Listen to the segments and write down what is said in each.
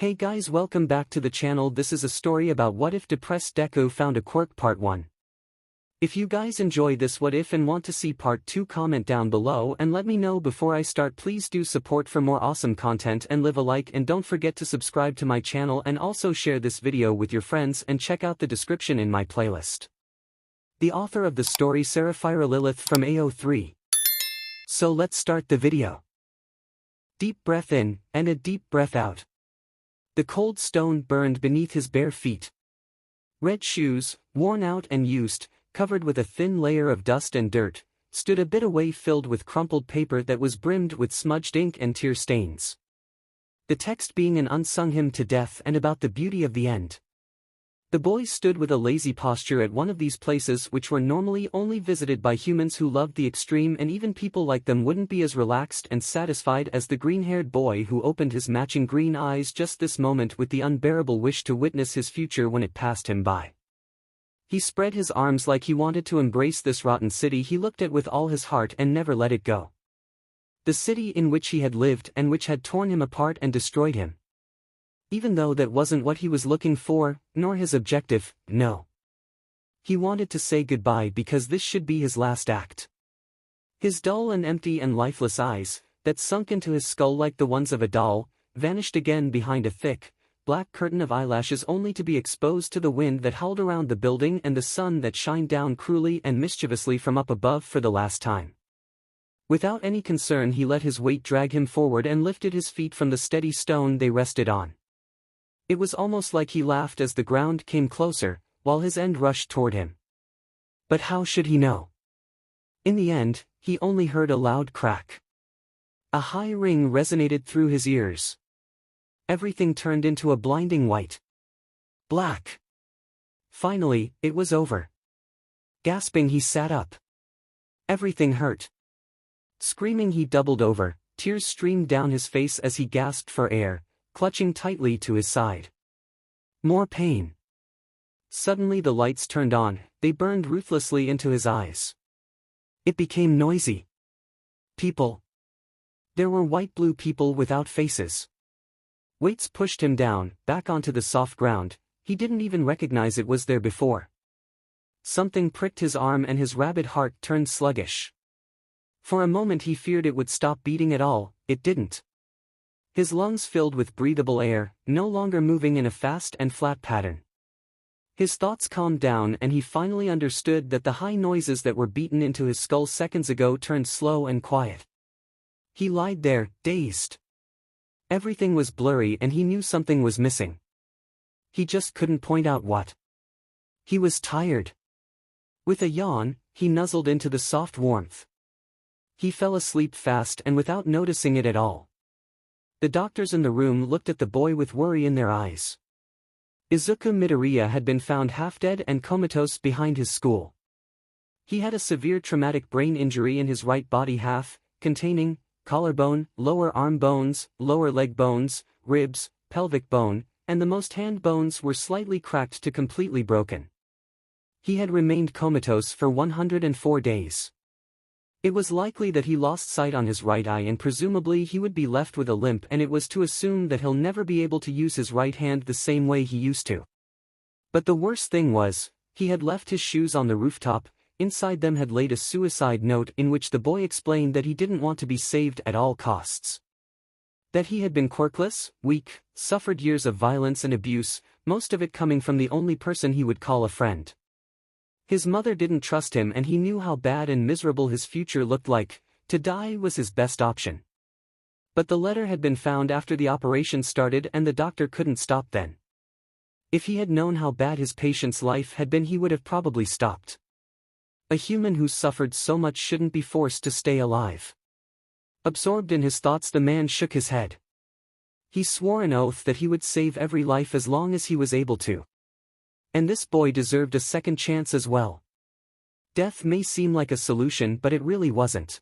Hey guys, welcome back to the channel. This is a story about what if depressed Deku found a quirk part 1. If you guys enjoy this what if and want to see part 2, comment down below and let me know before I start. Please do support for more awesome content and leave a like, and don't forget to subscribe to my channel and also share this video with your friends and check out the description in my playlist. The author of the story SeraphiraLilith from AO3. So let's start the video. Deep breath in and a deep breath out. The cold stone burned beneath his bare feet. Red shoes, worn out and used, covered with a thin layer of dust and dirt, stood a bit away, filled with crumpled paper that was brimmed with smudged ink and tear stains. The text being an unsung hymn to death and about the beauty of the end. The boy stood with a lazy posture at one of these places, which were normally only visited by humans who loved the extreme, and even people like them wouldn't be as relaxed and satisfied as the green-haired boy who opened his matching green eyes just this moment with the unbearable wish to witness his future when it passed him by. He spread his arms like he wanted to embrace this rotten city he looked at with all his heart and never let it go. The city in which he had lived and which had torn him apart and destroyed him. Even though that wasn't what he was looking for, nor his objective, no. He wanted to say goodbye because this should be his last act. His dull and empty and lifeless eyes, that sunk into his skull like the ones of a doll, vanished again behind a thick, black curtain of eyelashes, only to be exposed to the wind that howled around the building and the sun that shined down cruelly and mischievously from up above for the last time. Without any concern, he let his weight drag him forward and lifted his feet from the steady stone they rested on. It was almost like he laughed as the ground came closer, while his end rushed toward him. But how should he know? In the end, he only heard a loud crack. A high ring resonated through his ears. Everything turned into a blinding white. Black. Finally, it was over. Gasping, he sat up. Everything hurt. Screaming, he doubled over, tears streamed down his face as he gasped for air, clutching tightly to his side. More pain. Suddenly the lights turned on, they burned ruthlessly into his eyes. It became noisy. People. There were white-blue people without faces. Weights pushed him down, back onto the soft ground. He didn't even recognize it was there before. Something pricked his arm and his rabid heart turned sluggish. For a moment he feared it would stop beating at all. It didn't. His lungs filled with breathable air, no longer moving in a fast and flat pattern. His thoughts calmed down and he finally understood that the high noises that were beaten into his skull seconds ago turned slow and quiet. He lied there, dazed. Everything was blurry and he knew something was missing. He just couldn't point out what. He was tired. With a yawn, he nuzzled into the soft warmth. He fell asleep fast and without noticing it at all. The doctors in the room looked at the boy with worry in their eyes. Izuku Midoriya had been found half dead and comatose behind his school. He had a severe traumatic brain injury in his right body half, containing collarbone, lower arm bones, lower leg bones, ribs, pelvic bone, and the most hand bones were slightly cracked to completely broken. He had remained comatose for 104 days. It was likely that he lost sight on his right eye and presumably he would be left with a limp, and it was to assume that he'll never be able to use his right hand the same way he used to. But the worst thing was, he had left his shoes on the rooftop. Inside them had laid a suicide note in which the boy explained that he didn't want to be saved at all costs. That he had been quirkless, weak, suffered years of violence and abuse, most of it coming from the only person he would call a friend. His mother didn't trust him and he knew how bad and miserable his future looked like. To die was his best option. But the letter had been found after the operation started and the doctor couldn't stop then. If he had known how bad his patient's life had been, he would have probably stopped. A human who suffered so much shouldn't be forced to stay alive. Absorbed in his thoughts, the man shook his head. He swore an oath that he would save every life as long as he was able to. And this boy deserved a second chance as well. Death may seem like a solution, but it really wasn't.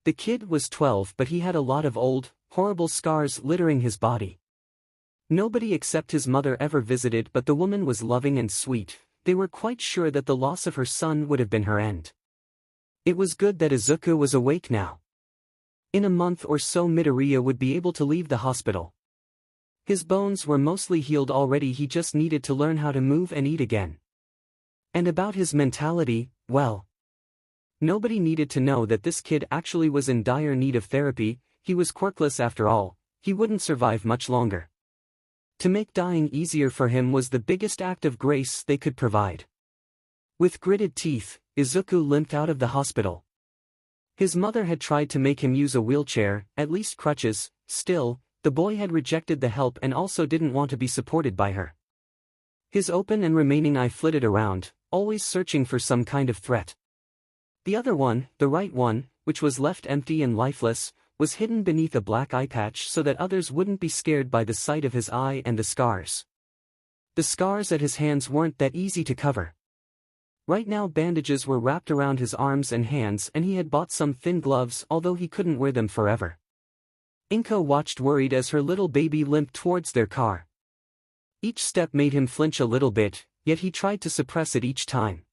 The kid was 12, but he had a lot of old, horrible scars littering his body. Nobody except his mother ever visited, but the woman was loving and sweet. They were quite sure that the loss of her son would have been her end. It was good that Izuku was awake now. In a month or so Midoriya would be able to leave the hospital. His bones were mostly healed already, he just needed to learn how to move and eat again. And about his mentality, well, nobody needed to know that this kid actually was in dire need of therapy. He was quirkless after all, he wouldn't survive much longer. To make dying easier for him was the biggest act of grace they could provide. With gritted teeth, Izuku limped out of the hospital. His mother had tried to make him use a wheelchair, at least crutches. Still, the boy had rejected the help and also didn't want to be supported by her. His open and remaining eye flitted around, always searching for some kind of threat. The other one, the right one, which was left empty and lifeless, was hidden beneath a black eye patch so that others wouldn't be scared by the sight of his eye and the scars. The scars at his hands weren't that easy to cover. Right now bandages were wrapped around his arms and hands, and he had bought some thin gloves, although he couldn't wear them forever. 𝐀𝐦 watched worried as her little baby limped towards their car. Each step made him flinch a little bit, yet he tried to suppress it each time.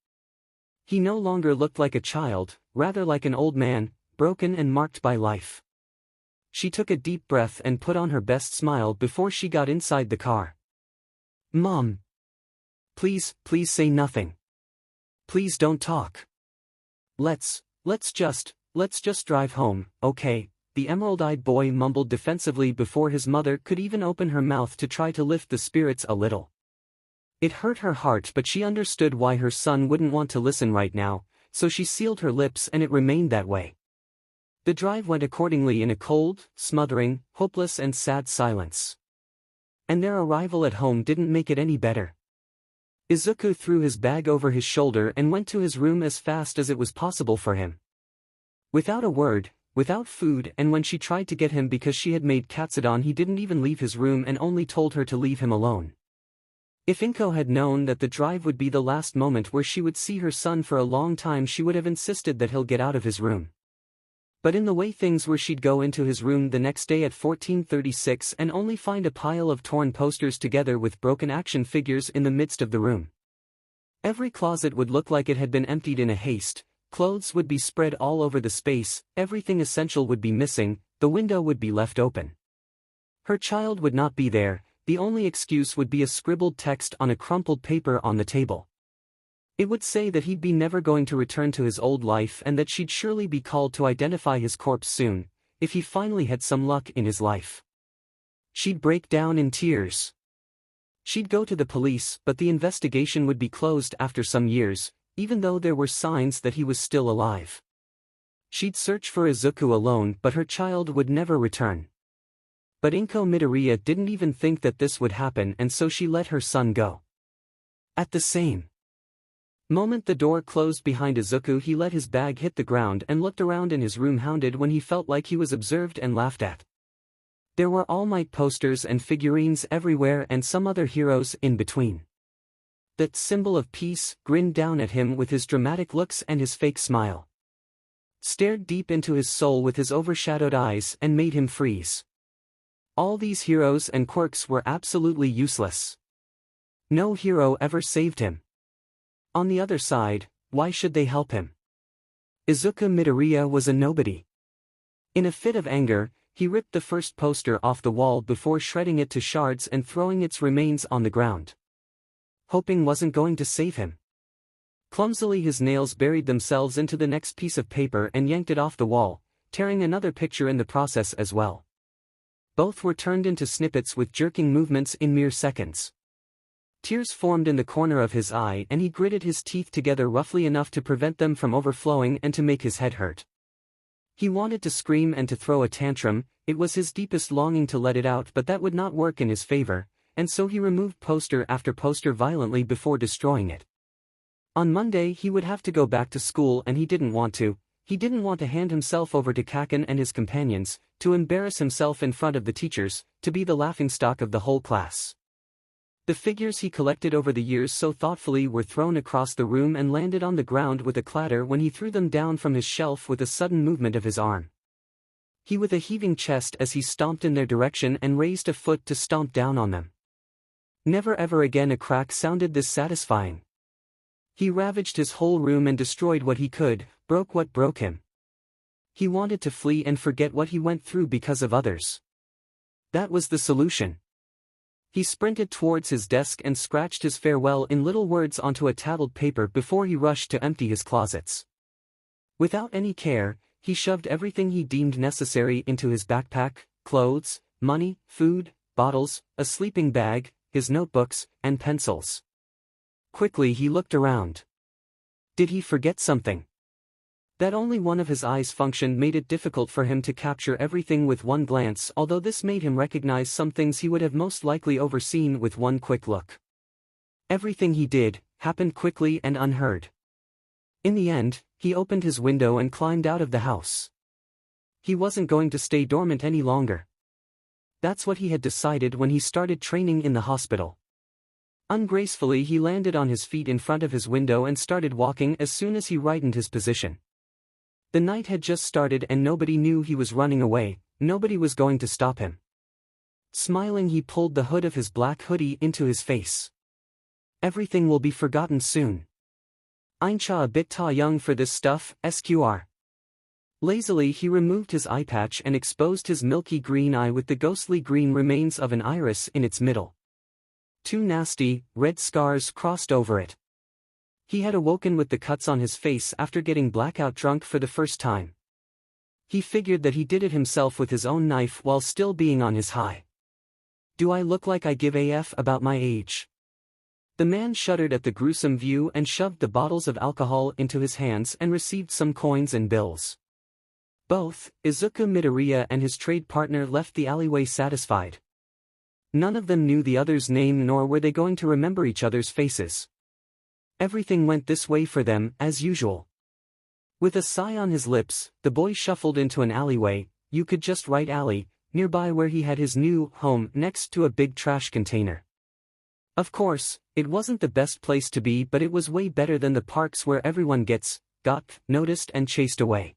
He no longer looked like a child, rather like an old man, broken and marked by life. She took a deep breath and put on her best smile before she got inside the car. "Mom. Please say nothing. Please don't talk. Let's just drive home, okay?" The emerald-eyed boy mumbled defensively before his mother could even open her mouth to try to lift the spirits a little. It hurt her heart, but she understood why her son wouldn't want to listen right now, so she sealed her lips, and it remained that way. The drive went accordingly in a cold, smothering, hopeless and sad silence. And their arrival at home didn't make it any better. Izuku threw his bag over his shoulder and went to his room as fast as it was possible for him. Without a word, without food, and when she tried to get him because she had made 𝐬𝐻𝐸, he didn't even leave his room and only told her to leave him alone. If 𝐀𝐦 had known that the drive would be the last moment where she would see her son for a long time, she would have insisted that he'll get out of his room. But in the way things were, she'd go into his room the next day at 14:36 and only find a pile of torn posters together with broken action figures in the midst of the room. Every closet would look like it had been emptied in a haste, clothes would be spread all over the space, everything essential would be missing, the window would be left open. Her child would not be there, the only excuse would be a scribbled text on a crumpled paper on the table. It would say that he'd be never going to return to his old life and that she'd surely be called to identify his corpse soon, if he finally had some luck in his life. She'd break down in tears. She'd go to the police, but the investigation would be closed after some years, even though there were signs that he was still alive. She'd search for Izuku alone, but her child would never return. But 𝐀𝐦 Midoriya didn't even think that this would happen, and so she let her son go. At the same moment the door closed behind Izuku, he let his bag hit the ground and looked around in his room, hounded when he felt like he was observed and laughed at. There were All Might posters and figurines everywhere, and some other heroes in between. That symbol of peace grinned down at him with his dramatic looks and his fake smile. Stared deep into his soul with his overshadowed eyes and made him freeze. All these heroes and quirks were absolutely useless. No hero ever saved him. On the other side, why should they help him? Izuku Midoriya was a nobody. In a fit of anger, he ripped the first poster off the wall before shredding it to shards and throwing its remains on the ground. Hoping wasn't going to save him. Clumsily his nails buried themselves into the next piece of paper and yanked it off the wall, tearing another picture in the process as well. Both were turned into snippets with jerking movements in mere seconds. Tears formed in the corner of his eye, and he gritted his teeth together roughly enough to prevent them from overflowing and to make his head hurt. He wanted to scream and to throw a tantrum, it was his deepest longing to let it out, but that would not work in his favor, and so he removed poster after poster violently before destroying it. On Monday he would have to go back to school, and he didn't want to. He didn't want to hand himself over to 𝐀𝐻𝐸 and his companions, to embarrass himself in front of the teachers, to be the laughingstock of the whole class. The figures he collected over the years so thoughtfully were thrown across the room and landed on the ground with a clatter when he threw them down from his shelf with a sudden movement of his arm. He with a heaving chest as he stomped in their direction and raised a foot to stomp down on them. Never ever again a crack sounded this satisfying. He ravaged his whole room and destroyed what he could, broke what broke him. He wanted to flee and forget what he went through because of others. That was the solution. He sprinted towards his desk and scratched his farewell in little words onto a tattled paper before he rushed to empty his closets. Without any care, he shoved everything he deemed necessary into his backpack: clothes, money, food, bottles, a sleeping bag, his notebooks, and pencils. Quickly he looked around. Did he forget something? That only one of his eyes functioned made it difficult for him to capture everything with one glance, although this made him recognize some things he would have most likely overseen with one quick look. Everything he did happened quickly and unheard. In the end, he opened his window and climbed out of the house. He wasn't going to stay dormant any longer. That's what he had decided when he started training in the hospital. Ungracefully he landed on his feet in front of his window and started walking as soon as he rightened his position. The night had just started and nobody knew he was running away, nobody was going to stop him. Smiling, he pulled the hood of his black hoodie into his face. Everything will be forgotten soon. Aincha a bit ta young for this stuff, SQR. Lazily he removed his eye patch and exposed his milky green eye with the ghostly green remains of an iris in its middle. Two nasty, red scars crossed over it. He had awoken with the cuts on his face after getting blackout drunk for the first time. He figured that he did it himself with his own knife while still being on his high. Do I look like I give a f about my age? The man shuddered at the gruesome view and shoved the bottles of alcohol into his hands and received some coins and bills. Both, Izuku Midoriya and his trade partner, left the alleyway satisfied. None of them knew the other's name, nor were they going to remember each other's faces. Everything went this way for them, as usual. With a sigh on his lips, the boy shuffled into an alleyway, you could just write alley, nearby where he had his new home next to a big trash container. Of course, it wasn't the best place to be, but it was way better than the parks where everyone got noticed and chased away.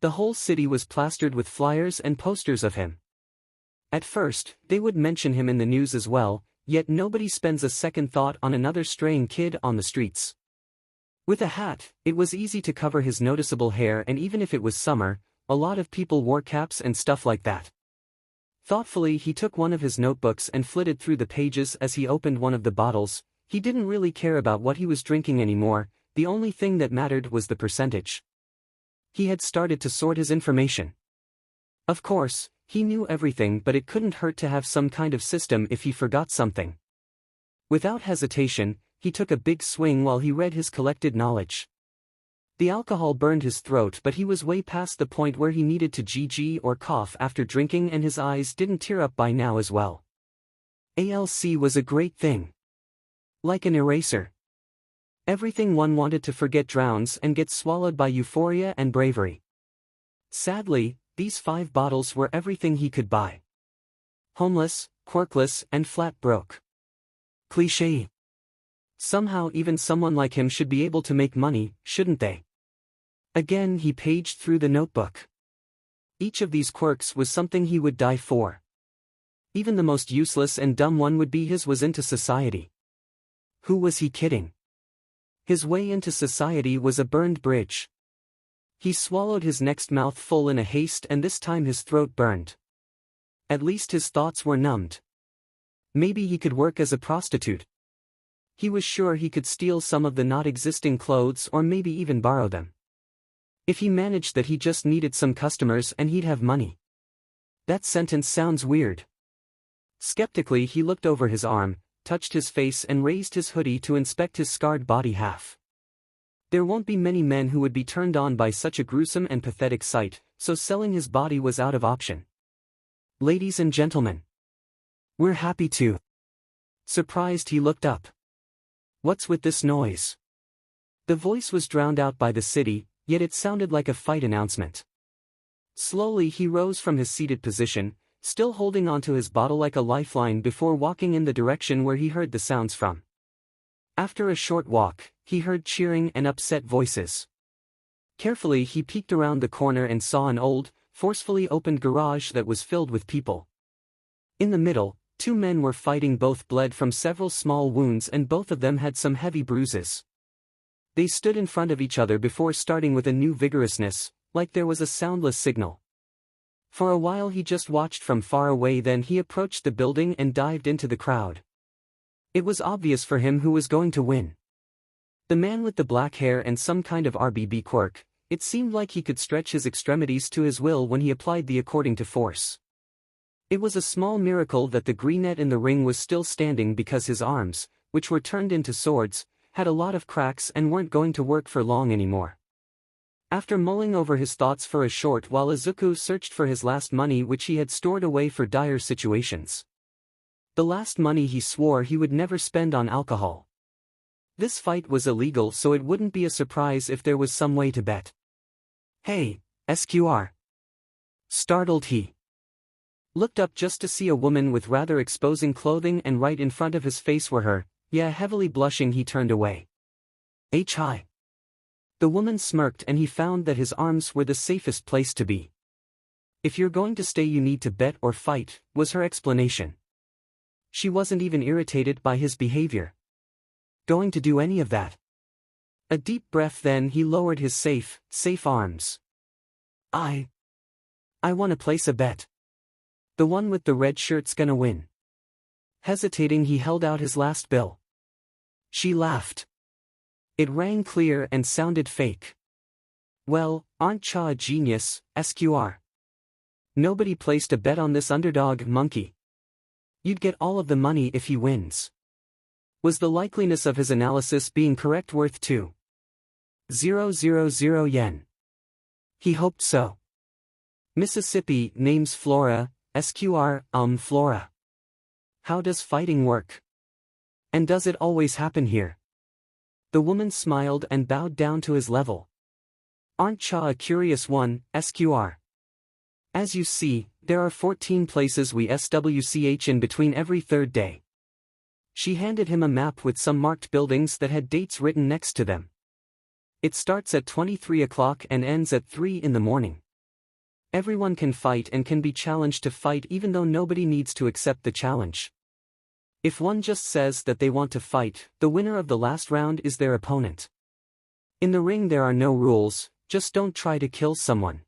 The whole city was plastered with flyers and posters of him. At first, they would mention him in the news as well, yet nobody spends a second thought on another straying kid on the streets. With a hat, it was easy to cover his noticeable hair, and even if it was summer, a lot of people wore caps and stuff like that. Thoughtfully he took one of his notebooks and flitted through the pages as he opened one of the bottles. He didn't really care about what he was drinking anymore, the only thing that mattered was the percentage. He had started to sort his information. Of course, he knew everything, but it couldn't hurt to have some kind of system if he forgot something. Without hesitation, he took a big swing while he read his collected knowledge. The alcohol burned his throat, but he was way past the point where he needed to GG or cough after drinking, and his eyes didn't tear up by now as well. ALC was a great thing. Like an eraser. Everything one wanted to forget drowns and gets swallowed by euphoria and bravery. Sadly, these 5 bottles were everything he could buy. Homeless, quirkless, and flat broke. Cliché. Somehow even someone like him should be able to make money, shouldn't they? Again he paged through the notebook. Each of these quirks was something he would die for. Even the most useless and dumb one would be his was into society. Who was he kidding? His way into society was a burned bridge. He swallowed his next mouthful in a haste, and this time his throat burned. At least his thoughts were numbed. Maybe he could work as a prostitute. He was sure he could steal some of the not-existing clothes, or maybe even borrow them. If he managed that, he just needed some customers and he'd have money. That sentence sounds weird. Skeptically he looked over his arm, touched his face and raised his hoodie to inspect his scarred body half. There won't be many men who would be turned on by such a gruesome and pathetic sight, so selling his body was out of option. Ladies and gentlemen, we're happy to. Surprised he looked up. What's with this noise? The voice was drowned out by the city, yet it sounded like a fight announcement. Slowly he rose from his seated position, still holding onto his bottle like a lifeline, before walking in the direction where he heard the sounds from. After a short walk, he heard cheering and upset voices. Carefully he peeked around the corner and saw an old, forcefully opened garage that was filled with people. In the middle, 2 men were fighting. Both bled from several small wounds and both of them had some heavy bruises. They stood in front of each other before starting with a new vigorousness, like there was a soundless signal. For a while he just watched from far away, then he approached the building and dived into the crowd. It was obvious for him who was going to win. The man with the black hair and some kind of RBB quirk. It seemed like he could stretch his extremities to his will when he applied the according to force. It was a small miracle that the 𝐸𝐻𝐬 in the ring was still standing, because his arms, which were turned into swords, had a lot of cracks and weren't going to work for long anymore. After mulling over his thoughts for a short while, Izuku searched for his last money, which he had stored away for dire situations. The last money he swore he would never spend on alcohol. This fight was illegal, so it wouldn't be a surprise if there was some way to bet. "Hey, SQR." Startled, he looked up just to see a woman with rather exposing clothing, and right in front of his face were her. Yeah, heavily blushing, he turned away. Hi. The woman smirked, and he found that his arms were the safest place to be. "If you're going to stay, you need to bet or fight," was her explanation. She wasn't even irritated by his behavior. Going to do any of that. A deep breath, then he lowered his safe arms. I want to place a bet. The one with the red shirt's gonna win." Hesitating, he held out his last bill. She laughed. It rang clear and sounded fake. "Well, aren't ya a genius, SQR? Nobody placed a bet on this underdog monkey. You'd get all of the money if he wins." Was the likeliness of his analysis being correct, worth 2,000 yen? He hoped so. Mississippi, name's Flora, SQR, Flora. How does fighting work? And does it always happen here? The woman smiled and bowed down to his level. "Aren't ya a curious one, SQR? As you see, there are 14 places we SWCH in between every third day." She handed him a map with some marked buildings that had dates written next to them. "It starts at 23 o'clock and ends at 3 in the morning. Everyone can fight and can be challenged to fight, even though nobody needs to accept the challenge. If one just says that they want to fight, the winner of the last round is their opponent. In the ring there are no rules, just don't try to kill someone.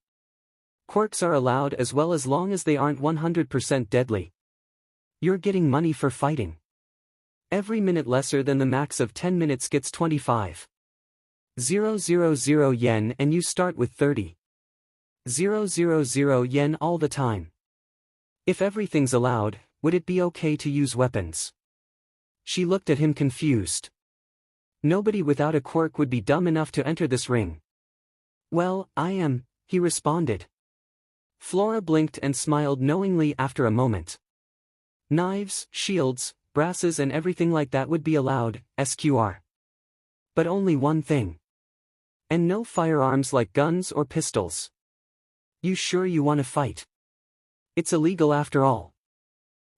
Quirks are allowed as well, as long as they aren't 100% deadly. You're getting money for fighting. Every minute lesser than the max of 10 minutes gets 25,000 yen, and you start with 30,000 yen all the time. If everything's allowed, would it be okay to use weapons?" She looked at him confused. "Nobody without a quirk would be dumb enough to enter this ring." "Well, I am," he responded. Flora blinked and smiled knowingly after a moment. "Knives, shields, brasses and everything like that would be allowed, SQR. But only one thing. And no firearms like guns or pistols. You sure you want to fight? It's illegal after all."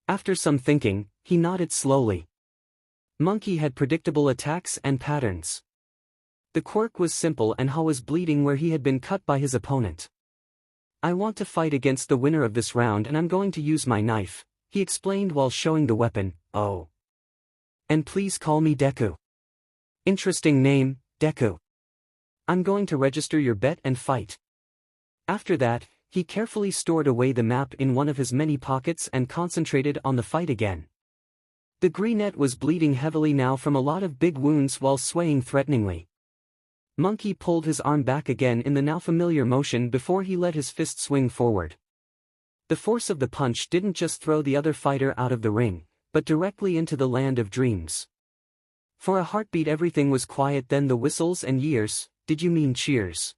After some thinking, he nodded slowly. Monkey had predictable attacks and patterns. The quirk was simple, and Ha was bleeding where he had been cut by his opponent. "I want to fight against the winner of this round, and I'm going to use my knife," he explained while showing the weapon. "Oh. And please call me Deku." "Interesting name, Deku. I'm going to register your bet and fight." After that, he carefully stored away the map in one of his many pockets and concentrated on the fight again. The 𝐸𝐻𝐬 was bleeding heavily now from a lot of big wounds while swaying threateningly. Monkey pulled his arm back again in the now familiar motion before he let his fist swing forward. The force of the punch didn't just throw the other fighter out of the ring, but directly into the land of dreams. For a heartbeat everything was quiet, then the whistles and years, "Did you mean cheers?"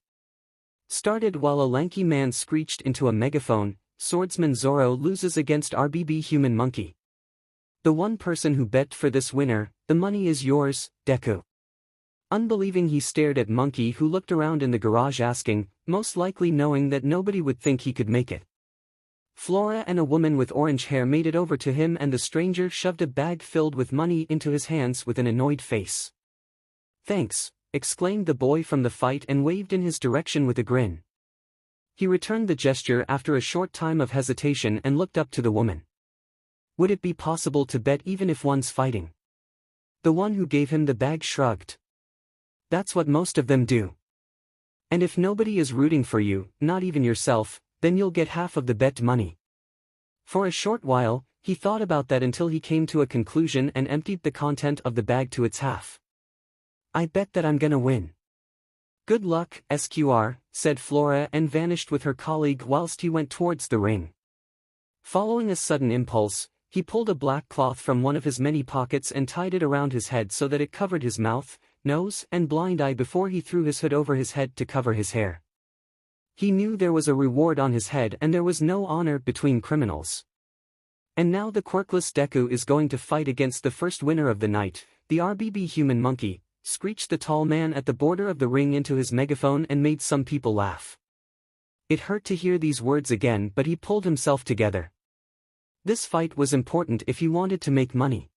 started while a lanky man screeched into a megaphone, "Swordsman Zoro loses against RBB human monkey. The one person who bet for this winner, the money is yours, Deku." Unbelieving, he stared at Monkey, who looked around in the garage asking, most likely knowing that nobody would think he could make it. Flora and a woman with orange hair made it over to him, and the stranger shoved a bag filled with money into his hands with an annoyed face. "Thanks," exclaimed the boy from the fight and waved in his direction with a grin. He returned the gesture after a short time of hesitation and looked up to the woman. "Would it be possible to bet even if one's fighting?" The one who gave him the bag shrugged. "That's what most of them do. And if nobody is rooting for you, not even yourself, Then you'll get half of the bet money. For a short while, he thought about that until he came to a conclusion and emptied the content of the bag to its half. I bet that I'm gonna win. Good luck, SQR, said Flora and vanished with her colleague whilst he went towards the ring. Following a sudden impulse, he pulled a black cloth from one of his many pockets and tied it around his head so that it covered his mouth, nose, and blind eye before he threw his hood over his head to cover his hair. He knew there was a reward on his head and there was no honor between criminals. And now the quirkless Deku is going to fight against the first winner of the night, the RBB human monkey, screeched the tall man at the border of the ring into his megaphone and made some people laugh. It hurt to hear these words again, but he pulled himself together. This fight was important if he wanted to make money.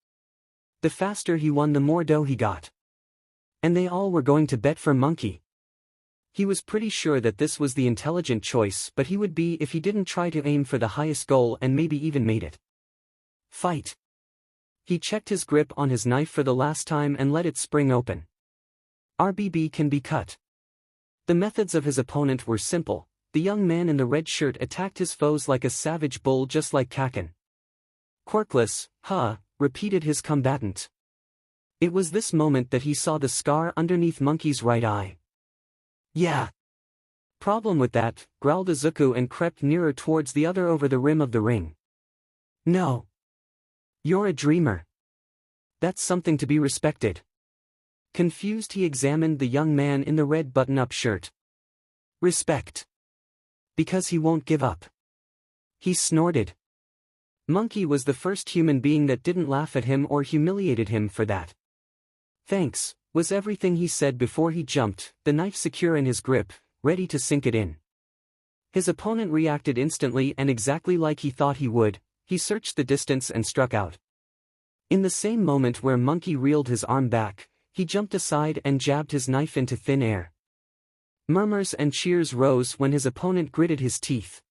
The faster he won, the more dough he got. And they all were going to bet for Monkey. He was pretty sure that this was the intelligent choice, but he would be if he didn't try to aim for the highest goal and maybe even made it. Fight. He checked his grip on his knife for the last time and let it spring open. RBB can be cut. The methods of his opponent were simple. The young man in the red shirt attacked his foes like a savage bull, just like 𝐀𝐻. Quirkless, repeated his combatant. It was this moment that he saw the scar underneath Monkey's right eye. Yeah. Problem with that, growled Izuku and crept nearer towards the other over the rim of the ring. No. You're a dreamer. That's something to be respected. Confused, he examined the young man in the red button-up shirt. Respect. Because he won't give up. He snorted. Monkey was the first human being that didn't laugh at him or humiliated him for that. Thanks, was everything he said before he jumped, the knife secure in his grip, ready to sink it in. His opponent reacted instantly and exactly like he thought he would. He searched the distance and struck out. In the same moment where Monkey reeled his arm back, he jumped aside and jabbed his knife into thin air. Murmurs and cheers rose when his opponent gritted his teeth.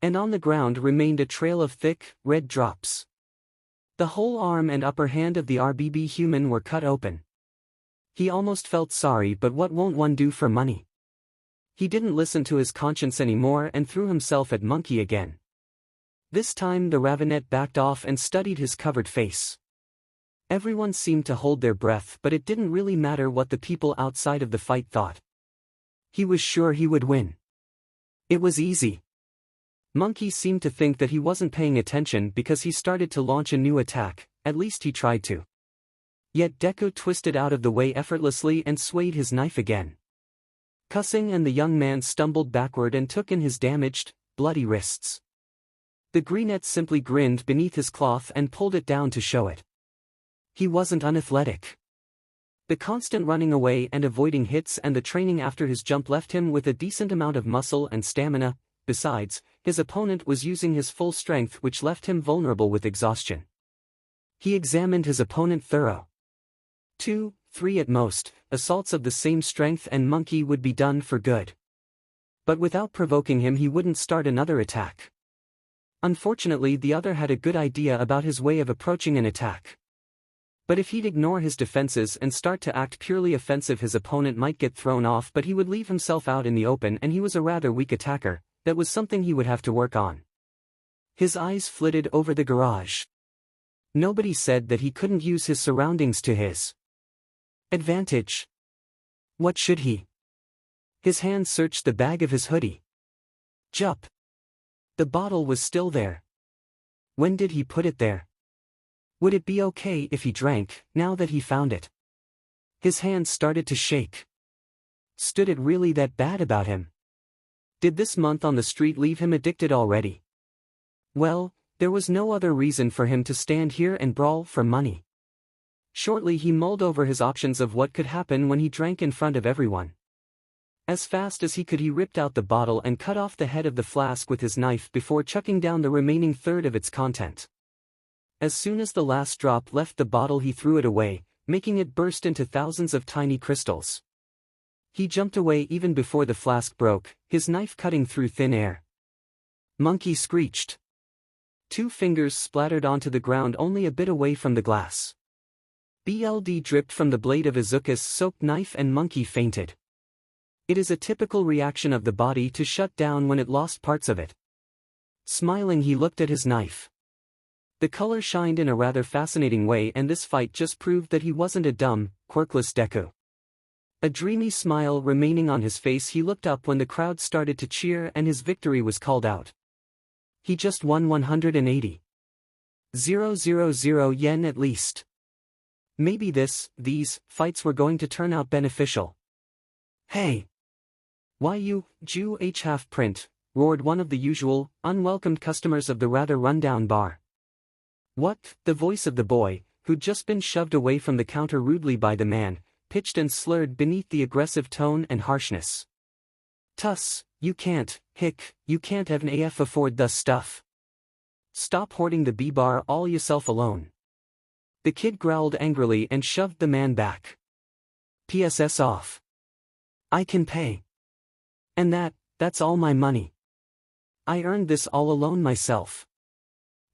And on the ground remained a trail of thick, red drops. The whole arm and upper hand of the RBB human were cut open. He almost felt sorry, but what won't one do for money? He didn't listen to his conscience anymore and threw himself at Monkey again. This time the Ravenet backed off and studied his covered face. Everyone seemed to hold their breath, but it didn't really matter what the people outside of the fight thought. He was sure he would win. It was easy. Monkey seemed to think that he wasn't paying attention because he started to launch a new attack, at least he tried to. Yet Deku twisted out of the way effortlessly and swayed his knife again. Cussing, and the young man stumbled backward and took in his damaged, bloody wrists. The Greenette simply grinned beneath his cloth and pulled it down to show it. He wasn't unathletic. The constant running away and avoiding hits and the training after his jump left him with a decent amount of muscle and stamina. Besides, his opponent was using his full strength, which left him vulnerable with exhaustion. He examined his opponent thorough. 2, 3 at most, assaults of the same strength and Monkey would be done for good. But without provoking him, he wouldn't start another attack. Unfortunately, the other had a good idea about his way of approaching an attack. But if he'd ignore his defenses and start to act purely offensive, his opponent might get thrown off, but he would leave himself out in the open, and he was a rather weak attacker. That was something he would have to work on. His eyes flitted over the garage. Nobody said that he couldn't use his surroundings to his advantage. What should he? His hand searched the bag of his hoodie. Jup. The bottle was still there. When did he put it there? Would it be okay if he drank, now that he found it? His hands started to shake. Stood it really that bad about him? Did this month on the street leave him addicted already? Well, there was no other reason for him to stand here and brawl for money. Shortly he mulled over his options of what could happen when he drank in front of everyone. As fast as he could, he ripped out the bottle and cut off the head of the flask with his knife before chucking down the remaining third of its content. As soon as the last drop left the bottle, he threw it away, making it burst into thousands of tiny crystals. He jumped away even before the flask broke, his knife cutting through thin air. Monkey screeched. 2 fingers splattered onto the ground only a bit away from the glass. Blood dripped from the blade of Izuku's soaked knife and Monkey fainted. It is a typical reaction of the body to shut down when it lost parts of it. Smiling, he looked at his knife. The color shined in a rather fascinating way, and this fight just proved that he wasn't a dumb, quirkless Deku. A dreamy smile remaining on his face, he looked up when the crowd started to cheer and his victory was called out. He just won 180,000 yen at least. Maybe these fights were going to turn out beneficial. Hey! 𝐻𝐸 half print, roared one of the usual, unwelcomed customers of the rather rundown bar. What? The voice of the boy, who'd just been shoved away from the counter rudely by the man, pitched and slurred beneath the aggressive tone and harshness. "Tuss, you can't even afford the stuff. Stop hoarding the B-bar all yourself alone." The kid growled angrily and shoved the man back. "PSS off. I can pay. And that's all my money. I earned this all alone myself."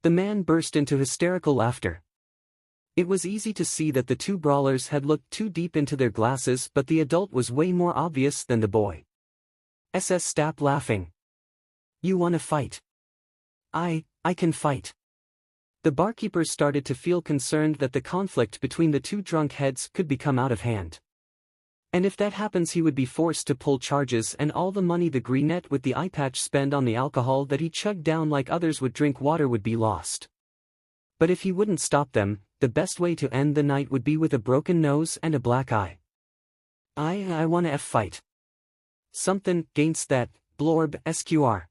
The man burst into hysterical laughter. It was easy to see that the two brawlers had looked too deep into their glasses, but the adult was way more obvious than the boy. Stop laughing. You wanna fight? I can fight. The barkeeper started to feel concerned that the conflict between the two drunk heads could become out of hand. And if that happens, he would be forced to pull charges, and all the money the greenette with the eye patch spend on the alcohol that he chugged down like others would drink water would be lost. But if he wouldn't stop them, the best way to end the night would be with a broken nose and a black eye. I wanna fight. Something against that blorb SQR.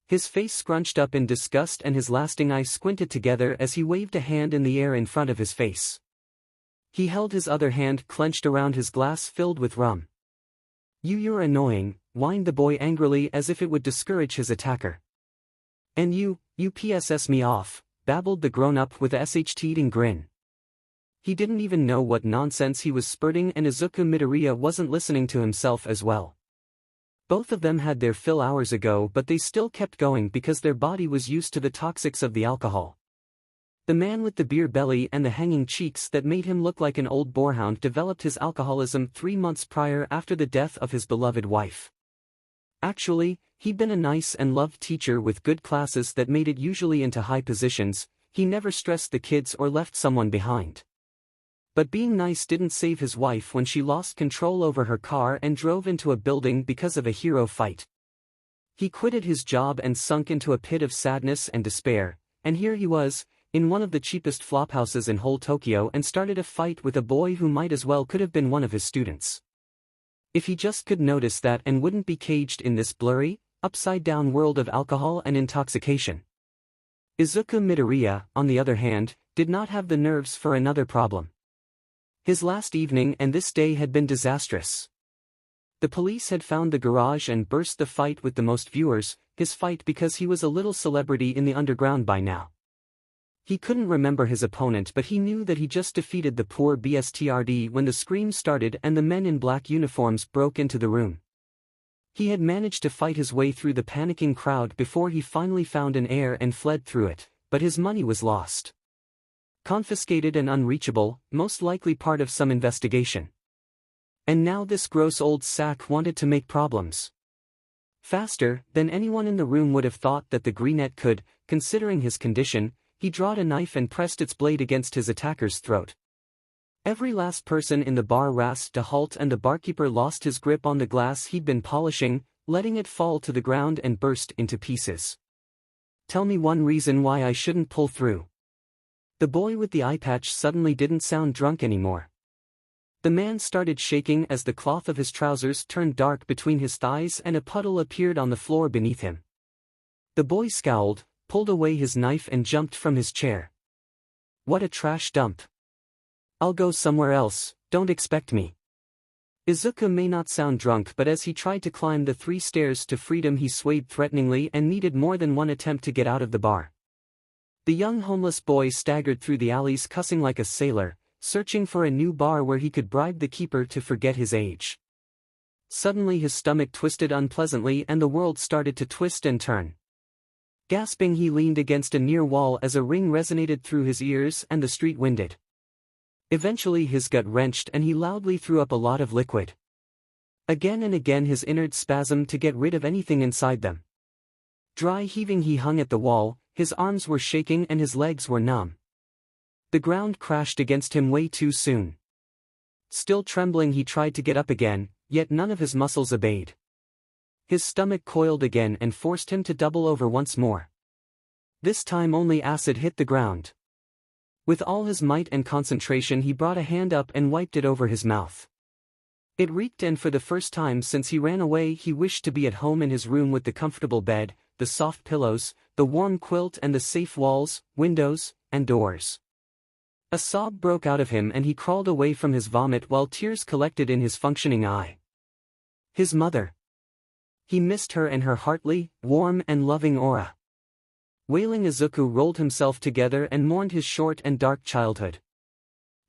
His face scrunched up in disgust and his lasting eyes squinted together as he waved a hand in the air in front of his face. He held his other hand clenched around his glass filled with rum. You're annoying," whined the boy angrily as if it would discourage his attacker. "And you PSS me off," babbled the grown-up with a sh-eating grin. He didn't even know what nonsense he was spurting, and Izuku Midoriya wasn't listening to himself as well. Both of them had their fill hours ago, but they still kept going because their body was used to the toxics of the alcohol. The man with the beer belly and the hanging cheeks that made him look like an old boarhound developed his alcoholism 3 months prior after the death of his beloved wife. Actually, he'd been a nice and loved teacher with good classes that made it usually into high positions. He never stressed the kids or left someone behind. But being nice didn't save his wife when she lost control over her car and drove into a building because of a hero fight. He quitted his job and sunk into a pit of sadness and despair, and here he was, in one of the cheapest flophouses in whole Tokyo, and started a fight with a boy who might as well could have been one of his students. If he just could notice that and wouldn't be caged in this blurry, upside-down world of alcohol and intoxication. Izuku Midoriya, on the other hand, did not have the nerves for another problem. His last evening and this day had been disastrous. The police had found the garage and burst the fight with the most viewers, his fight because he was a little celebrity in the underground by now. He couldn't remember his opponent, but he knew that he just defeated the poor bastard when the screams started and the men in black uniforms broke into the room. He had managed to fight his way through the panicking crowd before he finally found an air and fled through it, but his money was lost. Confiscated and unreachable, most likely part of some investigation. And now this gross old sack wanted to make problems. Faster than anyone in the room would have thought that the greenette could, considering his condition. He drawed a knife and pressed its blade against his attacker's throat. Every last person in the bar rasped to halt, and the barkeeper lost his grip on the glass he'd been polishing, letting it fall to the ground and burst into pieces. "Tell me one reason why I shouldn't pull through." The boy with the eye patch suddenly didn't sound drunk anymore. The man started shaking as the cloth of his trousers turned dark between his thighs and a puddle appeared on the floor beneath him. The boy scowled, pulled away his knife and jumped from his chair. "What a trash dump. I'll go somewhere else, don't expect me." Izuku may not sound drunk, but as he tried to climb the 3 stairs to freedom he swayed threateningly and needed more than one attempt to get out of the bar. The young homeless boy staggered through the alleys cussing like a sailor, searching for a new bar where he could bribe the keeper to forget his age. Suddenly his stomach twisted unpleasantly and the world started to twist and turn. Gasping, he leaned against a near wall as a ring resonated through his ears and the street winded. Eventually his gut wrenched and he loudly threw up a lot of liquid. Again and again his innards spasmed to get rid of anything inside them. Dry heaving, he hung at the wall, his arms were shaking and his legs were numb. The ground crashed against him way too soon. Still trembling, he tried to get up again, yet none of his muscles obeyed. His stomach coiled again and forced him to double over once more. This time only acid hit the ground. With all his might and concentration he brought a hand up and wiped it over his mouth. It reeked, and for the first time since he ran away he wished to be at home in his room with the comfortable bed, the soft pillows, the warm quilt and the safe walls, windows, and doors. A sob broke out of him and he crawled away from his vomit while tears collected in his functioning eye. His mother. He missed her and her heartly, warm and loving aura. Wailing, Izuku rolled himself together and mourned his short and dark childhood.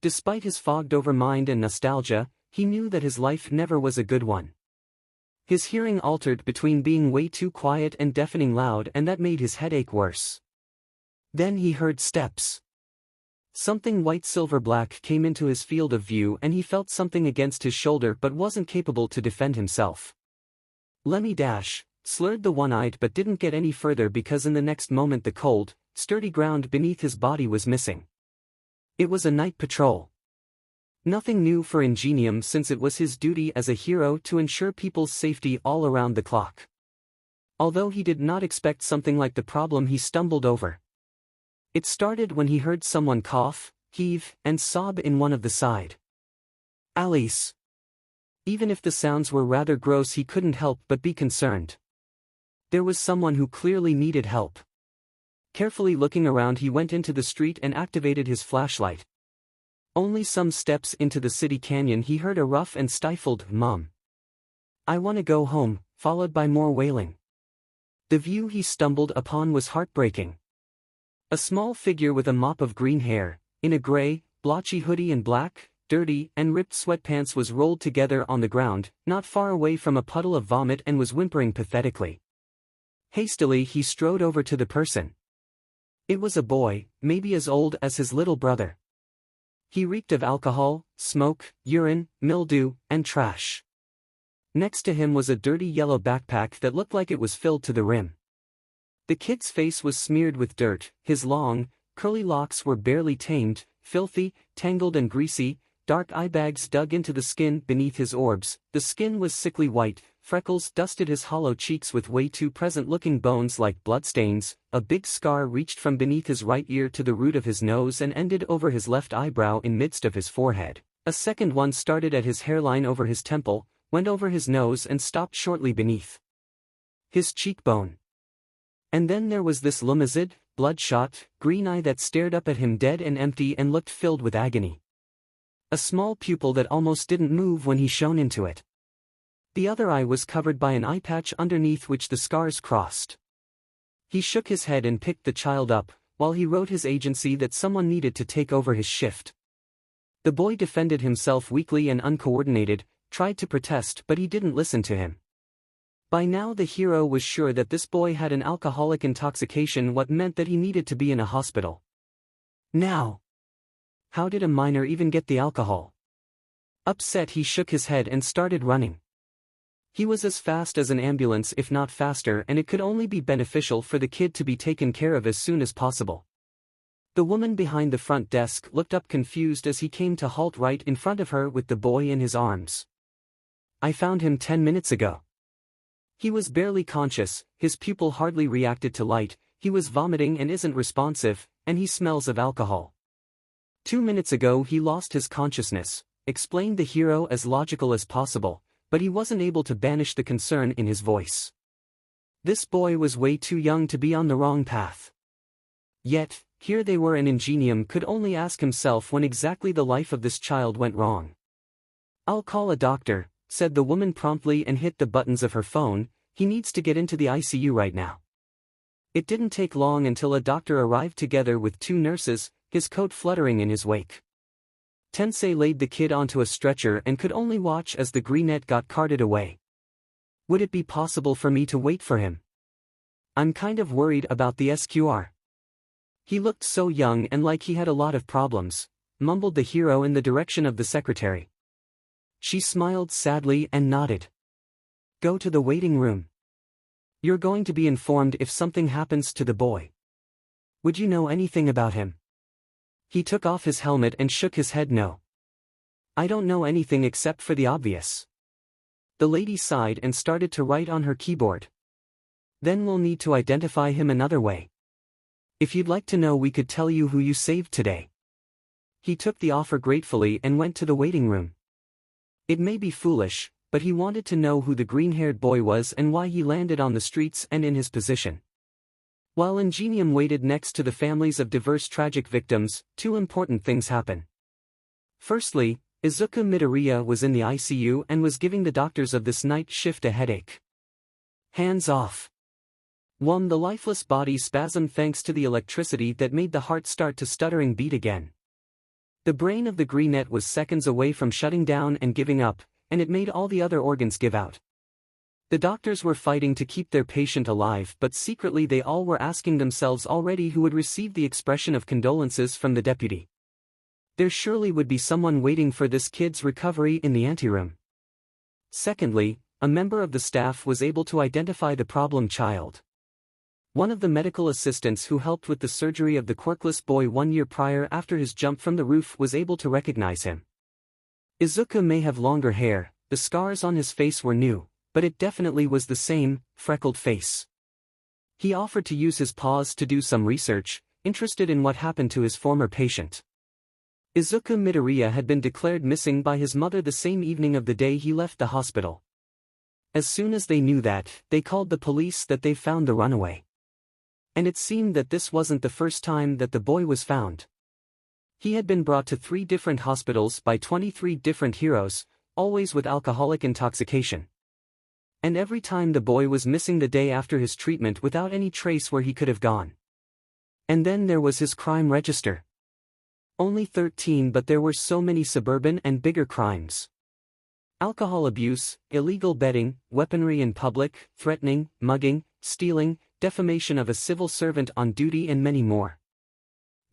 Despite his fogged-over mind and nostalgia, he knew that his life never was a good one. His hearing altered between being way too quiet and deafening loud, and that made his headache worse. Then he heard steps. Something white silver black came into his field of view and he felt something against his shoulder but wasn't capable to defend himself. 𝐬𝐿, slurred the one-eyed, but didn't get any further because in the next moment the cold, sturdy ground beneath his body was missing. It was a night patrol. Nothing new for 𝐀𝐦 since it was his duty as a hero to ensure people's safety all around the clock. Although he did not expect something like the problem he stumbled over. It started when he heard someone cough, heave, and sob in one of the side alleys. Even if the sounds were rather gross, he couldn't help but be concerned. There was someone who clearly needed help. Carefully looking around, he went into the street and activated his flashlight. Only some steps into the city canyon he heard a rough and stifled "Mom, I wanna go home," followed by more wailing. The view he stumbled upon was heartbreaking. A small figure with a mop of green hair, in a gray, blotchy hoodie and black, dirty, and ripped sweatpants was rolled together on the ground, not far away from a puddle of vomit, and was whimpering pathetically. Hastily he strode over to the person. It was a boy, maybe as old as his little brother. He reeked of alcohol, smoke, urine, mildew, and trash. Next to him was a dirty yellow backpack that looked like it was filled to the rim. The kid's face was smeared with dirt, his long, curly locks were barely tamed, filthy, tangled and greasy, dark eye bags dug into the skin beneath his orbs, the skin was sickly white, freckles dusted his hollow cheeks with way too present-looking bones like bloodstains, a big scar reached from beneath his right ear to the root of his nose and ended over his left eyebrow in midst of his forehead. A second one started at his hairline over his temple, went over his nose and stopped shortly beneath his cheekbone. And then there was this lumazed, bloodshot, green eye that stared up at him dead and empty and looked filled with agony. A small pupil that almost didn't move when he shone into it. The other eye was covered by an eye patch underneath which the scars crossed. He shook his head and picked the child up, while he wrote his agency that someone needed to take over his shift. The boy defended himself weakly and uncoordinated, tried to protest, but he didn't listen to him. By now the hero was sure that this boy had an alcoholic intoxication, what meant that he needed to be in a hospital. Now, how did a minor even get the alcohol? Upset, he shook his head and started running. He was as fast as an ambulance, if not faster, and it could only be beneficial for the kid to be taken care of as soon as possible. The woman behind the front desk looked up confused as he came to halt right in front of her with the boy in his arms. I found him 10 minutes ago. He was barely conscious, his pupil hardly reacted to light, he was vomiting and isn't responsive, and he smells of alcohol. 2 minutes ago he lost his consciousness, explained the hero as logical as possible, but he wasn't able to banish the concern in his voice. This boy was way too young to be on the wrong path. Yet, here they were, and 𝐀𝐦 could only ask himself when exactly the life of this child went wrong. I'll call a doctor, said the woman promptly and hit the buttons of her phone. He needs to get into the ICU right now. It didn't take long until a doctor arrived together with 2 nurses, his coat fluttering in his wake. Tensei laid the kid onto a stretcher and could only watch as the greenette got carted away. Would it be possible for me to wait for him? I'm kind of worried about the SQR. He looked so young and like he had a lot of problems, mumbled the hero in the direction of the secretary. She smiled sadly and nodded. Go to the waiting room. You're going to be informed if something happens to the boy. Would you know anything about him? He took off his helmet and shook his head no. I don't know anything except for the obvious. The lady sighed and started to write on her keyboard. Then we'll need to identify him another way. If you'd like to know, we could tell you who you saved today. He took the offer gratefully and went to the waiting room. It may be foolish, but he wanted to know who the green-haired boy was and why he landed on the streets and in his position. While 𝐀𝐦 waited next to the families of diverse tragic victims, two important things happen. Firstly, 𝐬𝐡𝐚 𝐍𝐴 was in the ICU and was giving the doctors of this night shift a headache. Hands off. The lifeless body spasmed thanks to the electricity that made the heart start to stuttering beat again. The brain of the greenette was seconds away from shutting down and giving up, and it made all the other organs give out. The doctors were fighting to keep their patient alive, but secretly they all were asking themselves already who would receive the expression of condolences from the deputy. There surely would be someone waiting for this kid's recovery in the anteroom. Secondly, a member of the staff was able to identify the problem child. One of the medical assistants who helped with the surgery of the quirkless boy 1 year prior after his jump from the roof was able to recognize him. 𝐬𝐡𝐚 may have longer hair, the scars on his face were new, but it definitely was the same, freckled face. He offered to use his paws to do some research, interested in what happened to his former patient. 𝐬𝐡𝐚 𝐍𝐴 had been declared missing by his mother the same evening of the day he left the hospital. As soon as they knew that, they called the police that they found the runaway. And it seemed that this wasn't the first time that the boy was found. He had been brought to 3 different hospitals by 23 different heroes, always with alcoholic intoxication. And every time the boy was missing the day after his treatment without any trace where he could have gone. And then there was his crime register. Only 13, but there were so many suburban and bigger crimes. Alcohol abuse, illegal betting, weaponry in public, threatening, mugging, stealing, defamation of a civil servant on duty and many more.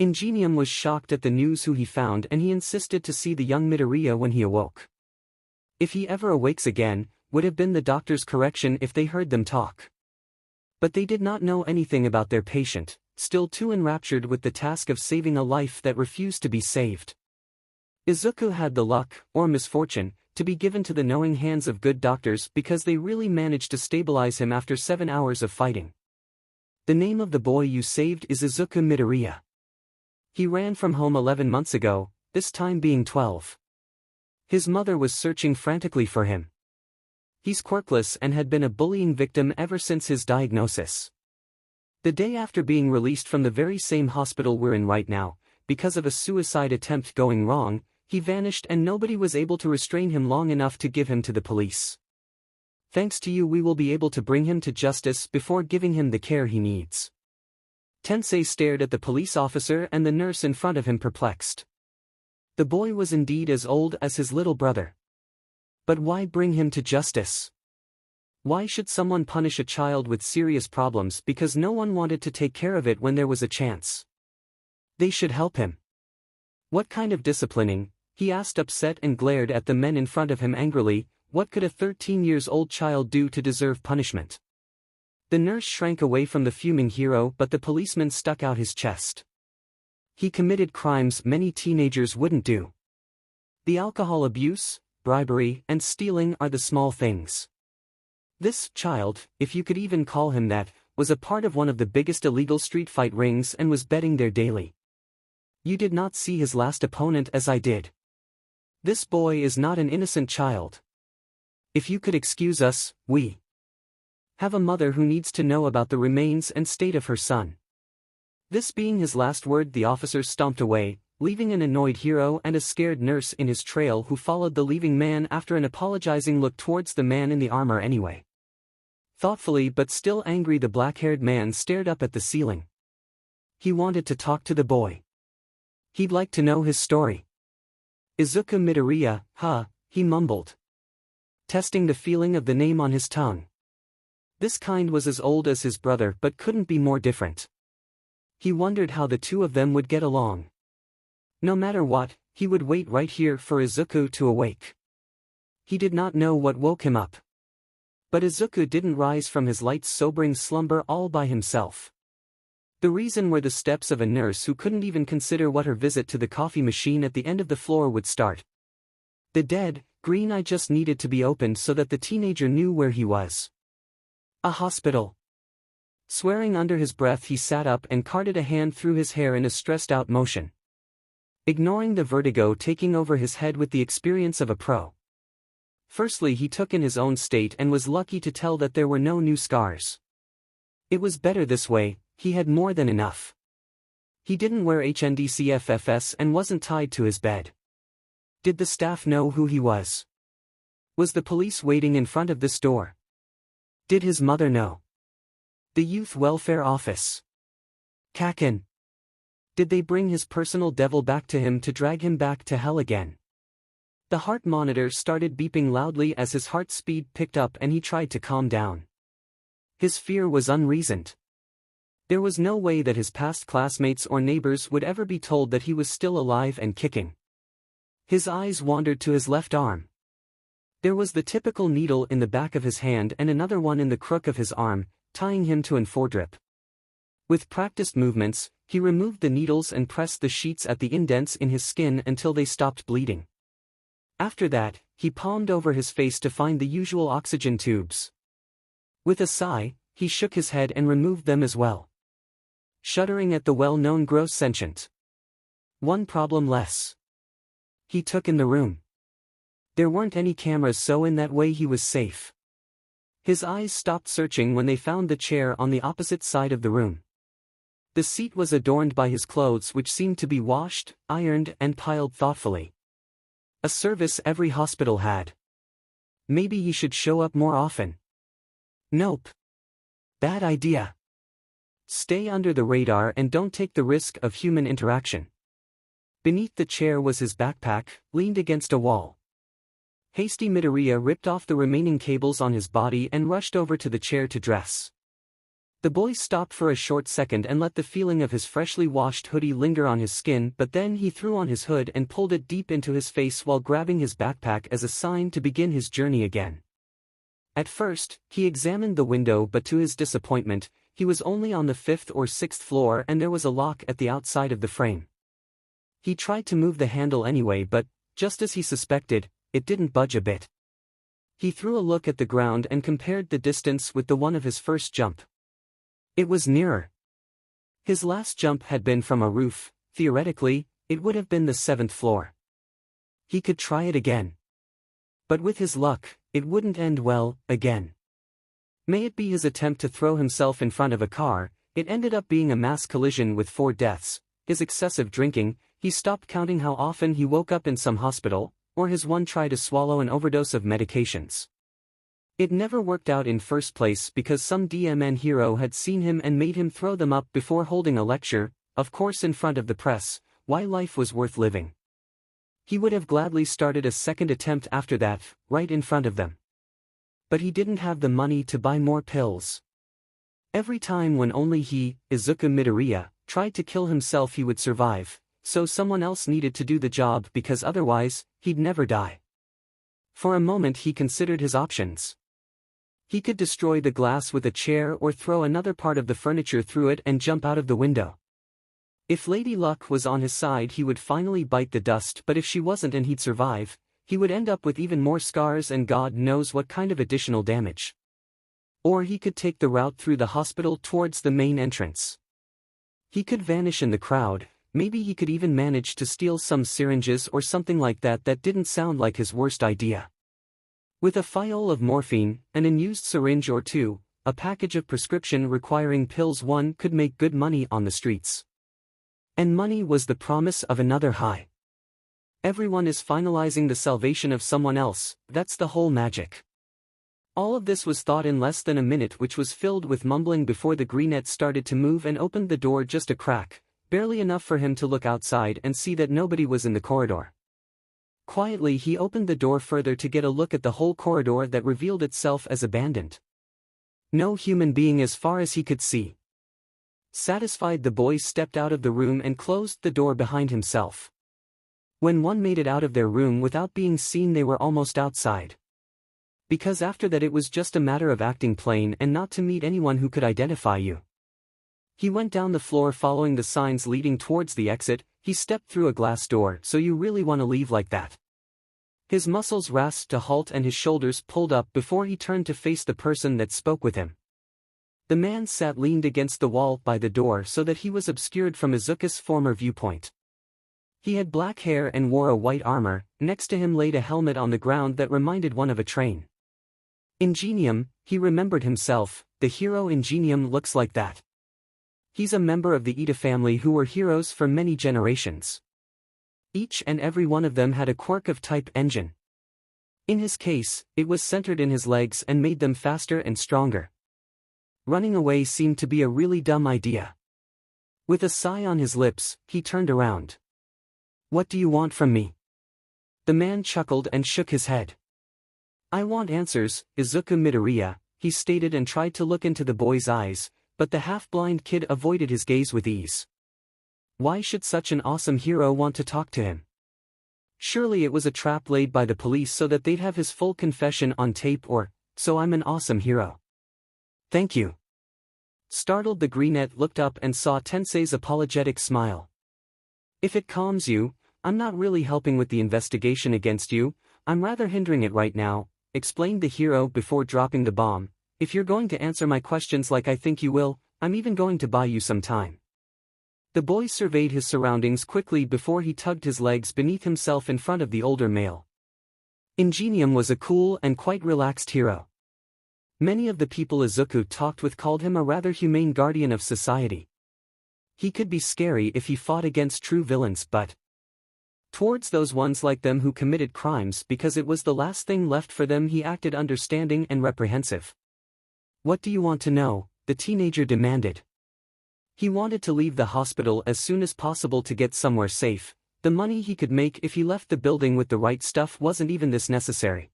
𝐀𝐦 was shocked at the news who he found, and he insisted to see the young 𝐬𝐿 when he awoke. If he ever awakes again, would have been the doctor's correction if they heard them talk. But they did not know anything about their patient, still too enraptured with the task of saving a life that refused to be saved. 𝐬𝐡𝐚 had the luck, or misfortune, to be given to the knowing hands of good doctors because they really managed to stabilize him after 7 hours of fighting. The name of the boy you saved is 𝐬𝐡𝐚 𝐍𝐴. He ran from home 11 months ago, this time being 12. His mother was searching frantically for him. He's quirkless and had been a bullying victim ever since his diagnosis. The day after being released from the very same hospital we're in right now, because of a suicide attempt going wrong, he vanished and nobody was able to restrain him long enough to give him to the police. Thanks to you we will be able to bring him to justice before giving him the care he needs. Tensei stared at the police officer and the nurse in front of him perplexed. The boy was indeed as old as his little brother. But why bring him to justice? Why should someone punish a child with serious problems because no one wanted to take care of it when there was a chance? They should help him. What kind of disciplining? He asked, upset, and glared at the men in front of him angrily. What could a 13-year-old child do to deserve punishment? The nurse shrank away from the fuming hero, but the policeman stuck out his chest. He committed crimes many teenagers wouldn't do. The alcohol abuse, bribery, and stealing are the small things. This child, if you could even call him that, was a part of one of the biggest illegal street fight rings and was betting there daily. You did not see his last opponent as I did. This boy is not an innocent child. If you could excuse us, we have a mother who needs to know about the remains and state of her son. This being his last word, the officer stomped away, leaving an annoyed hero and a scared nurse in his trail who followed the leaving man after an apologizing look towards the man in the armor anyway. Thoughtfully but still angry, the black-haired man stared up at the ceiling. He wanted to talk to the boy. He'd like to know his story. 𝐬𝐡𝐚 𝐍𝐴, huh, he mumbled, testing the feeling of the name on his tongue. This kind was as old as his brother but couldn't be more different. He wondered how the two of them would get along. No matter what, he would wait right here for 𝐬𝐡𝐚 to awake. He did not know what woke him up. But Izuku didn't rise from his light sobering slumber all by himself. The reason were the steps of a nurse who couldn't even consider what her visit to the coffee machine at the end of the floor would start. The dead, green eye just needed to be opened so that the teenager knew where he was. A hospital. Swearing under his breath, he sat up and carted a hand through his hair in a stressed-out motion, ignoring the vertigo taking over his head with the experience of a pro. Firstly, he took in his own state and was lucky to tell that there were no new scars. It was better this way, he had more than enough. He didn't wear HNDCFFS and wasn't tied to his bed. Did the staff know who he was? Was the police waiting in front of this door? Did his mother know? The youth welfare office? Kaken? Did they bring his personal devil back to him to drag him back to hell again? The heart monitor started beeping loudly as his heart speed picked up and he tried to calm down. His fear was unreasoned. There was no way that his past classmates or neighbors would ever be told that he was still alive and kicking. His eyes wandered to his left arm. There was the typical needle in the back of his hand and another one in the crook of his arm, tying him to an 𝗓𝗄. With practiced movements, he removed the needles and pressed the sheets at the indents in his skin until they stopped bleeding. After that, he palmed over his face to find the usual oxygen tubes. With a sigh, he shook his head and removed them as well, shuddering at the well-known gross sentient. One problem less. He took in the room. There weren't any cameras, so in that way he was safe. His eyes stopped searching when they found the chair on the opposite side of the room. The seat was adorned by his clothes, which seemed to be washed, ironed, and piled thoughtfully. A service every hospital had. Maybe he should show up more often. Nope. Bad idea. Stay under the radar and don't take the risk of human interaction. Beneath the chair was his backpack, leaned against a wall. Hasty Midoriya ripped off the remaining cables on his body and rushed over to the chair to dress. The boy stopped for a short second and let the feeling of his freshly washed hoodie linger on his skin, but then he threw on his hood and pulled it deep into his face while grabbing his backpack as a sign to begin his journey again. At first, he examined the window, but to his disappointment, he was only on the 5th or 6th floor and there was a lock at the outside of the frame. He tried to move the handle anyway, but, just as he suspected, it didn't budge a bit. He threw a look at the ground and compared the distance with the one of his first jump. It was nearer. His last jump had been from a roof. Theoretically, it would have been the 7th floor. He could try it again. But with his luck, it wouldn't end well, again. May it be his attempt to throw himself in front of a car, it ended up being a mass collision with 4 deaths, his excessive drinking, he stopped counting how often he woke up in some hospital, or his one try to swallow an overdose of medications. It never worked out in first place because some DMN hero had seen him and made him throw them up before holding a lecture, of course in front of the press, why life was worth living. He would have gladly started a second attempt after that, right in front of them. But he didn't have the money to buy more pills. Every time when only he, Izuku Midoriya, tried to kill himself he would survive, so someone else needed to do the job because otherwise, he'd never die. For a moment he considered his options. He could destroy the glass with a chair or throw another part of the furniture through it and jump out of the window. If Lady Luck was on his side he would finally bite the dust, but if she wasn't and he'd survive, he would end up with even more scars and God knows what kind of additional damage. Or he could take the route through the hospital towards the main entrance. He could vanish in the crowd, maybe he could even manage to steal some syringes or something like that. That didn't sound like his worst idea. With a phial of morphine, an unused syringe or two, a package of prescription requiring pills, one could make good money on the streets. And money was the promise of another high. Everyone is finalizing the salvation of someone else, that's the whole magic. All of this was thought in less than a minute, which was filled with mumbling before the greenette started to move and opened the door just a crack, barely enough for him to look outside and see that nobody was in the corridor. Quietly he opened the door further to get a look at the whole corridor that revealed itself as abandoned. No human being as far as he could see. Satisfied, the boy stepped out of the room and closed the door behind himself. When one made it out of their room without being seen, they were almost outside. Because after that it was just a matter of acting plain and not to meet anyone who could identify you. He went down the floor following the signs leading towards the exit. He stepped through a glass door. So you really want to leave like that? His muscles rasped to halt and his shoulders pulled up before he turned to face the person that spoke with him. The man sat leaned against the wall by the door so that he was obscured from Izuku's former viewpoint. He had black hair and wore a white armor. Next to him laid a helmet on the ground that reminded one of a train. 𝐀𝐦, he remembered himself, the hero 𝐀𝐦 looks like that. He's a member of the 𝐸TA family who were heroes for many generations. Each and every one of them had a quirk of type engine. In his case, it was centered in his legs and made them faster and stronger. Running away seemed to be a really dumb idea. With a sigh on his lips, he turned around. What do you want from me? The man chuckled and shook his head. I want answers, Izuku Midoriya, he stated and tried to look into the boy's eyes, but the half-blind kid avoided his gaze with ease. Why should such an awesome hero want to talk to him? Surely it was a trap laid by the police so that they'd have his full confession on tape, or, so I'm an awesome hero. Thank you. Startled, the brunette looked up and saw Tensei's apologetic smile. If it calms you, I'm not really helping with the investigation against you, I'm rather hindering it right now, explained the hero before dropping the bomb. If you're going to answer my questions like I think you will, I'm even going to buy you some time. The boy surveyed his surroundings quickly before he tugged his legs beneath himself in front of the older male. 𝐀𝐦 was a cool and quite relaxed hero. Many of the people Izuku talked with called him a rather humane guardian of society. He could be scary if he fought against true villains, but towards those ones like them who committed crimes because it was the last thing left for them, he acted understanding and reprehensive. What do you want to know? The teenager demanded. He wanted to leave the hospital as soon as possible to get somewhere safe. The money he could make if he left the building with the right stuff wasn't even this necessary.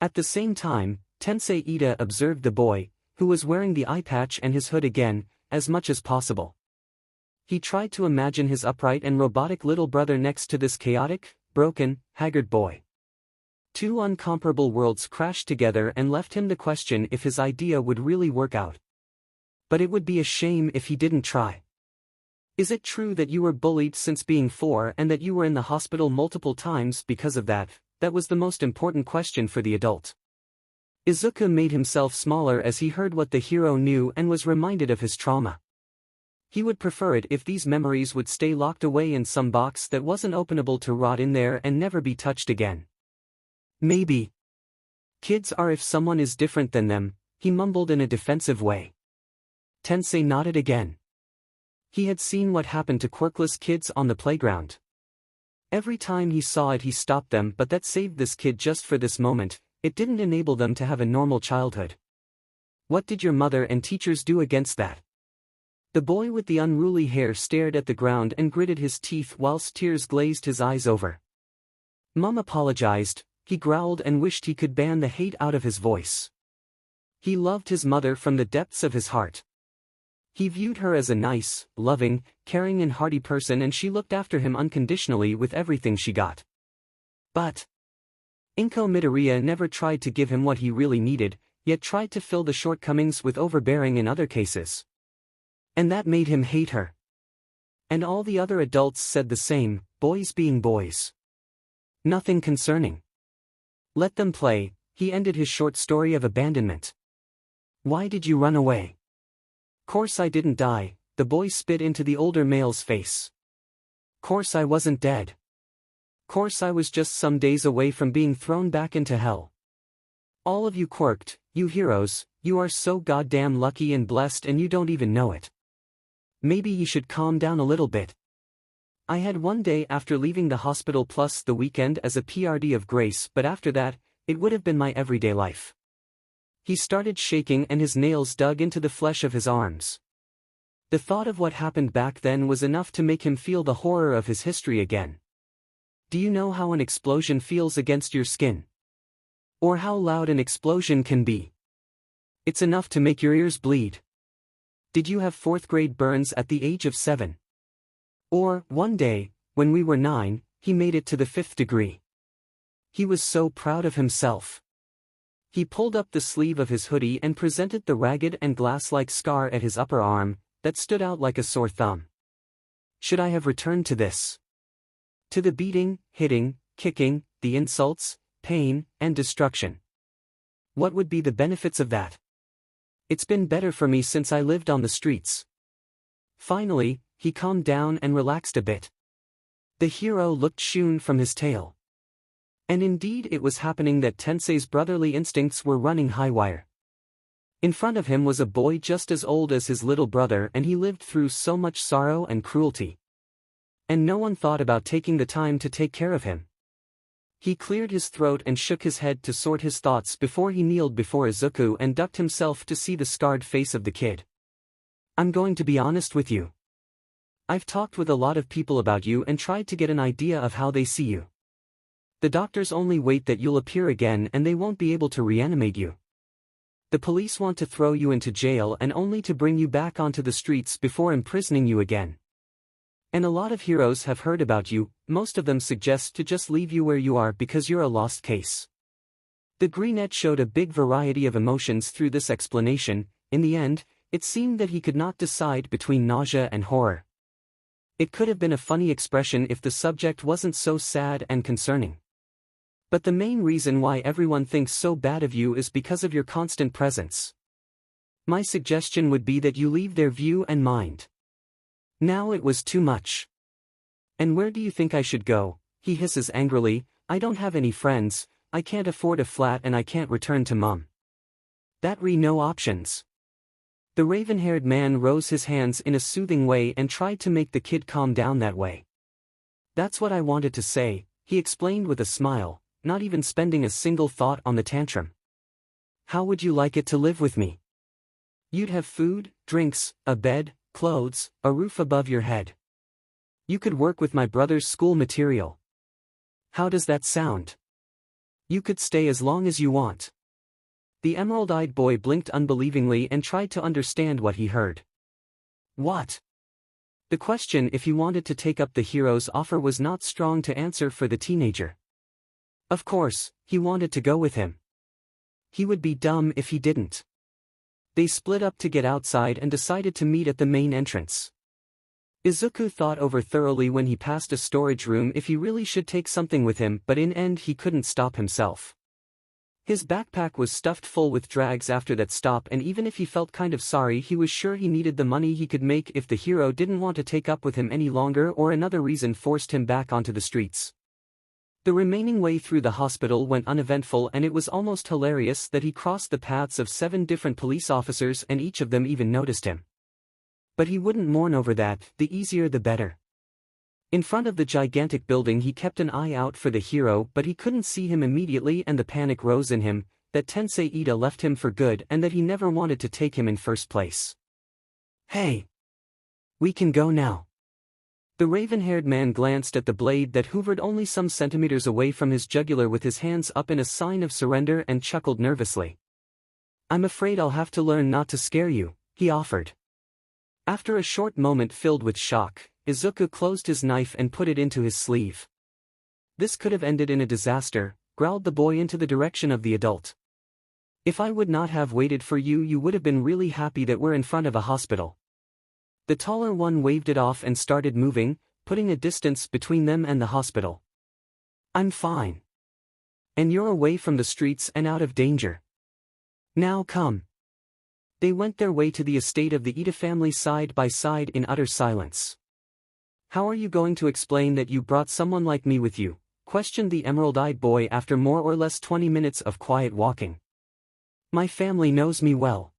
At the same time, Tensei Ida observed the boy, who was wearing the eye patch and his hood again, as much as possible. He tried to imagine his upright and robotic little brother next to this chaotic, broken, haggard boy. Two uncomparable worlds crashed together and left him to question if his idea would really work out. But it would be a shame if he didn't try. Is it true that you were bullied since being 4 and that you were in the hospital multiple times because of that? That was the most important question for the adult. Izuku made himself smaller as he heard what the hero knew and was reminded of his trauma. He would prefer it if these memories would stay locked away in some box that wasn't openable, to rot in there and never be touched again. Maybe kids are if someone is different than them, he mumbled in a defensive way. Tensei nodded again. He had seen what happened to quirkless kids on the playground. Every time he saw it he stopped them, but that saved this kid just for this moment. It didn't enable them to have a normal childhood. What did your mother and teachers do against that? The boy with the unruly hair stared at the ground and gritted his teeth whilst tears glazed his eyes over. Mom apologized, he growled and wished he could ban the hate out of his voice. He loved his mother from the depths of his heart. He viewed her as a nice, loving, caring and hearty person, and she looked after him unconditionally with everything she got. But 𝐀𝐦 Midoriya never tried to give him what he really needed, yet tried to fill the shortcomings with overbearing in other cases. And that made him hate her. And all the other adults said the same, boys being boys. Nothing concerning. Let them play, he ended his short story of abandonment. Why did you run away? Course I didn't die, the boy spit into the older male's face. Course I wasn't dead. Course I was just some days away from being thrown back into hell. All of you quirked, you heroes, you are so goddamn lucky and blessed and you don't even know it. Maybe you should calm down a little bit. I had one day after leaving the hospital plus the weekend as a PRD of grace, but after that, it would have been my everyday life. He started shaking and his nails dug into the flesh of his arms. The thought of what happened back then was enough to make him feel the horror of his history again. Do you know how an explosion feels against your skin? Or how loud an explosion can be? It's enough to make your ears bleed. Did you have 4th grade burns at the age of 7? Or, one day, when we were 9, he made it to the 5th degree. He was so proud of himself. He pulled up the sleeve of his hoodie and presented the ragged and glass-like scar at his upper arm, that stood out like a sore thumb. Should I have returned to this? To the beating, hitting, kicking, the insults, pain, and destruction? What would be the benefits of that? It's been better for me since I lived on the streets. Finally, he calmed down and relaxed a bit. The hero looked shewn from his tail. And indeed it was happening that Tensei's brotherly instincts were running high-wire. In front of him was a boy just as old as his little brother, and he lived through so much sorrow and cruelty. And no one thought about taking the time to take care of him. He cleared his throat and shook his head to sort his thoughts before he kneeled before Izuku and ducked himself to see the scarred face of the kid. I'm going to be honest with you. I've talked with a lot of people about you and tried to get an idea of how they see you. The doctors only wait that you'll appear again and they won't be able to reanimate you. The police want to throw you into jail and only to bring you back onto the streets before imprisoning you again. And a lot of heroes have heard about you, most of them suggest to just leave you where you are because you're a lost case. The Greenette showed a big variety of emotions through this explanation. In the end, it seemed that he could not decide between nausea and horror. It could have been a funny expression if the subject wasn't so sad and concerning. But the main reason why everyone thinks so bad of you is because of your constant presence. My suggestion would be that you leave their view and mind. Now it was too much. And where do you think I should go? He hisses angrily. I don't have any friends, I can't afford a flat and I can't return to mum. No options. The raven-haired man rose his hands in a soothing way and tried to make the kid calm down that way. That's what I wanted to say, he explained with a smile, not even spending a single thought on the tantrum. How would you like it to live with me? You'd have food, drinks, a bed, clothes, a roof above your head. You could work with my brother's school material. How does that sound? You could stay as long as you want. The emerald-eyed boy blinked unbelievingly and tried to understand what he heard. What? The question if he wanted to take up the hero's offer was not strong to answer for the teenager. Of course, he wanted to go with him. He would be dumb if he didn't. They split up to get outside and decided to meet at the main entrance. Izuku thought over thoroughly when he passed a storage room if he really should take something with him, but in end he couldn't stop himself. His backpack was stuffed full with drags after that stop, and even if he felt kind of sorry, he was sure he needed the money he could make if the hero didn't want to take up with him any longer or another reason forced him back onto the streets. The remaining way through the hospital went uneventful, and it was almost hilarious that he crossed the paths of 7 different police officers and each of them even noticed him. But he wouldn't mourn over that, the easier the better. In front of the gigantic building he kept an eye out for the hero, but he couldn't see him immediately, and the panic rose in him, that Tensei Ida left him for good and that he never wanted to take him in first place. Hey! We can go now. The raven-haired man glanced at the blade that hovered only some centimeters away from his jugular with his hands up in a sign of surrender and chuckled nervously. I'm afraid I'll have to learn not to scare you, he offered. After a short moment filled with shock, Izuku closed his knife and put it into his sleeve. This could have ended in a disaster, growled the boy into the direction of the adult. If I would not have waited for you, you would have been really happy that we're in front of a hospital. The taller one waved it off and started moving, putting a distance between them and the hospital. I'm fine. And you're away from the streets and out of danger. Now come. They went their way to the estate of the Ida family side by side in utter silence. How are you going to explain that you brought someone like me with you? Questioned the emerald-eyed boy after more or less 20 minutes of quiet walking. My family knows me well.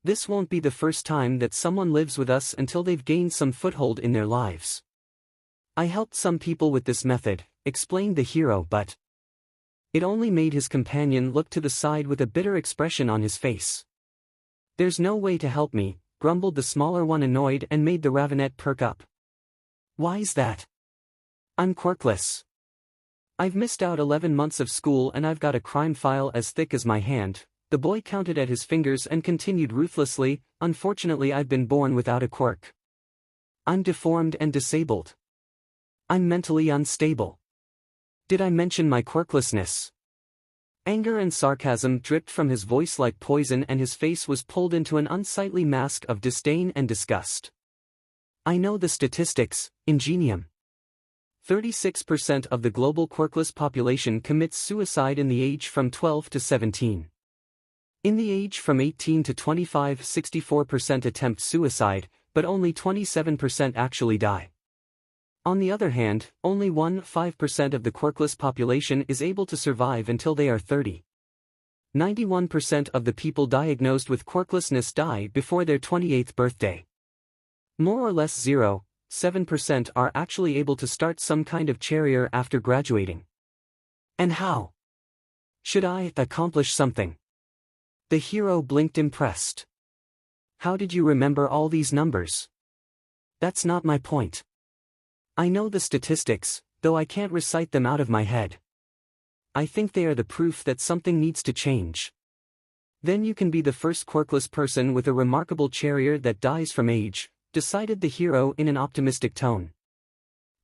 This won't be the first time that someone lives with us until they've gained some foothold in their lives. I helped some people with this method, explained the hero, but it only made his companion look to the side with a bitter expression on his face. There's no way to help me, grumbled the smaller one, annoyed, and made the ravenet perk up. Why's that? I'm quirkless. I've missed out 11 months of school and I've got a crime file as thick as my hand. The boy counted at his fingers and continued ruthlessly, unfortunately I've been born without a quirk. I'm deformed and disabled. I'm mentally unstable. Did I mention my quirklessness? Anger and sarcasm dripped from his voice like poison, and his face was pulled into an unsightly mask of disdain and disgust. I know the statistics, 𝐀𝐦. 36% of the global quirkless population commits suicide in the age from 12 to 17. In the age from 18 to 25, 64% attempt suicide, but only 27% actually die. On the other hand, only 1–5% of the quirkless population is able to survive until they are 30. 91% of the people diagnosed with quirklessness die before their 28th birthday. More or less 0.7% are actually able to start some kind of career after graduating. And how should I accomplish something? The hero blinked impressed. How did you remember all these numbers? That's not my point. I know the statistics, though I can't recite them out of my head. I think they are the proof that something needs to change. Then you can be the first quirkless person with a remarkable career that dies from age, decided the hero in an optimistic tone.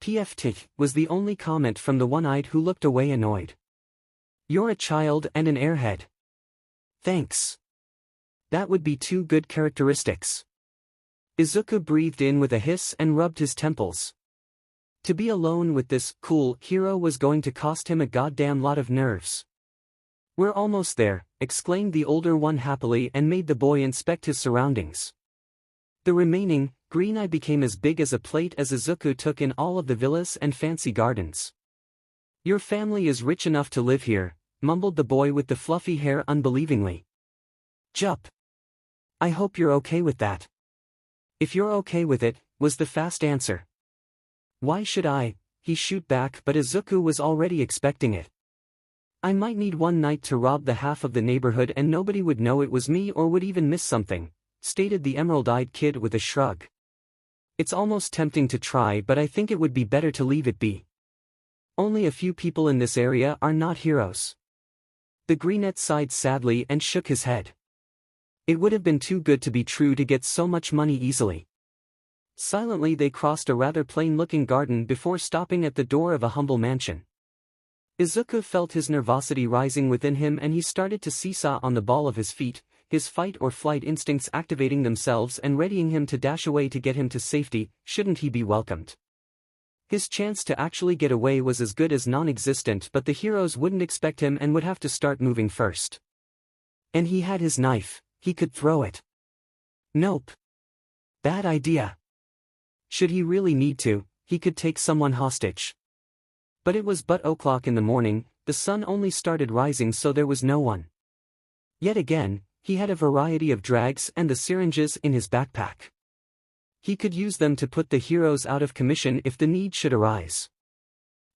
𝗵𝘃𝗃 was the only comment from the one-eyed, who looked away annoyed. You're a child and an airhead. Thanks. That would be two good characteristics. 𝐬𝐻𝐸 breathed in with a hiss and rubbed his temples. To be alone with this cool hero was going to cost him a goddamn lot of nerves. We're almost there, exclaimed the older one happily, and made the boy inspect his surroundings. The remaining 𝐀𝐦 became as big as a plate as 𝐬𝐻𝐸 took in all of the villas and fancy gardens. Your family is rich enough to live here, mumbled the boy with the fluffy hair unbelievingly. Jup. I hope you're okay with that. If you're okay with it, was the fast answer. Why should he shoot back, but 𝐬𝐻𝐸 was already expecting it. I might need one night to rob the half of the neighborhood and nobody would know it was me or would even miss something, stated the emerald-eyed kid with a shrug. It's almost tempting to try, but I think it would be better to leave it be. Only a few people in this area are not heroes. The 𝐲𝐻𝐬 sighed sadly and shook his head. It would have been too good to be true to get so much money easily. Silently they crossed a rather plain-looking garden before stopping at the door of a humble mansion. 𝐬𝐻𝐸 felt his nervosity rising within him, and he started to seesaw on the ball of his feet, his fight-or-flight instincts activating themselves and readying him to dash away to get him to safety, shouldn't he be welcomed. His chance to actually get away was as good as non-existent, but the heroes wouldn't expect him and would have to start moving first. And he had his knife, he could throw it. Nope. Bad idea. Should he really need to, he could take someone hostage. But it was but 0:00 in the morning, the sun only started rising, so there was no one. Yet again, he had a variety of drags and the syringes in his backpack. He could use them to put the heroes out of commission if the need should arise.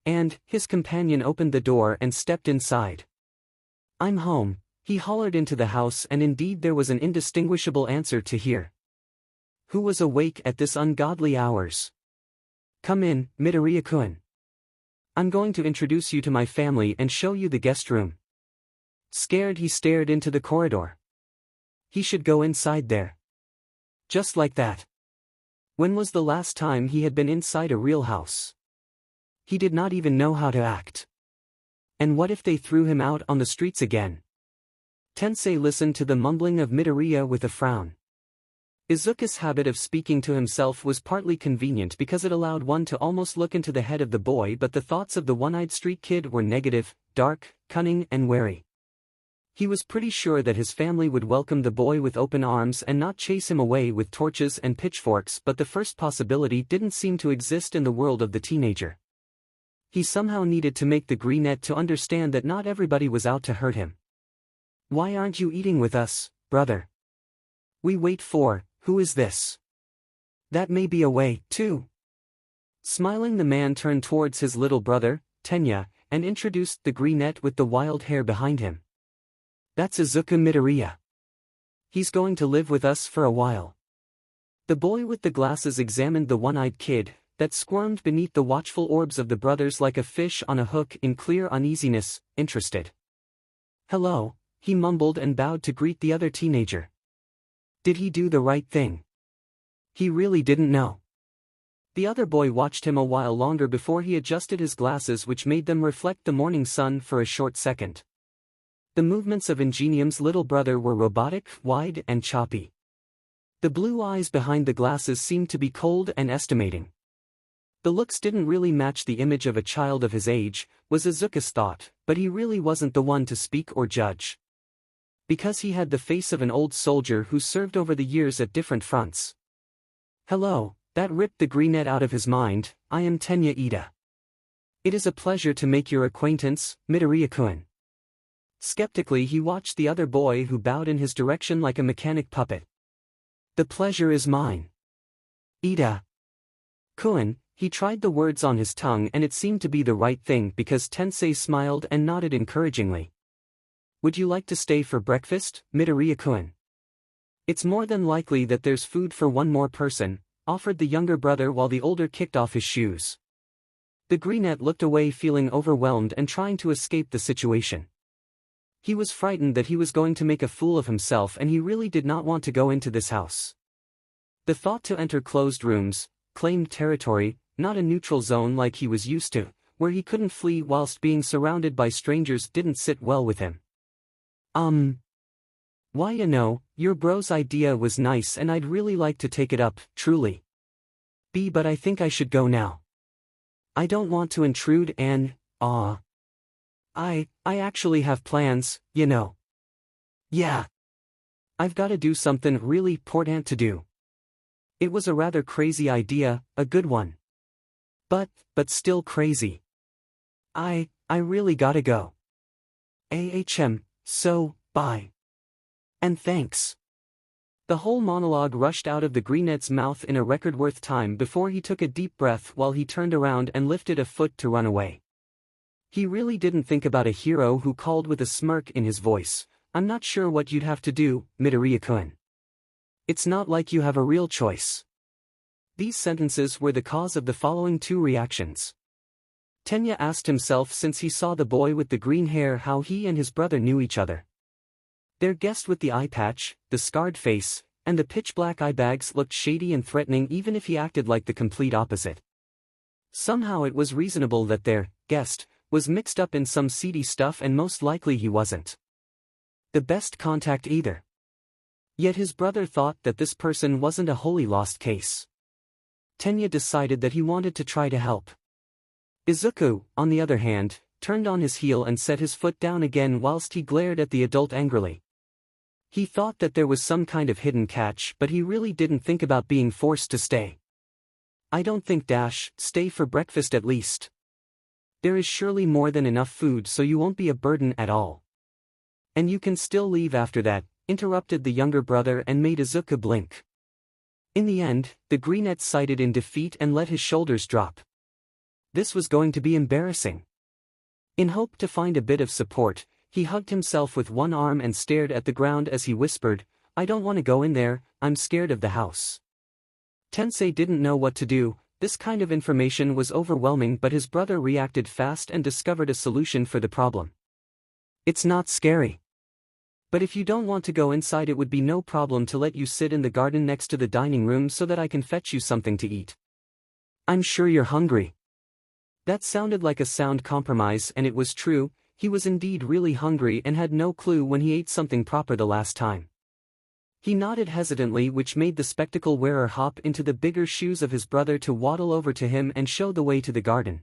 And his companion opened the door and stepped inside. I'm home, he hollered into the house, and indeed there was an indistinguishable answer to hear. Who was awake at this ungodly hours? Come in, Midoriya-kun. I'm going to introduce you to my family and show you the guest room. Scared, he stared into the corridor. He should go inside there. Just like that. When was the last time he had been inside a real house? He did not even know how to act. And what if they threw him out on the streets again? Tensei listened to the mumbling of Midoriya with a frown. 𝐬𝐻𝐸's habit of speaking to himself was partly convenient because it allowed one to almost look into the head of the boy, but the thoughts of the one-eyed street kid were negative, dark, cunning, and wary. He was pretty sure that his family would welcome the boy with open arms and not chase him away with torches and pitchforks, but the first possibility didn't seem to exist in the world of the teenager. He somehow needed to make the 𝐲𝐻𝐸 to understand that not everybody was out to hurt him. Why aren't you eating with us, brother? We wait for. Who is this? That may be a way, too. Smiling, the man turned towards his little brother, Tenya, and introduced the 𝐲𝐻𝐸 with the wild hair behind him. That's 𝐬𝐻𝐸 Midoriya. He's going to live with us for a while. The boy with the glasses examined the one-eyed kid, that squirmed beneath the watchful orbs of the brothers like a fish on a hook, in clear uneasiness, interested. Hello, he mumbled and bowed to greet the other teenager. Did he do the right thing? He really didn't know. The other boy watched him a while longer before he adjusted his glasses, which made them reflect the morning sun for a short second. The movements of 𝐀𝐦 little brother were robotic, wide, and choppy. The blue eyes behind the glasses seemed to be cold and estimating. The looks didn't really match the image of a child of his age, was Izuku's thought, but he really wasn't the one to speak or judge. Because he had the face of an old soldier who served over the years at different fronts. "Hello," that ripped the 𝐁𝐦 out of his mind, "I am 𝐀𝐦 𝐍𝐸. It is a pleasure to make your acquaintance, Midoriya-kun." Skeptically he watched the other boy, who bowed in his direction like a mechanic puppet. "The pleasure is mine. 𝐍𝐸-kun." He tried the words on his tongue and it seemed to be the right thing because Tensei smiled and nodded encouragingly. "Would you like to stay for breakfast, Midoriya-kun? It's more than likely that there's food for one more person," offered the younger brother while the older kicked off his shoes. The 𝐁𝐸 looked away, feeling overwhelmed and trying to escape the situation. He was frightened that he was going to make a fool of himself and he really did not want to go into this house. The thought to enter closed rooms, claimed territory, not a neutral zone like he was used to, where he couldn't flee whilst being surrounded by strangers, didn't sit well with him. Why, your bro's idea was nice and I'd really like to take it up, truly. But I think I should go now. I don't want to intrude and, I actually have plans, Yeah. I've got to do something really important to do. It was a rather crazy idea, a good one. But still crazy. I really gotta go. So, bye. And thanks. The whole monologue rushed out of the 𝐁𝐸's mouth in a record-worth time before he took a deep breath while he turned around and lifted a foot to run away. He really didn't think about a hero who called with a smirk in his voice, "I'm not sure what you'd have to do, Midoriya-kun. It's not like you have a real choice." These sentences were the cause of the following two reactions. Tenya asked himself, since he saw the boy with the green hair, how he and his brother knew each other. Their guest with the eye patch, the scarred face, and the pitch-black eye bags looked shady and threatening even if he acted like the complete opposite. Somehow it was reasonable that their guest was mixed up in some seedy stuff, and most likely he wasn't the best contact either. Yet his brother thought that this person wasn't a wholly lost case. Tenya decided that he wanted to try to help. Izuku, on the other hand, turned on his heel and set his foot down again whilst he glared at the adult angrily. He thought that there was some kind of hidden catch, but he really didn't think about being forced to stay. "I don't think stay for breakfast at least. There is surely more than enough food so you won't be a burden at all. And you can still leave after that," interrupted the younger brother and made Izuku blink. In the end, the 𝐁𝐸 sighed in defeat and let his shoulders drop. This was going to be embarrassing. In hope to find a bit of support, he hugged himself with one arm and stared at the ground as he whispered, "I don't want to go in there, I'm scared of the house." Tensei didn't know what to do. This kind of information was overwhelming, but his brother reacted fast and discovered a solution for the problem. "It's not scary. But if you don't want to go inside, it would be no problem to let you sit in the garden next to the dining room so that I can fetch you something to eat. I'm sure you're hungry." That sounded like a sound compromise, and it was true. He was indeed really hungry and had no clue when he ate something proper the last time. He nodded hesitantly, which made the spectacle wearer hop into the bigger shoes of his brother to waddle over to him and show the way to the garden.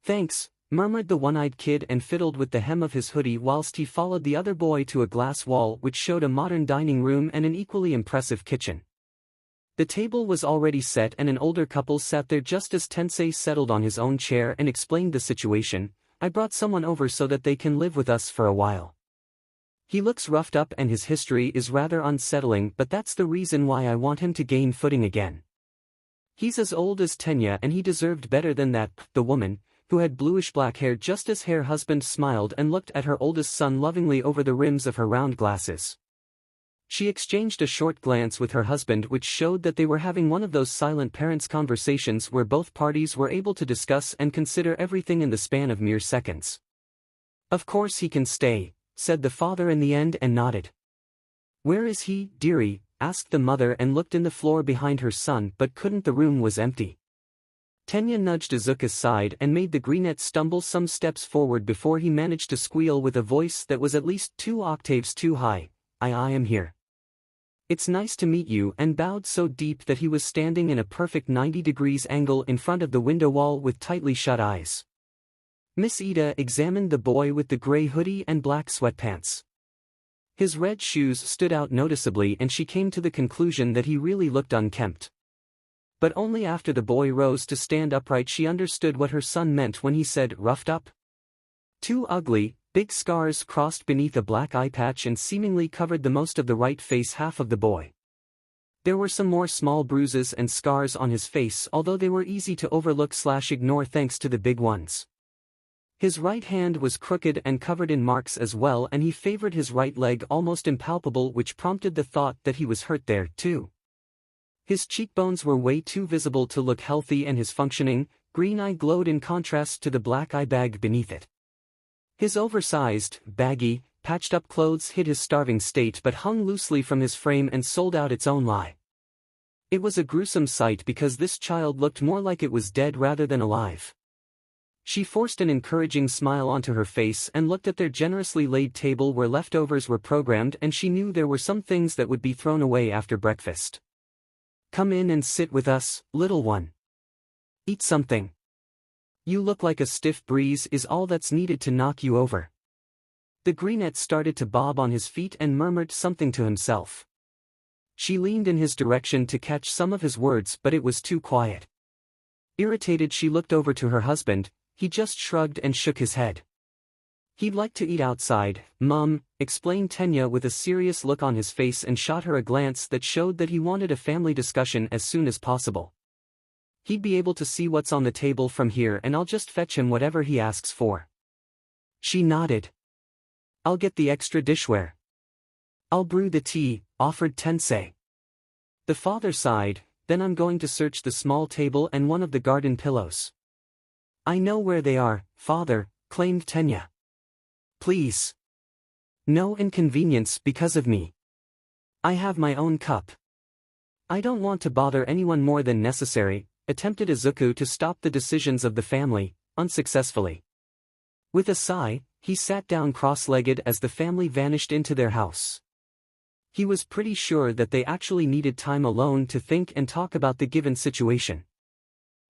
"Thanks," murmured the one-eyed kid and fiddled with the hem of his hoodie whilst he followed the other boy to a glass wall which showed a modern dining room and an equally impressive kitchen. The table was already set and an older couple sat there just as Tensei settled on his own chair and explained the situation. "I brought someone over so that they can live with us for a while. He looks roughed up and his history is rather unsettling, but that's the reason why I want him to gain footing again. He's as old as Tenya and he deserved better than that." The woman, who had bluish-black hair just as her husband, smiled and looked at her oldest son lovingly over the rims of her round glasses. She exchanged a short glance with her husband which showed that they were having one of those silent parents' conversations where both parties were able to discuss and consider everything in the span of mere seconds. "Of course he can stay," said the father in the end and nodded. "Where is he, dearie?" asked the mother and looked in the floor behind her son, but couldn't. The room was empty. 𝐀𝐦 nudged 𝐬𝐡𝐢𝐬's side and made the greenette stumble some steps forward before he managed to squeal with a voice that was at least 2 octaves too high, I am here. It's nice to meet you, and bowed so deep that he was standing in a perfect 90 degrees angle in front of the window wall with tightly shut eyes. Miss Ida examined the boy with the gray hoodie and black sweatpants. His red shoes stood out noticeably and she came to the conclusion that he really looked unkempt. But only after the boy rose to stand upright she understood what her son meant when he said roughed up. Too ugly, big scars crossed beneath a black eye patch and seemingly covered the most of the right face half of the boy. There were some more small bruises and scars on his face, although they were easy to overlook/ignore thanks to the big ones. His right hand was crooked and covered in marks as well, and he favored his right leg almost impalpable, which prompted the thought that he was hurt there too. His cheekbones were way too visible to look healthy, and his functioning, green eye glowed in contrast to the black eye bag beneath it. His oversized, baggy, patched-up clothes hid his starving state but hung loosely from his frame and sold out its own lie. It was a gruesome sight because this child looked more like it was dead rather than alive. She forced an encouraging smile onto her face and looked at their generously laid table where leftovers were programmed, and she knew there were some things that would be thrown away after breakfast. Come in and sit with us, little one. Eat something. You look like a stiff breeze is all that's needed to knock you over. The greenette started to bob on his feet and murmured something to himself. She leaned in his direction to catch some of his words, but it was too quiet. Irritated, she looked over to her husband. He just shrugged and shook his head. He'd like to eat outside, Mum, explained 𝐀𝐦 with a serious look on his face, and shot her a glance that showed that he wanted a family discussion as soon as possible. He'd be able to see what's on the table from here, and I'll just fetch him whatever he asks for. She nodded. I'll get the extra dishware. I'll brew the tea, offered 𝐀𝐦. The father sighed. Then I'm going to search the small table and one of the garden pillows. I know where they are, father, claimed 𝐀𝐦. Please. No inconvenience because of me. I have my own cup. I don't want to bother anyone more than necessary, attempted 𝐬𝐡𝐢𝐬 to stop the decisions of the family, unsuccessfully. With a sigh, he sat down cross-legged as the family vanished into their house. He was pretty sure that they actually needed time alone to think and talk about the given situation.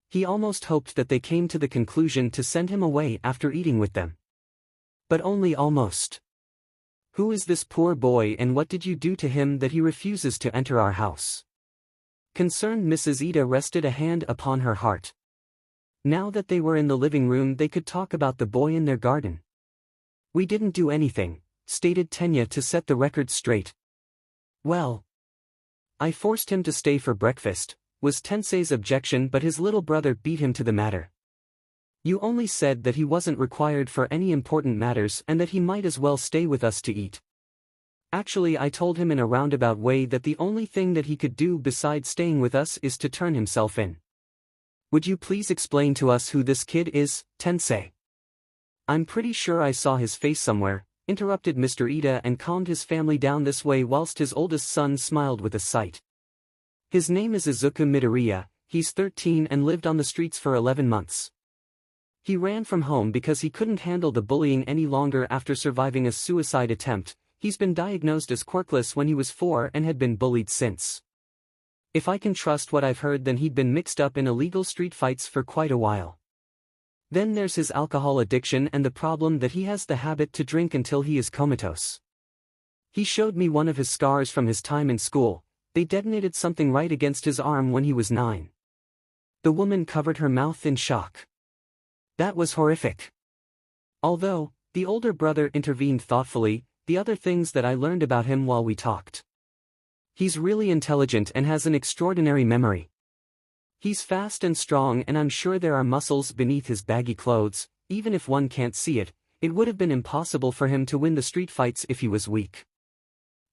He almost hoped that they came to the conclusion to send him away after eating with them. But only almost. Who is this poor boy, and what did you do to him that he refuses to enter our house? Concerned Mrs. Ida rested a hand upon her heart. Now that they were in the living room, they could talk about the boy in their garden. We didn't do anything, stated 𝐀𝐦 to set the record straight. Well, I forced him to stay for breakfast, was 𝐀𝐦's objection, but his little brother beat him to the matter. You only said that he wasn't required for any important matters and that he might as well stay with us to eat. Actually, I told him in a roundabout way that the only thing that he could do besides staying with us is to turn himself in. Would you please explain to us who this kid is, 𝐀𝐦? I'm pretty sure I saw his face somewhere, interrupted Mr. Ida and calmed his family down this way whilst his oldest son smiled with a sight. His name is Izuku Midoriya, he's 13 and lived on the streets for 11 months. He ran from home because he couldn't handle the bullying any longer after surviving a suicide attempt. He's been diagnosed as quirkless when he was 4 and had been bullied since. If I can trust what I've heard, then he'd been mixed up in illegal street fights for quite a while. Then there's his alcohol addiction and the problem that he has the habit to drink until he is comatose. He showed me one of his scars from his time in school. They detonated something right against his arm when he was 9. The woman covered her mouth in shock. That was horrific. Although, the older brother intervened thoughtfully, the other things that I learned about him while we talked. He's really intelligent and has an extraordinary memory. He's fast and strong, and I'm sure there are muscles beneath his baggy clothes. Even if one can't see it, it would have been impossible for him to win the street fights if he was weak.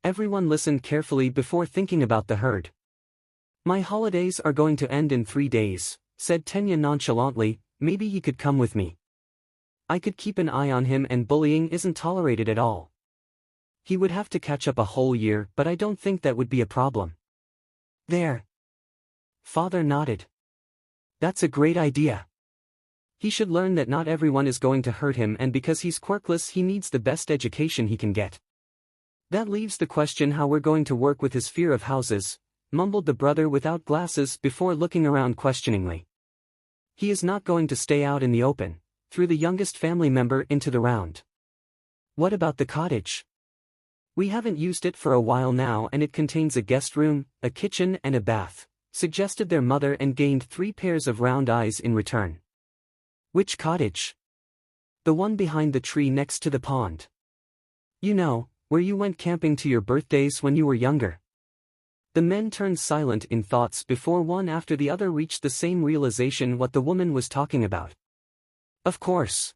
Everyone listened carefully before thinking about the herd. My holidays are going to end in 3 days, said 𝐀𝐦 nonchalantly. Maybe he could come with me. I could keep an eye on him, and bullying isn't tolerated at all. He would have to catch up a whole year, but I don't think that would be a problem. There. Father nodded. That's a great idea. He should learn that not everyone is going to hurt him, and because he's quirkless he needs the best education he can get. That leaves the question how we're going to work with his fear of houses, mumbled the brother without glasses before looking around questioningly. He is not going to stay out in the open, threw the youngest family member into the round. What about the cottage? We haven't used it for a while now and it contains a guest room, a kitchen and a bath, suggested their mother and gained 3 pairs of round eyes in return. Which cottage? The one behind the tree next to the pond. You know, where you went camping to your birthdays when you were younger. The men turned silent in thoughts before one after the other reached the same realization what the woman was talking about. Of course.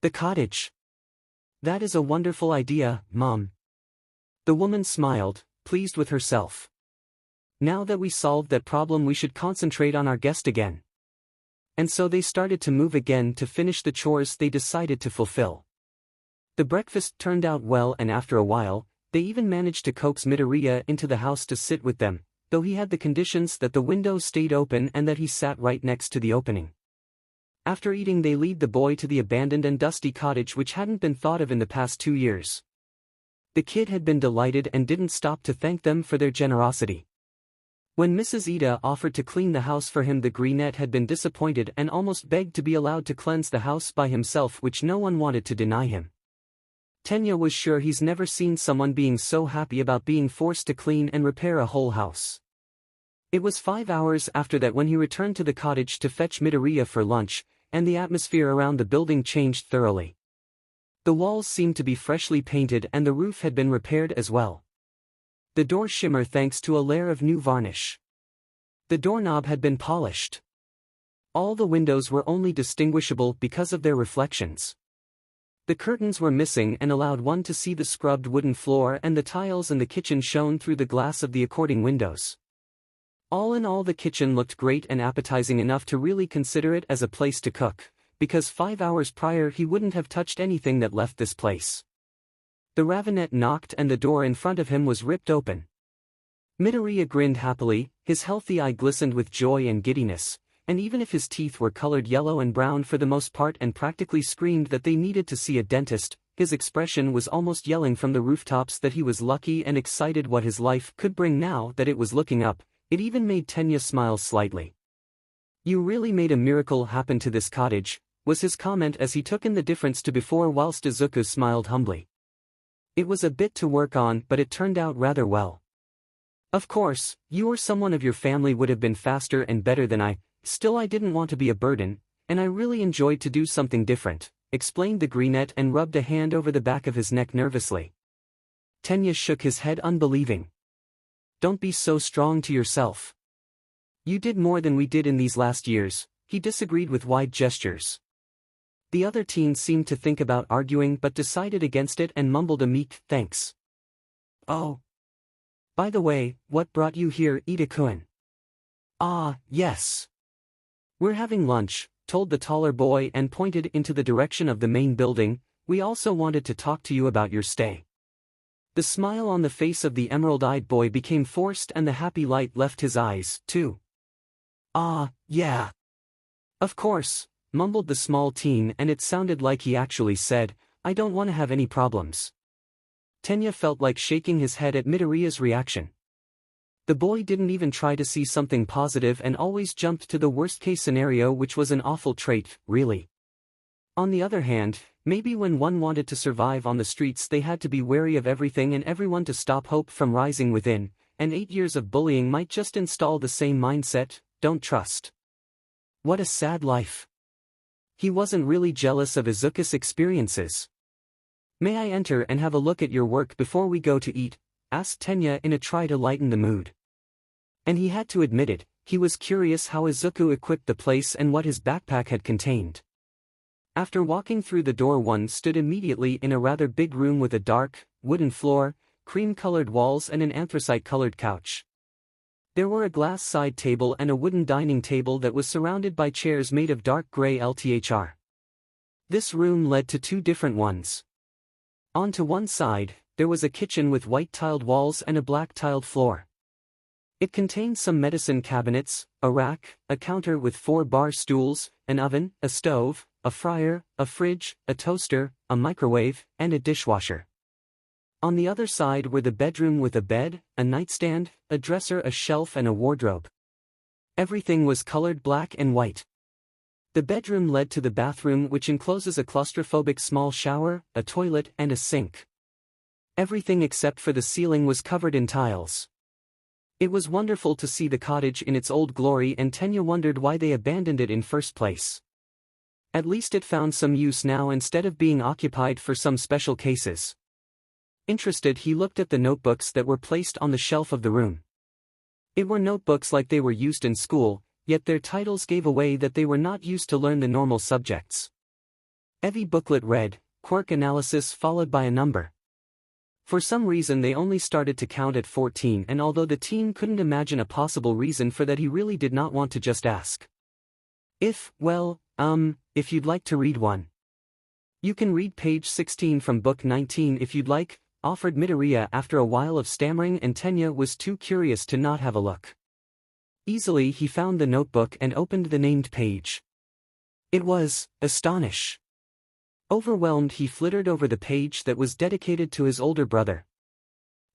The cottage. That is a wonderful idea, Mom. The woman smiled, pleased with herself. Now that we solved that problem we should concentrate on our guest again. And so they started to move again to finish the chores they decided to fulfill. The breakfast turned out well and after a while, they even managed to coax 𝐬𝐬 into the house to sit with them, though he had the conditions that the windows stayed open and that he sat right next to the opening. After eating they lead the boy to the abandoned and dusty cottage which hadn't been thought of in the past 2 years. The kid had been delighted and didn't stop to thank them for their generosity. When Mrs. Ida offered to clean the house for him the 𝐬𝐻 had been disappointed and almost begged to be allowed to cleanse the house by himself, which no one wanted to deny him. 𝐀𝐦 was sure he's never seen someone being so happy about being forced to clean and repair a whole house. It was 5 hours after that when he returned to the cottage to fetch 𝐬𝐬 for lunch, and the atmosphere around the building changed thoroughly. The walls seemed to be freshly painted and the roof had been repaired as well. The door shimmered thanks to a layer of new varnish. The doorknob had been polished. All the windows were only distinguishable because of their reflections. The curtains were missing and allowed one to see the scrubbed wooden floor, and the tiles in the kitchen shone through the glass of the according windows. All in all, the kitchen looked great and appetizing enough to really consider it as a place to cook, because 5 hours prior he wouldn't have touched anything that left this place. The ravenet knocked and the door in front of him was ripped open. 𝐬𝐬 grinned happily, his healthy eye glistened with joy and giddiness, and even if his teeth were colored yellow and brown for the most part and practically screamed that they needed to see a dentist, his expression was almost yelling from the rooftops that he was lucky and excited what his life could bring now that it was looking up. It even made 𝐀𝐦 smile slightly. You really made a miracle happen to this cottage, was his comment as he took in the difference to before, whilst 𝐬𝐡𝐢 smiled humbly. It was a bit to work on, but it turned out rather well. Of course, you or someone of your family would have been faster and better than I, still I didn't want to be a burden, and I really enjoyed to do something different, explained the 𝐬𝐻 and rubbed a hand over the back of his neck nervously. 𝐀𝐦 shook his head unbelieving. Don't be so strong to yourself. You did more than we did in these last years, he disagreed with wide gestures. The other teens seemed to think about arguing but decided against it and mumbled a meek thanks. Oh. By the way, what brought you here, 𝐸𝐻𝐻? Ah, yes. We're having lunch, told the taller boy and pointed into the direction of the main building. We also wanted to talk to you about your stay. The smile on the face of the emerald-eyed boy became forced and the happy light left his eyes, too. Ah, yeah. Of course, mumbled the small teen, and it sounded like he actually said, I don't want to have any problems. 𝐀𝐦 felt like shaking his head at 𝐬𝐬's reaction. The boy didn't even try to see something positive and always jumped to the worst-case scenario, which was an awful trait, really. On the other hand, maybe when one wanted to survive on the streets they had to be wary of everything and everyone to stop hope from rising within, and 8 years of bullying might just install the same mindset, don't trust. What a sad life. He wasn't really jealous of 𝐸𝐻𝐻's experiences. May I enter and have a look at your work before we go to eat? Asked 𝐀𝐦 in a try to lighten the mood. And he had to admit it, he was curious how 𝐸𝐻𝐻 equipped the place and what his backpack had contained. After walking through the door one stood immediately in a rather big room with a dark, wooden floor, cream-colored walls and an anthracite-colored couch. There were a glass side table and a wooden dining table that was surrounded by chairs made of dark gray 𝐴𝐻𝐻𝐿. This room led to 2 different ones. On to one side, there was a kitchen with white tiled walls and a black tiled floor. It contained some medicine cabinets, a rack, a counter with 4 bar stools, an oven, a stove, a fryer, a fridge, a toaster, a microwave, and a dishwasher. On the other side were the bedroom with a bed, a nightstand, a dresser, a shelf and a wardrobe. Everything was colored black and white. The bedroom led to the bathroom, which encloses a claustrophobic small shower, a toilet and a sink. Everything except for the ceiling was covered in tiles. It was wonderful to see the cottage in its old glory, and 𝐀𝐦 wondered why they abandoned it in first place. At least it found some use now instead of being occupied for some special cases. Interested, he looked at the notebooks that were placed on the shelf of the room. It were notebooks like they were used in school, yet their titles gave away that they were not used to learn the normal subjects. Every booklet read, Quirk analysis followed by a number. For some reason they only started to count at 14, and although the teen couldn't imagine a possible reason for that, he really did not want to just ask. If you'd like to read one. You can read page 16 from book 19 if you'd like, offered 𝐸𝐸 after a while of stammering, and 𝐀𝐦 was too curious to not have a look. Easily he found the notebook and opened the named page. It was 𝐴stonish. Overwhelmed, he flittered over the page that was dedicated to his older brother.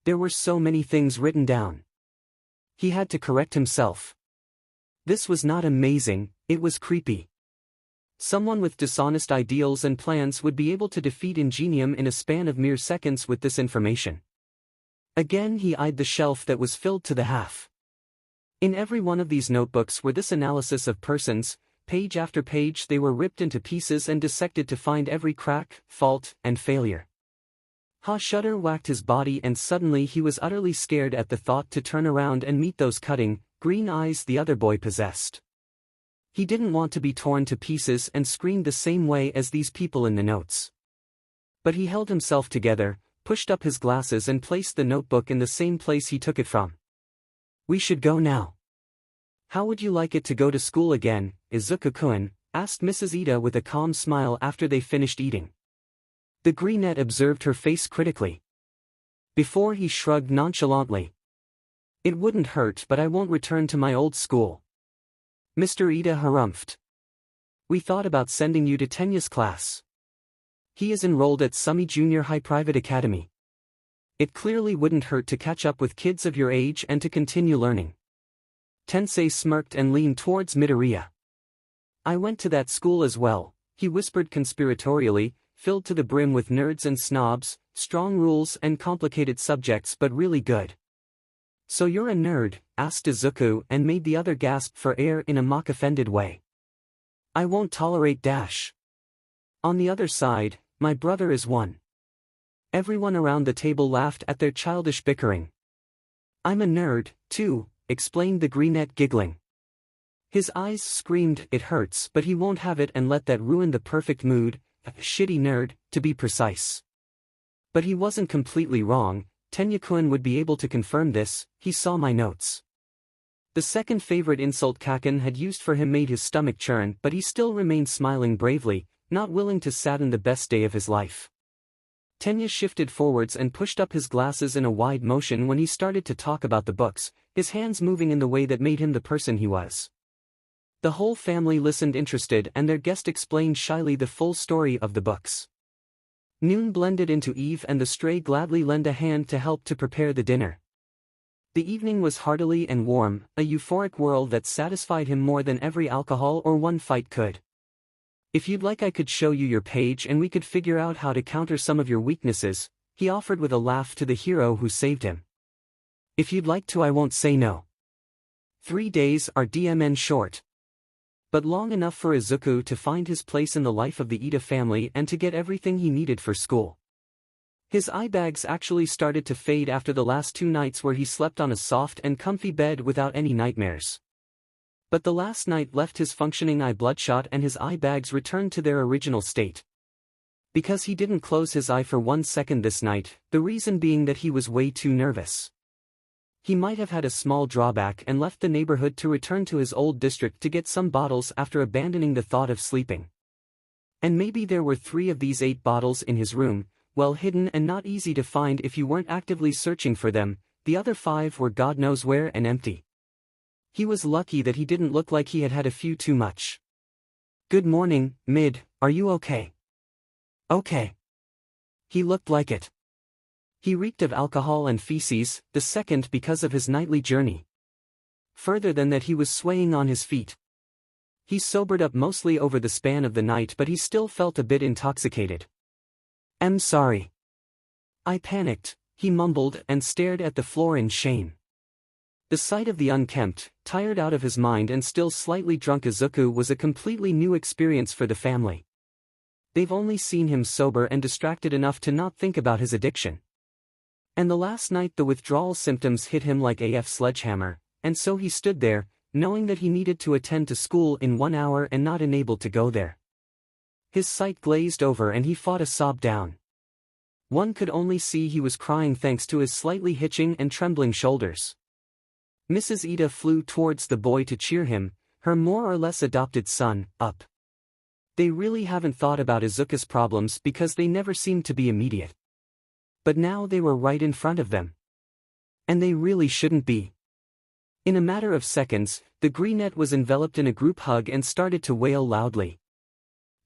There were so many things written down. He had to correct himself. This was not amazing, it was creepy. Someone with dishonest ideals and plans would be able to defeat Ingenium in a span of mere seconds with this information. Again he eyed the shelf that was filled to the half. In every one of these notebooks were this analysis of persons. Page after page they were ripped into pieces and dissected to find every crack, fault, and failure. Shudder whacked his body, and suddenly he was utterly scared at the thought to turn around and meet those cutting, green eyes the other boy possessed. He didn't want to be torn to pieces and screamed the same way as these people in the notes. But he held himself together, pushed up his glasses and placed the notebook in the same place he took it from. We should go now. How would you like it to go to school again, 𝐬𝐸𝐿, asked Mrs. Ida with a calm smile after they finished eating. The greenette observed her face critically. Before he shrugged nonchalantly. It wouldn't hurt, but I won't return to my old school. Mr. Ida harumphed. We thought about sending you to 𝐀𝐦's class. He is enrolled at 𝐀𝐦 Junior High Private Academy. It clearly wouldn't hurt to catch up with kids of your age and to continue learning. Tensei smirked and leaned towards 𝐸𝐸. I went to that school as well, he whispered conspiratorially, filled to the brim with nerds and snobs, strong rules and complicated subjects, but really good. So you're a nerd, asked 𝐬𝐸𝐿, and made the other gasp for air in a mock-offended way. I won't tolerate dash. On the other side, my brother is one. Everyone around the table laughed at their childish bickering. I'm a nerd, too, explained the greenette, giggling. His eyes screamed, it hurts, but he won't have it and let that ruin the perfect mood, a shitty nerd, to be precise. But he wasn't completely wrong. 𝐀𝐦-kun would be able to confirm this. He saw my notes. The second favorite insult 𝐀𝐦 had used for him made his stomach churn, but he still remained smiling bravely, not willing to sadden the best day of his life. 𝐀𝐦 shifted forwards and pushed up his glasses in a wide motion when he started to talk about the books, his hands moving in the way that made him the person he was. The whole family listened interested, and their guest explained shyly the full story of the books. Noon blended into eve, and the stray gladly lent a hand to help to prepare the dinner. The evening was heartily and warm, a euphoric whirl that satisfied him more than every alcohol or one fight could. If you'd like, I could show you your page and we could figure out how to counter some of your weaknesses, he offered with a laugh to the hero who saved him. If you'd like to, I won't say no. 3 days are DMN short. But long enough for 𝐬𝐸𝐿 to find his place in the life of the Ida family and to get everything he needed for school. His eye bags actually started to fade after the last 2 nights where he slept on a soft and comfy bed without any nightmares. But the last night left his functioning eye bloodshot and his eye bags returned to their original state. Because he didn't close his eye for 1 second this night, the reason being that he was way too nervous. He might have had a small drawback and left the neighborhood to return to his old district to get some bottles after abandoning the thought of sleeping. And maybe there were 3 of these 8 bottles in his room, well hidden and not easy to find if you weren't actively searching for them. the other 5 were God knows where and empty. He was lucky that he didn't look like he had had a few too much. "Good morning, Mid, are you okay?" "Okay." He looked like it. He reeked of alcohol and feces, the second because of his nightly journey. Further than that, he was swaying on his feet. He sobered up mostly over the span of the night, but he still felt a bit intoxicated. "I'm sorry." "I panicked," he mumbled and stared at the floor in shame. The sight of the unkempt, tired out of his mind and still slightly drunk Izuku was a completely new experience for the family. They've only seen him sober and distracted enough to not think about his addiction. And the last night the withdrawal symptoms hit him like a sledgehammer, and so he stood there, knowing that he needed to attend to school in 1 hour and not enabled to go there. His sight glazed over and he fought a sob down. One could only see he was crying thanks to his slightly hitching and trembling shoulders. Mrs. Ida flew towards the boy to cheer him, her more or less adopted son, up. They really haven't thought about Izuku's problems because they never seemed to be immediate. But now they were right in front of them. And they really shouldn't be. In a matter of seconds, the Greenette was enveloped in a group hug and started to wail loudly.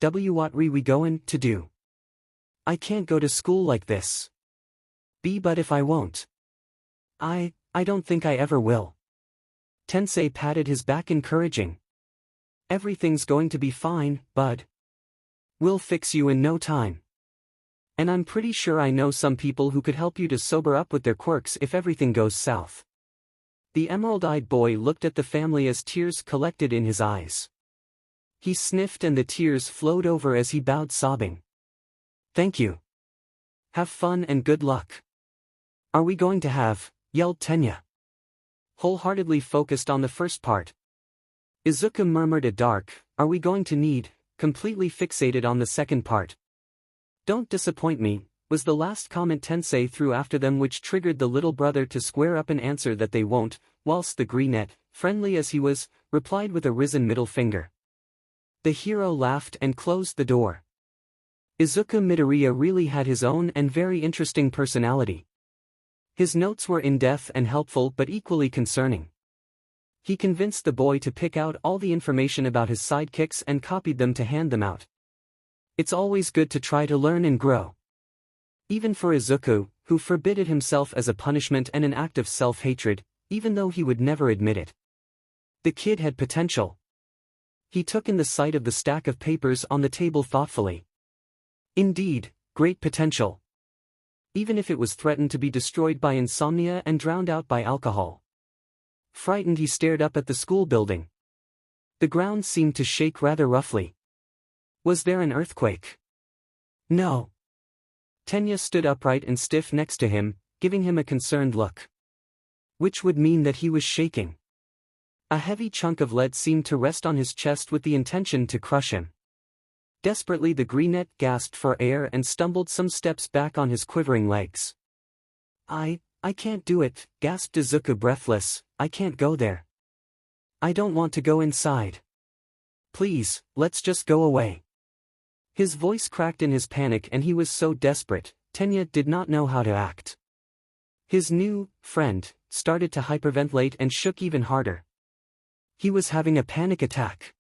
"What are we going to do? I can't go to school like this. But if I won't. I don't think I ever will." Tensei patted his back encouraging. "Everything's going to be fine, bud. We'll fix you in no time. And I'm pretty sure I know some people who could help you to sober up with their quirks if everything goes south." The emerald-eyed boy looked at the family as tears collected in his eyes. He sniffed and the tears flowed over as he bowed sobbing. "Thank you. Have fun and good luck." "Are we going to have?" yelled Tenya. Wholeheartedly focused on the first part. Izuku murmured a dark, "Are we going to need?" completely fixated on the second part. "Don't disappoint me," was the last comment Tensei threw after them, which triggered the little brother to square up and answer that they won't, whilst the Greenette, friendly as he was, replied with a risen middle finger. The hero laughed and closed the door. Izuku Midoriya really had his own and very interesting personality. His notes were in-depth and helpful but equally concerning. He convinced the boy to pick out all the information about his sidekicks and copied them to hand them out. It's always good to try to learn and grow. Even for Izuku, who forbid it himself as a punishment and an act of self-hatred, even though he would never admit it. The kid had potential. He took in the sight of the stack of papers on the table thoughtfully. Indeed, great potential. Even if it was threatened to be destroyed by insomnia and drowned out by alcohol. Frightened, he stared up at the school building. The ground seemed to shake rather roughly. Was there an earthquake? No. Tenya stood upright and stiff next to him, giving him a concerned look. Which would mean that he was shaking. A heavy chunk of lead seemed to rest on his chest with the intention to crush him. Desperately the Greenette gasped for air and stumbled some steps back on his quivering legs. I can't do it," gasped Izuku breathless, "I can't go there. I don't want to go inside. Please, let's just go away." His voice cracked in his panic and he was so desperate, Tenya did not know how to act. His new friend started to hyperventilate and shook even harder. He was having a panic attack.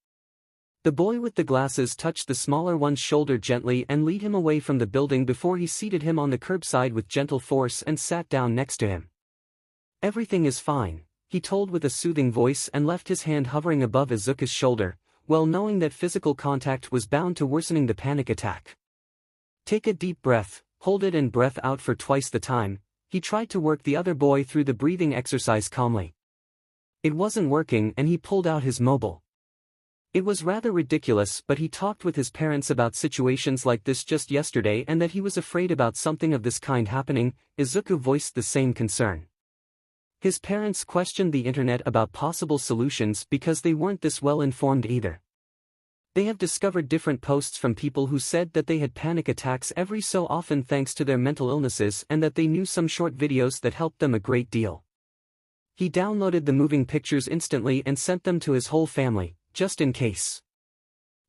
The boy with the glasses touched the smaller one's shoulder gently and led him away from the building before he seated him on the curbside with gentle force and sat down next to him. "Everything is fine," he told with a soothing voice and left his hand hovering above Izuku's shoulder, well knowing that physical contact was bound to worsening the panic attack. "Take a deep breath, hold it and breath out for twice the time." He tried to work the other boy through the breathing exercise calmly. It wasn't working and he pulled out his mobile. It was rather ridiculous, but he talked with his parents about situations like this just yesterday and that he was afraid about something of this kind happening. Izuku voiced the same concern. His parents questioned the internet about possible solutions because they weren't this well informed either. They have discovered different posts from people who said that they had panic attacks every so often thanks to their mental illnesses and that they knew some short videos that helped them a great deal. He downloaded the moving pictures instantly and sent them to his whole family, just in case.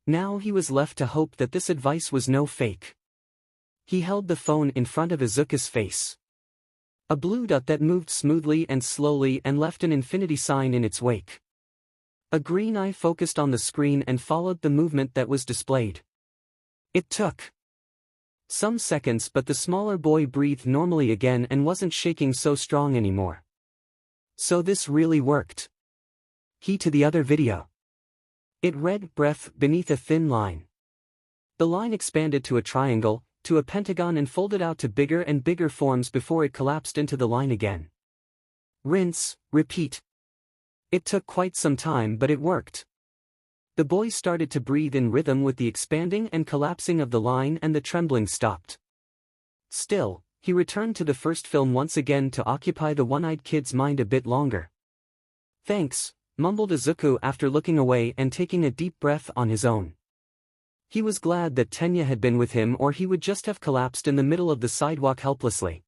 Now he was left to hope that this advice was no fake. He held the phone in front of Izuku's face. A blue dot that moved smoothly and slowly and left an infinity sign in its wake. A green eye focused on the screen and followed the movement that was displayed. It took some seconds, but the smaller boy breathed normally again and wasn't shaking so strong anymore. So this really worked. Key to the other video. It read breath beneath a thin line. The line expanded to a triangle, to a pentagon, and folded out to bigger and bigger forms before it collapsed into the line again. Rinse, repeat. It took quite some time, but it worked. The boy started to breathe in rhythm with the expanding and collapsing of the line, and the trembling stopped. Still, he returned to the first film once again to occupy the one-eyed kid's mind a bit longer. "Thanks," mumbled Izuku after looking away and taking a deep breath on his own. He was glad that 𝐀𝐦 had been with him, or he would just have collapsed in the middle of the sidewalk helplessly.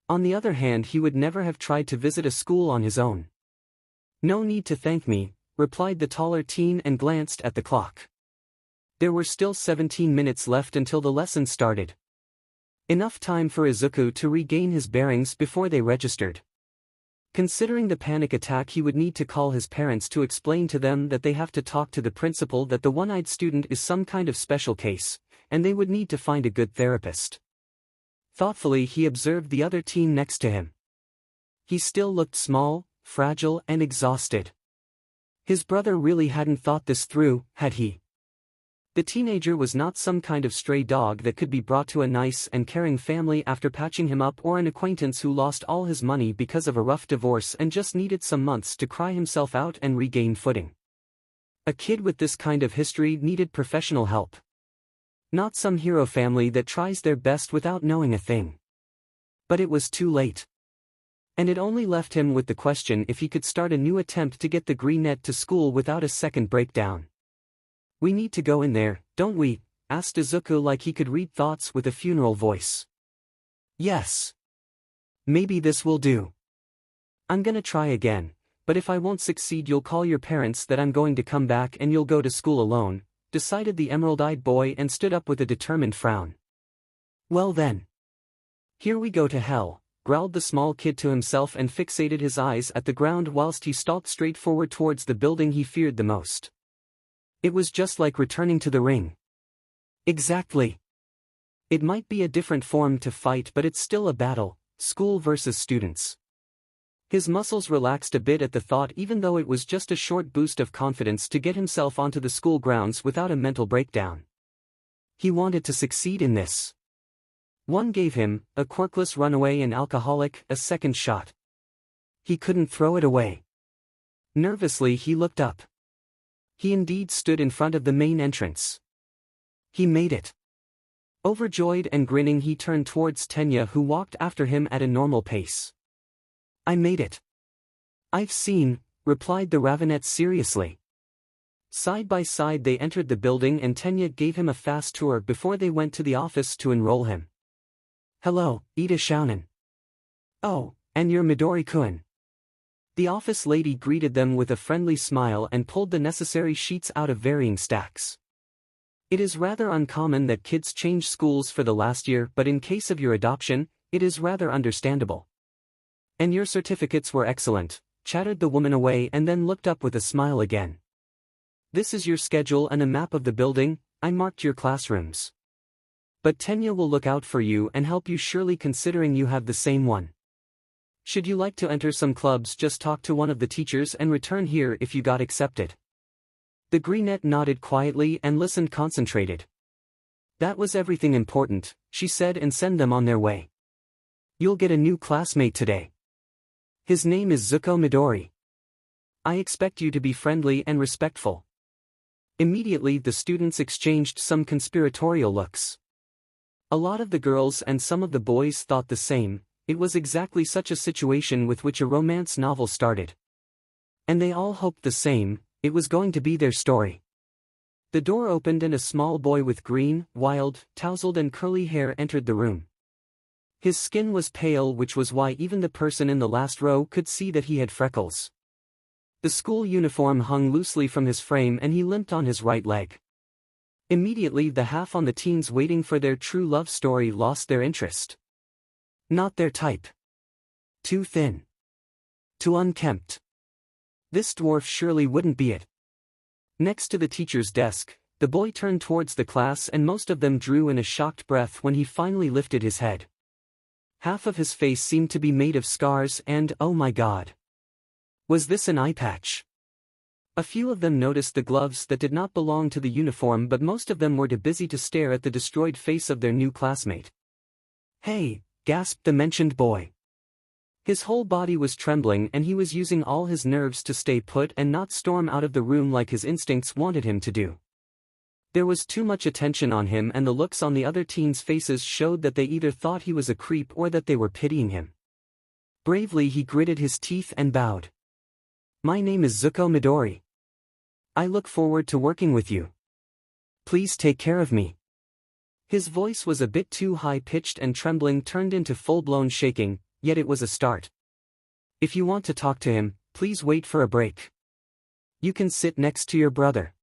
On the other hand, he would never have tried to visit a school on his own. "No need to thank me," replied the taller teen and glanced at the clock. There were still 17 minutes left until the lesson started. Enough time for Izuku to regain his bearings before they registered. Considering the panic attack, he would need to call his parents to explain to them that they have to talk to the principal, that the one-eyed student is some kind of special case, and they would need to find a good therapist. Thoughtfully, he observed the other teen next to him. He still looked small, fragile, and exhausted. His brother really hadn't thought this through, had he? The teenager was not some kind of stray dog that could be brought to a nice and caring family after patching him up, or an acquaintance who lost all his money because of a rough divorce and just needed some months to cry himself out and regain footing. A kid with this kind of history needed professional help. Not some hero family that tries their best without knowing a thing. But it was too late. And it only left him with the question if he could start a new attempt to get the green net to school without a second breakdown. "We need to go in there, don't we?" asked Izuku like he could read thoughts with a funeral voice. "Yes. Maybe this will do. I'm gonna try again, but if I won't succeed, you'll call your parents that I'm going to come back and you'll go to school alone," decided the emerald-eyed boy and stood up with a determined frown. "Well then. Here we go to hell," growled the small kid to himself and fixated his eyes at the ground whilst he stalked straight forward towards the building he feared the most. It was just like returning to the ring. Exactly. It might be a different form to fight, but it's still a battle, school versus students. His muscles relaxed a bit at the thought, even though it was just a short boost of confidence to get himself onto the school grounds without a mental breakdown. He wanted to succeed in this. One gave him, a quirkless runaway and alcoholic, a second shot. He couldn't throw it away. Nervously he looked up. He indeed stood in front of the main entrance. He made it. Overjoyed and grinning, he turned towards 𝐀𝐦, who walked after him at a normal pace. "I made it." "I've seen," replied the ravenet seriously. Side by side they entered the building and 𝐀𝐦 gave him a fast tour before they went to the office to enroll him. "Hello, Ida Shounen." "Oh, and you're Midori-kun." The office lady greeted them with a friendly smile and pulled the necessary sheets out of varying stacks. "It is rather uncommon that kids change schools for the last year, but in case of your adoption, it is rather understandable. And your certificates were excellent," chattered the woman away and then looked up with a smile again. "This is your schedule and a map of the building. I marked your classrooms. But 𝐀𝐦 will look out for you and help you, surely, considering you have the same one. Should you like to enter some clubs, just talk to one of the teachers and return here if you got accepted." The greenette nodded quietly and listened concentrated. "That was everything important," she said, "and send them on their way. You'll get a new classmate today. His name is Zuko Midori. I expect you to be friendly and respectful." Immediately the students exchanged some conspiratorial looks. A lot of the girls and some of the boys thought the same. It was exactly such a situation with which a romance novel started. And they all hoped the same, it was going to be their story. The door opened and a small boy with green, wild, tousled and curly hair entered the room. His skin was pale, which was why even the person in the last row could see that he had freckles. The school uniform hung loosely from his frame and he limped on his right leg. Immediately the half on the teens waiting for their true love story lost their interest. Not their type. Too thin. Too unkempt. This dwarf surely wouldn't be it. Next to the teacher's desk, the boy turned towards the class and most of them drew in a shocked breath when he finally lifted his head. Half of his face seemed to be made of scars and, oh my god. Was this an eye patch? A few of them noticed the gloves that did not belong to the uniform, but most of them were too busy to stare at the destroyed face of their new classmate. "Hey," gasped the mentioned boy. His whole body was trembling and he was using all his nerves to stay put and not storm out of the room like his instincts wanted him to do. There was too much attention on him and the looks on the other teens' faces showed that they either thought he was a creep or that they were pitying him. Bravely he gritted his teeth and bowed. "My name is Zuko Midori. I look forward to working with you. Please take care of me." His voice was a bit too high-pitched and trembling turned into full-blown shaking, yet it was a start. "If you want to talk to him, please wait for a break. You can sit next to your brother."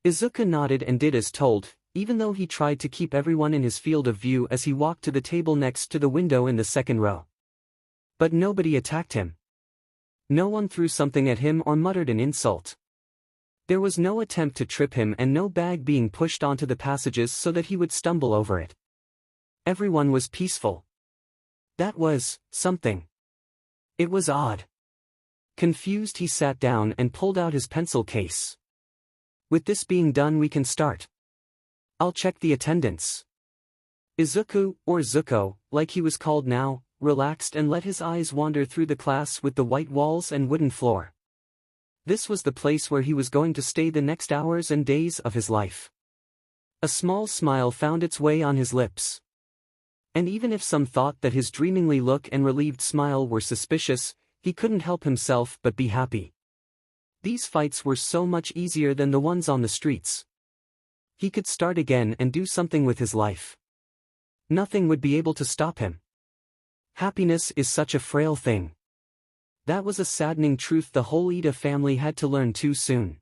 Izuku nodded and did as told, even though he tried to keep everyone in his field of view as he walked to the table next to the window in the second row. But nobody attacked him. No one threw something at him or muttered an insult. There was no attempt to trip him and no bag being pushed onto the passages so that he would stumble over it. Everyone was peaceful. That was something. It was odd. Confused, he sat down and pulled out his pencil case. "With this being done, we can start. I'll check the attendance." Izuku, or Zuko, like he was called now, relaxed and let his eyes wander through the class with the white walls and wooden floor. This was the place where he was going to stay the next hours and days of his life. A small smile found its way on his lips. And even if some thought that his dreamingly look and relieved smile were suspicious, he couldn't help himself but be happy. These fights were so much easier than the ones on the streets. He could start again and do something with his life. Nothing would be able to stop him. Happiness is such a frail thing. That was a saddening truth the whole Iida family had to learn too soon.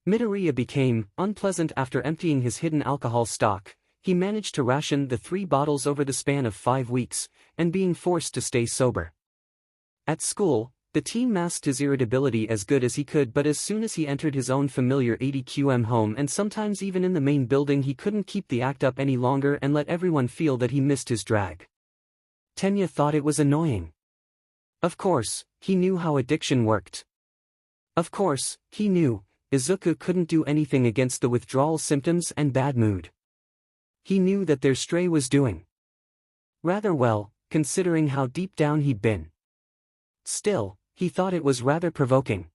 Midoriya became unpleasant after emptying his hidden alcohol stock. He managed to ration the 3 bottles over the span of 5 weeks, and being forced to stay sober. At school, the teen masked his irritability as good as he could, but as soon as he entered his own familiar 𝐴𝐷𝑄M home and sometimes even in the main building, he couldn't keep the act up any longer and let everyone feel that he missed his drag. Tenya thought it was annoying. Of course, he knew how addiction worked. Of course, he knew Izuku couldn't do anything against the withdrawal symptoms and bad mood. He knew that their stray was doing rather well, considering how deep down he'd been. Still, he thought it was rather provoking.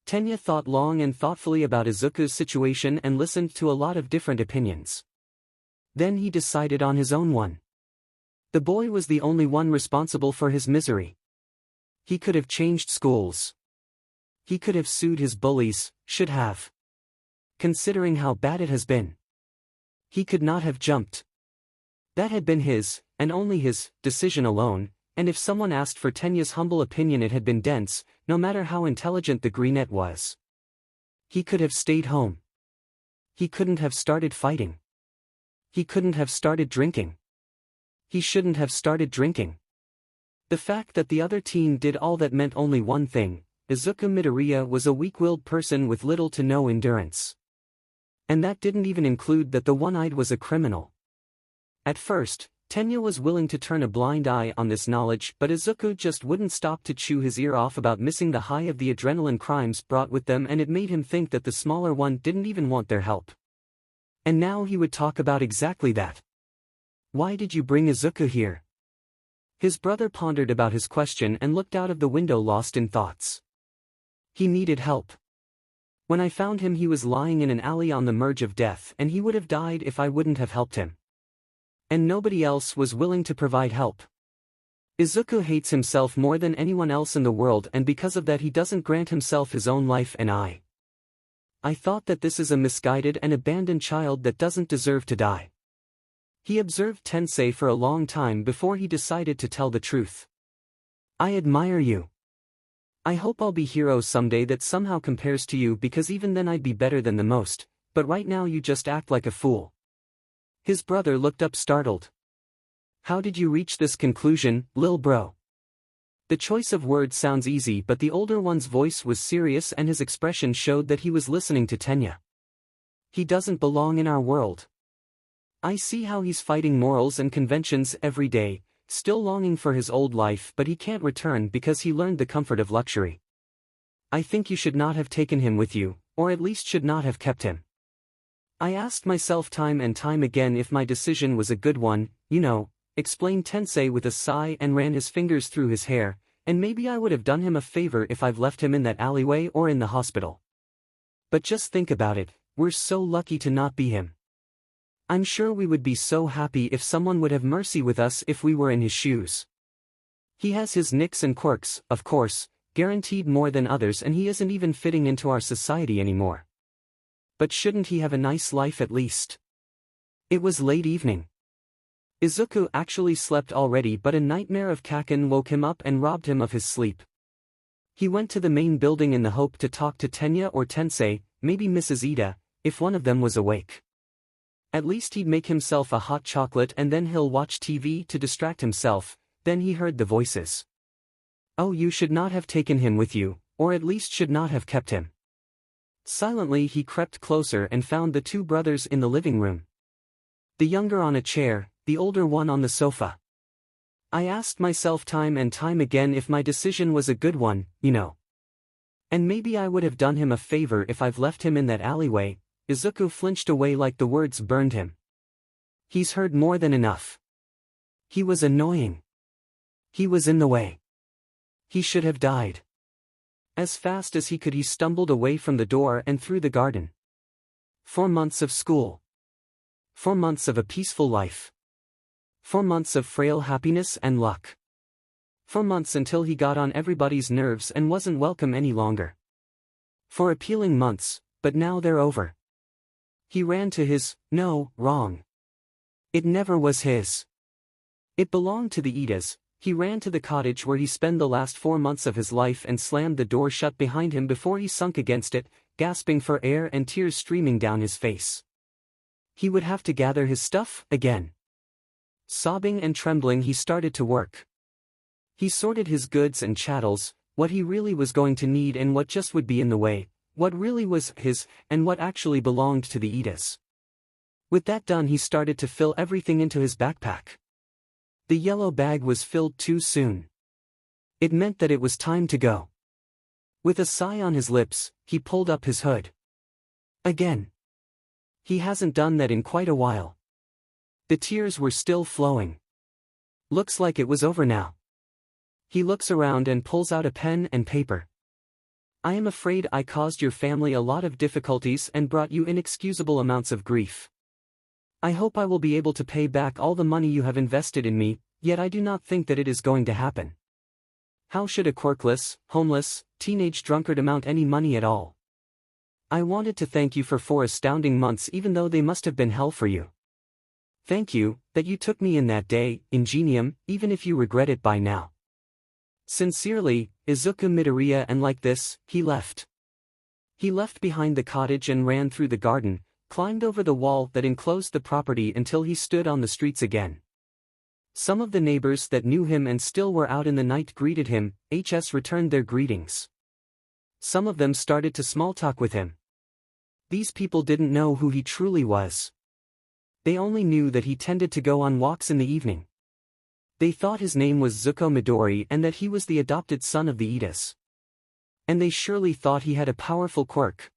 Tenya thought long and thoughtfully about Izuku's situation and listened to a lot of different opinions. Then he decided on his own one. The boy was the only one responsible for his misery. He could have changed schools. He could have sued his bullies, should have. Considering how bad it has been. He could not have jumped. That had been his, and only his, decision alone, and if someone asked for Tenya's humble opinion, it had been dense, no matter how intelligent the greenette was. He could have stayed home. He couldn't have started fighting. He couldn't have started drinking. He shouldn't have started drinking. The fact that the other teen did all that meant only one thing: Izuku Midoriya was a weak-willed person with little to no endurance. And that didn't even include that the one-eyed was a criminal. At first, Tenya was willing to turn a blind eye on this knowledge, but Izuku just wouldn't stop to chew his ear off about missing the high of the adrenaline crimes brought with them, and it made him think that the smaller one didn't even want their help. And now he would talk about exactly that. "Why did you bring Izuku here?" His brother pondered about his question and looked out of the window lost in thoughts. "He needed help. When I found him, he was lying in an alley on the verge of death, and he would have died if I wouldn't have helped him. And nobody else was willing to provide help. Izuku hates himself more than anyone else in the world, and because of that he doesn't grant himself his own life, and I thought that this is a misguided and abandoned child that doesn't deserve to die." He observed Tensei for a long time before he decided to tell the truth. "I admire you. I hope I'll be hero someday that somehow compares to you, because even then I'd be better than the most, but right now you just act like a fool." His brother looked up startled. "How did you reach this conclusion, lil bro?" The choice of words sounds easy, but the older one's voice was serious and his expression showed that he was listening to 𝐀𝐦. He doesn't belong in our world. I see how he's fighting morals and conventions every day, still longing for his old life, but he can't return because he learned the comfort of luxury. I think you should not have taken him with you, or at least should not have kept him. I asked myself time and time again if my decision was a good one, explained Tensei with a sigh and ran his fingers through his hair, and maybe I would have done him a favor if I've left him in that alleyway or in the hospital. But just think about it, we're so lucky to not be him. I'm sure we would be so happy if someone would have mercy with us if we were in his shoes. He has his nicks and quirks, of course, guaranteed more than others, and he isn't even fitting into our society anymore. But shouldn't he have a nice life at least? It was late evening. Izuku actually slept already, but a nightmare of Kaken woke him up and robbed him of his sleep. He went to the main building in the hope to talk to 𝐀𝐦 or Tensei, maybe Mrs. Ida, if one of them was awake. At least he'd make himself a hot chocolate and then he'll watch TV to distract himself. Then he heard the voices. Oh, you should not have taken him with you, or at least should not have kept him. Silently he crept closer and found the two brothers in the living room. The younger on a chair, the older one on the sofa. I asked myself time and time again if my decision was a good one, And maybe I would have done him a favor if I've left him in that alleyway. Izuku flinched away like the words burned him. He's heard more than enough. He was annoying. He was in the way. He should have died. As fast as he could he stumbled away from the door and through the garden. 4 months of school. 4 months of a peaceful life. 4 months of frail happiness and luck. 4 months until he got on everybody's nerves and wasn't welcome any longer. 4 appealing months, but now they're over. He ran to his, no, wrong. It never was his. It belonged to the Idas. He ran to the cottage where he spent the last 4 months of his life and slammed the door shut behind him before he sunk against it, gasping for air and tears streaming down his face. He would have to gather his stuff again. Sobbing and trembling he started to work. He sorted his goods and chattels, what he really was going to need and what just would be in the way, what really was his, and what actually belonged to the Idas. With that done he started to fill everything into his backpack. The yellow bag was filled too soon. It meant that it was time to go. With a sigh on his lips, he pulled up his hood. Again. He hasn't done that in quite a while. The tears were still flowing. Looks like it was over now. He looks around and pulls out a pen and paper. I am afraid I caused your family a lot of difficulties and brought you inexcusable amounts of grief. I hope I will be able to pay back all the money you have invested in me, yet I do not think that it is going to happen. How should a quirkless, homeless, teenage drunkard amount any money at all? I wanted to thank you for 4 astounding months even though they must have been hell for you. Thank you, that you took me in that day, Ingenium, even if you regret it by now. Sincerely, Izuku Midoriya, and like this, he left. He left behind the cottage and ran through the garden, climbed over the wall that enclosed the property until he stood on the streets again. Some of the neighbors that knew him and still were out in the night greeted him, returned their greetings. Some of them started to small talk with him. These people didn't know who he truly was. They only knew that he tended to go on walks in the evening. They thought his name was Zuko Midori and that he was the adopted son of the Idas. And they surely thought he had a powerful quirk.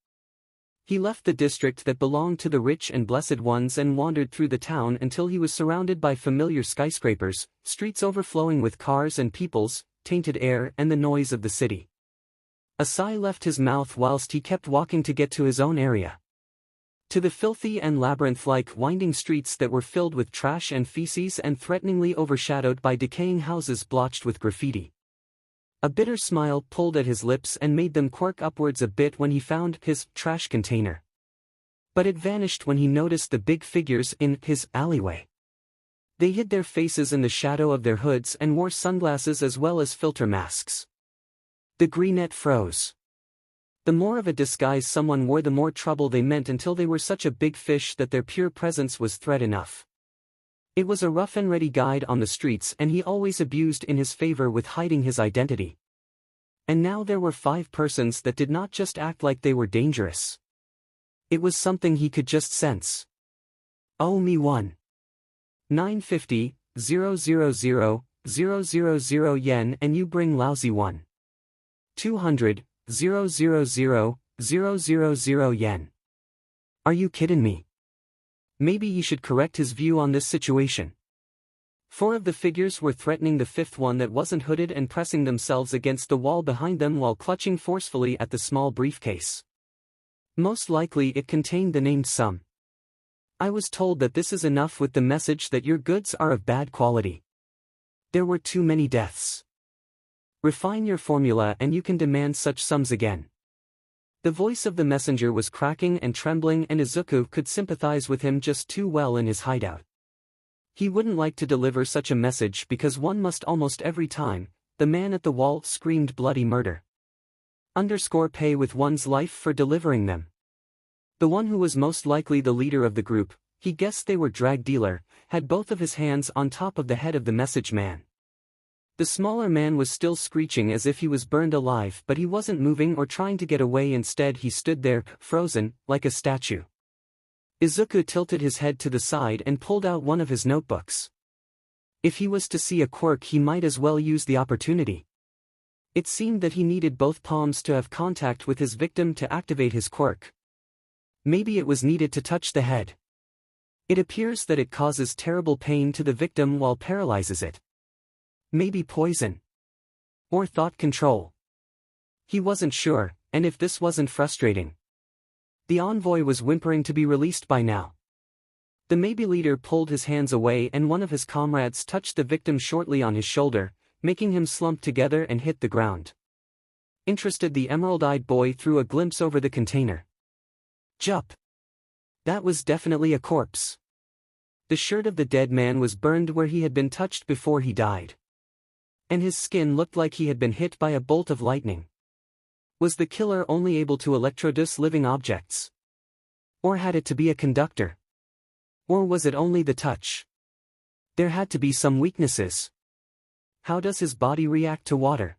He left the district that belonged to the rich and blessed ones and wandered through the town until he was surrounded by familiar skyscrapers, streets overflowing with cars and peoples, tainted air and the noise of the city. A sigh left his mouth whilst he kept walking to get to his own area. To the filthy and labyrinth-like winding streets that were filled with trash and feces and threateningly overshadowed by decaying houses blotched with graffiti. A bitter smile pulled at his lips and made them quirk upwards a bit when he found his trash container. But it vanished when he noticed the big figures in his alleyway. They hid their faces in the shadow of their hoods and wore sunglasses as well as filter masks. The greenette froze. The more of a disguise someone wore, the more trouble they meant, until they were such a big fish that their pure presence was threat enough. It was a rough and ready guide on the streets, and he always abused in his favor with hiding his identity. And now there were 5 persons that did not just act like they were dangerous. It was something he could just sense. Oh me 1. 950, 000, 000 yen and you bring lousy 1. 200, 000, 000 yen. Are you kidding me? Maybe he should correct his view on this situation. 4 of the figures were threatening the 5th one that wasn't hooded and pressing themselves against the wall behind them while clutching forcefully at the small briefcase. Most likely it contained the named sum. I was told that this is enough with the message that your goods are of bad quality. There were too many deaths. Refine your formula and you can demand such sums again. The voice of the messenger was cracking and trembling, and Izuku could sympathize with him just too well in his hideout. He wouldn't like to deliver such a message because one must almost every time. The man at the wall screamed bloody murder. Pay with one's life for delivering them. The one who was most likely the leader of the group, he guessed they were drag dealer, had both of his hands on top of the head of the message man. The smaller man was still screeching as if he was burned alive, but he wasn't moving or trying to get away. Instead he stood there, frozen, like a statue. Izuku tilted his head to the side and pulled out one of his notebooks. If he was to see a quirk, he might as well use the opportunity. It seemed that he needed both palms to have contact with his victim to activate his quirk. Maybe it was needed to touch the head. It appears that it causes terrible pain to the victim while paralyzes it. Maybe poison. Or thought control. He wasn't sure, and if this wasn't frustrating. The envoy was whimpering to be released by now. The maybe leader pulled his hands away and one of his comrades touched the victim shortly on his shoulder, making him slump together and hit the ground. Interested, the emerald-eyed boy threw a glimpse over the container. Jup. That was definitely a corpse. The shirt of the dead man was burned where he had been touched before he died. And his skin looked like he had been hit by a bolt of lightning. Was the killer only able to electroduce living objects? Or had it to be a conductor? Or was it only the touch? There had to be some weaknesses. How does his body react to water?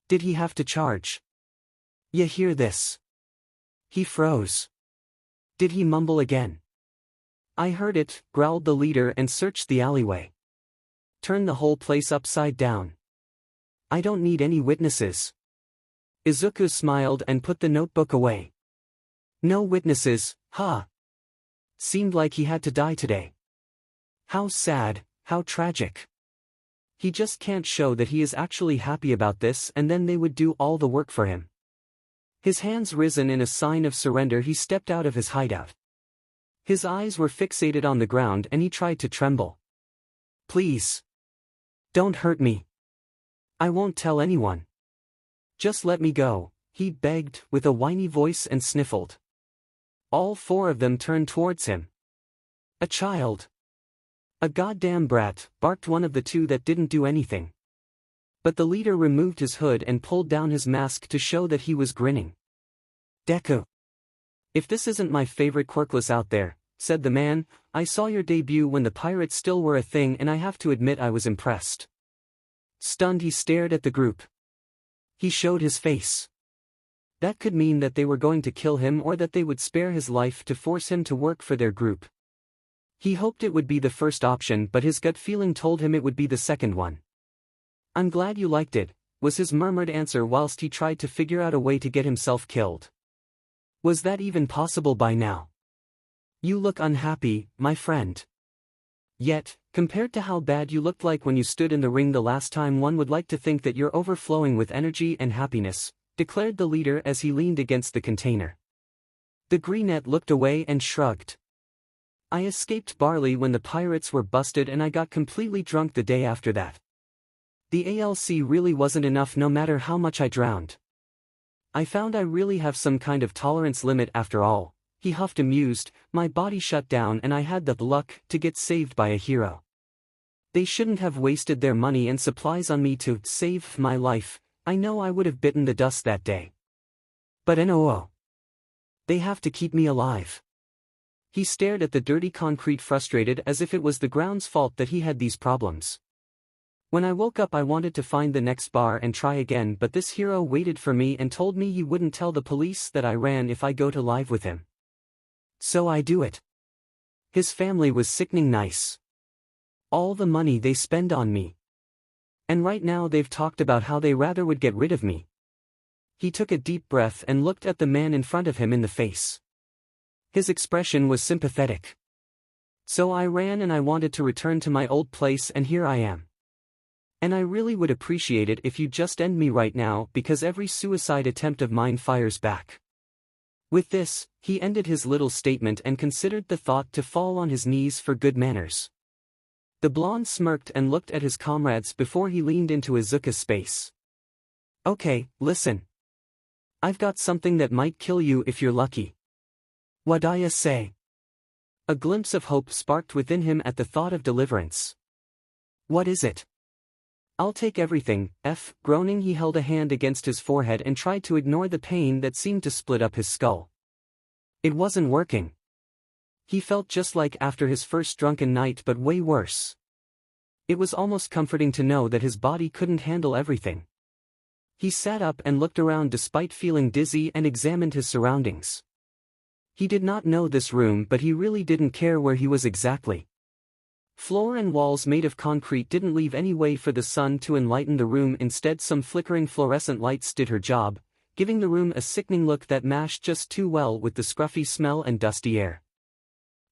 Did he have to charge? You hear this? He froze. Did he mumble again? I heard it, growled the leader and searched the alleyway. Turn the whole place upside down. I don't need any witnesses. Izuku smiled and put the notebook away. No witnesses, huh? Seemed like he had to die today. How sad, how tragic. He just can't show that he is actually happy about this, and then they would do all the work for him. His hands risen in a sign of surrender, he stepped out of his hideout. His eyes were fixated on the ground and he tried to tremble. Please. Don't hurt me. I won't tell anyone. Just let me go, he begged with a whiny voice and sniffled. All 4 of them turned towards him. A child. A goddamn brat, barked one of the 2 that didn't do anything. But the leader removed his hood and pulled down his mask to show that he was grinning. Deku. If this isn't my favorite quirkless out there, said the man, I saw your debut when the pirates still were a thing and I have to admit I was impressed. Stunned, he stared at the group. He showed his face. That could mean that they were going to kill him or that they would spare his life to force him to work for their group. He hoped it would be the first option, but his gut feeling told him it would be the second one. I'm glad you liked it, was his murmured answer whilst he tried to figure out a way to get himself killed. Was that even possible by now? You look unhappy, my friend. Yet, compared to how bad you looked like when you stood in the ring the last time, one would like to think that you're overflowing with energy and happiness, declared the leader as he leaned against the container. The greenette looked away and shrugged. I escaped barley when the pirates were busted and I got completely drunk the day after that. The ALC really wasn't enough no matter how much I drowned. I found I really have some kind of tolerance limit after all, he huffed amused, my body shut down and I had the luck to get saved by a hero. They shouldn't have wasted their money and supplies on me to save my life, I know I would have bitten the dust that day. But no. They have to keep me alive. He stared at the dirty concrete, frustrated, as if it was the ground's fault that he had these problems. When I woke up, I wanted to find the next bar and try again, but this hero waited for me and told me he wouldn't tell the police that I ran if I go to live with him. So I do it. His family was sickening nice. All the money they spend on me. And right now they've talked about how they rather would get rid of me. He took a deep breath and looked at the man in front of him in the face. His expression was sympathetic. So I ran and I wanted to return to my old place, and here I am. And I really would appreciate it if you just end me right now, because every suicide attempt of mine fires back. With this, he ended his little statement and considered the thought to fall on his knees for good manners. The blonde smirked and looked at his comrades before he leaned into Izuku's space. Okay, listen. I've got something that might kill you if you're lucky. What'd I say? A glimpse of hope sparked within him at the thought of deliverance. What is it? I'll take everything, groaning, he held a hand against his forehead and tried to ignore the pain that seemed to split up his skull. It wasn't working. He felt just like after his first drunken night, but way worse. It was almost comforting to know that his body couldn't handle everything. He sat up and looked around despite feeling dizzy and examined his surroundings. He did not know this room, but he really didn't care where he was exactly. Floor and walls made of concrete didn't leave any way for the sun to enlighten the room. Instead, some flickering fluorescent lights did her job, giving the room a sickening look that mashed just too well with the scruffy smell and dusty air.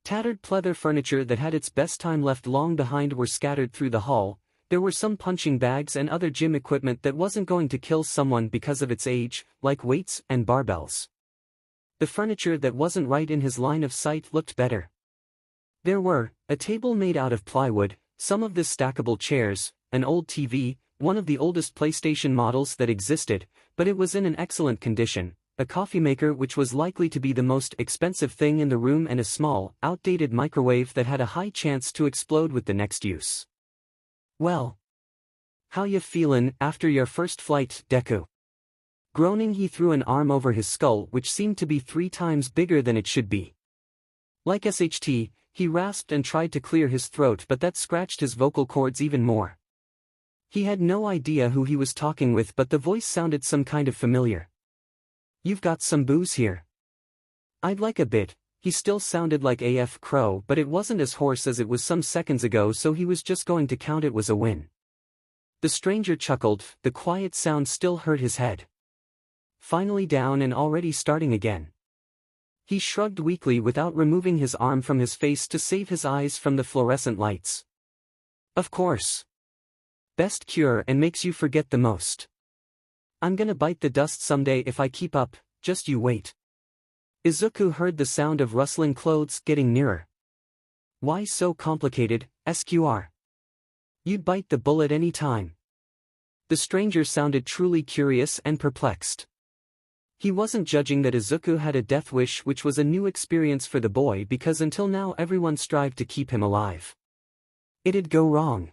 Tattered pleather furniture that had its best time left long behind were scattered through the hall. There were some punching bags and other gym equipment that wasn't going to kill someone because of its age, like weights and barbells. The furniture that wasn't right in his line of sight looked better. There were a table made out of plywood, some of the stackable chairs, an old TV, one of the oldest PlayStation models that existed, but it was in an excellent condition, a coffee maker which was likely to be the most expensive thing in the room, and a small, outdated microwave that had a high chance to explode with the next use. Well, how you feelin' after your first flight, Deku? Groaning, he threw an arm over his skull, which seemed to be 3 times bigger than it should be. Like SHT, he rasped and tried to clear his throat, but that scratched his vocal cords even more. He had no idea who he was talking with, but the voice sounded some kind of familiar. You've got some booze here? I'd like a bit. He still sounded like AF Crow, but it wasn't as hoarse as it was some seconds ago, so he was just going to count it was a win. The stranger chuckled, the quiet sound still hurt his head. Finally down and already starting again. He shrugged weakly without removing his arm from his face to save his eyes from the fluorescent lights. Of course. Best cure and makes you forget the most. I'm gonna bite the dust someday if I keep up, just you wait. Izuku heard the sound of rustling clothes getting nearer. Why so complicated, SQR? You'd bite the bullet any time. The stranger sounded truly curious and perplexed. He wasn't judging that Izuku had a death wish, which was a new experience for the boy because until now everyone strived to keep him alive. It'd go wrong.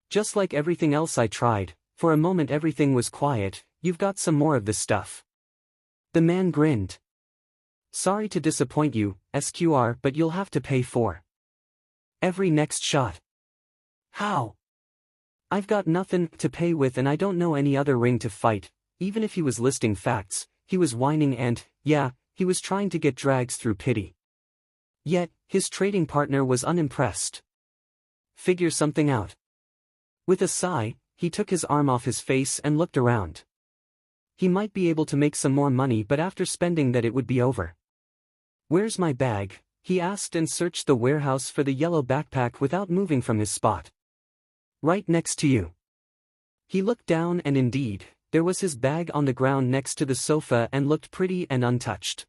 Just like everything else I tried, for a moment everything was quiet. You've got some more of this stuff. The man grinned. Sorry to disappoint you, SQR, but you'll have to pay for every next shot. How? I've got nothing to pay with and I don't know any other ring to fight. Even if he was listing facts, he was whining and, yeah, he was trying to get drags through pity. Yet, his trading partner was unimpressed. Figure something out. With a sigh, he took his arm off his face and looked around. He might be able to make some more money, but after spending that it would be over. Where's my bag? He asked and searched the warehouse for the yellow backpack without moving from his spot. Right next to you. He looked down and indeed, there was his bag on the ground next to the sofa and looked pretty and untouched.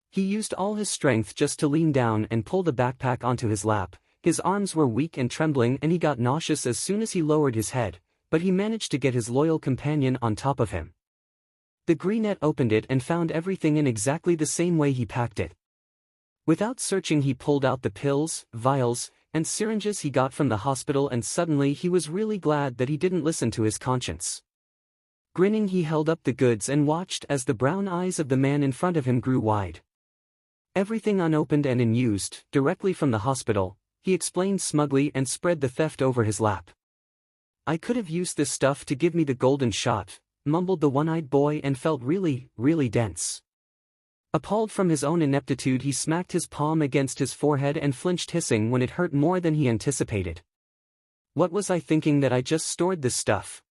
He used all his strength just to lean down and pull the backpack onto his lap. His arms were weak and trembling and he got nauseous as soon as he lowered his head, but he managed to get his loyal companion on top of him. The greenette opened it and found everything in exactly the same way he packed it. Without searching, he pulled out the pills, vials, and syringes he got from the hospital, and suddenly he was really glad that he didn't listen to his conscience. Grinning, he held up the goods and watched as the brown eyes of the man in front of him grew wide. Everything unopened and unused, directly from the hospital, he explained smugly and spread the theft over his lap. I could have used this stuff to give me the golden shot, mumbled the one-eyed boy and felt really, really dense. Appalled from his own ineptitude, he smacked his palm against his forehead and flinched, hissing when it hurt more than he anticipated. What was I thinking that I just stored this stuff?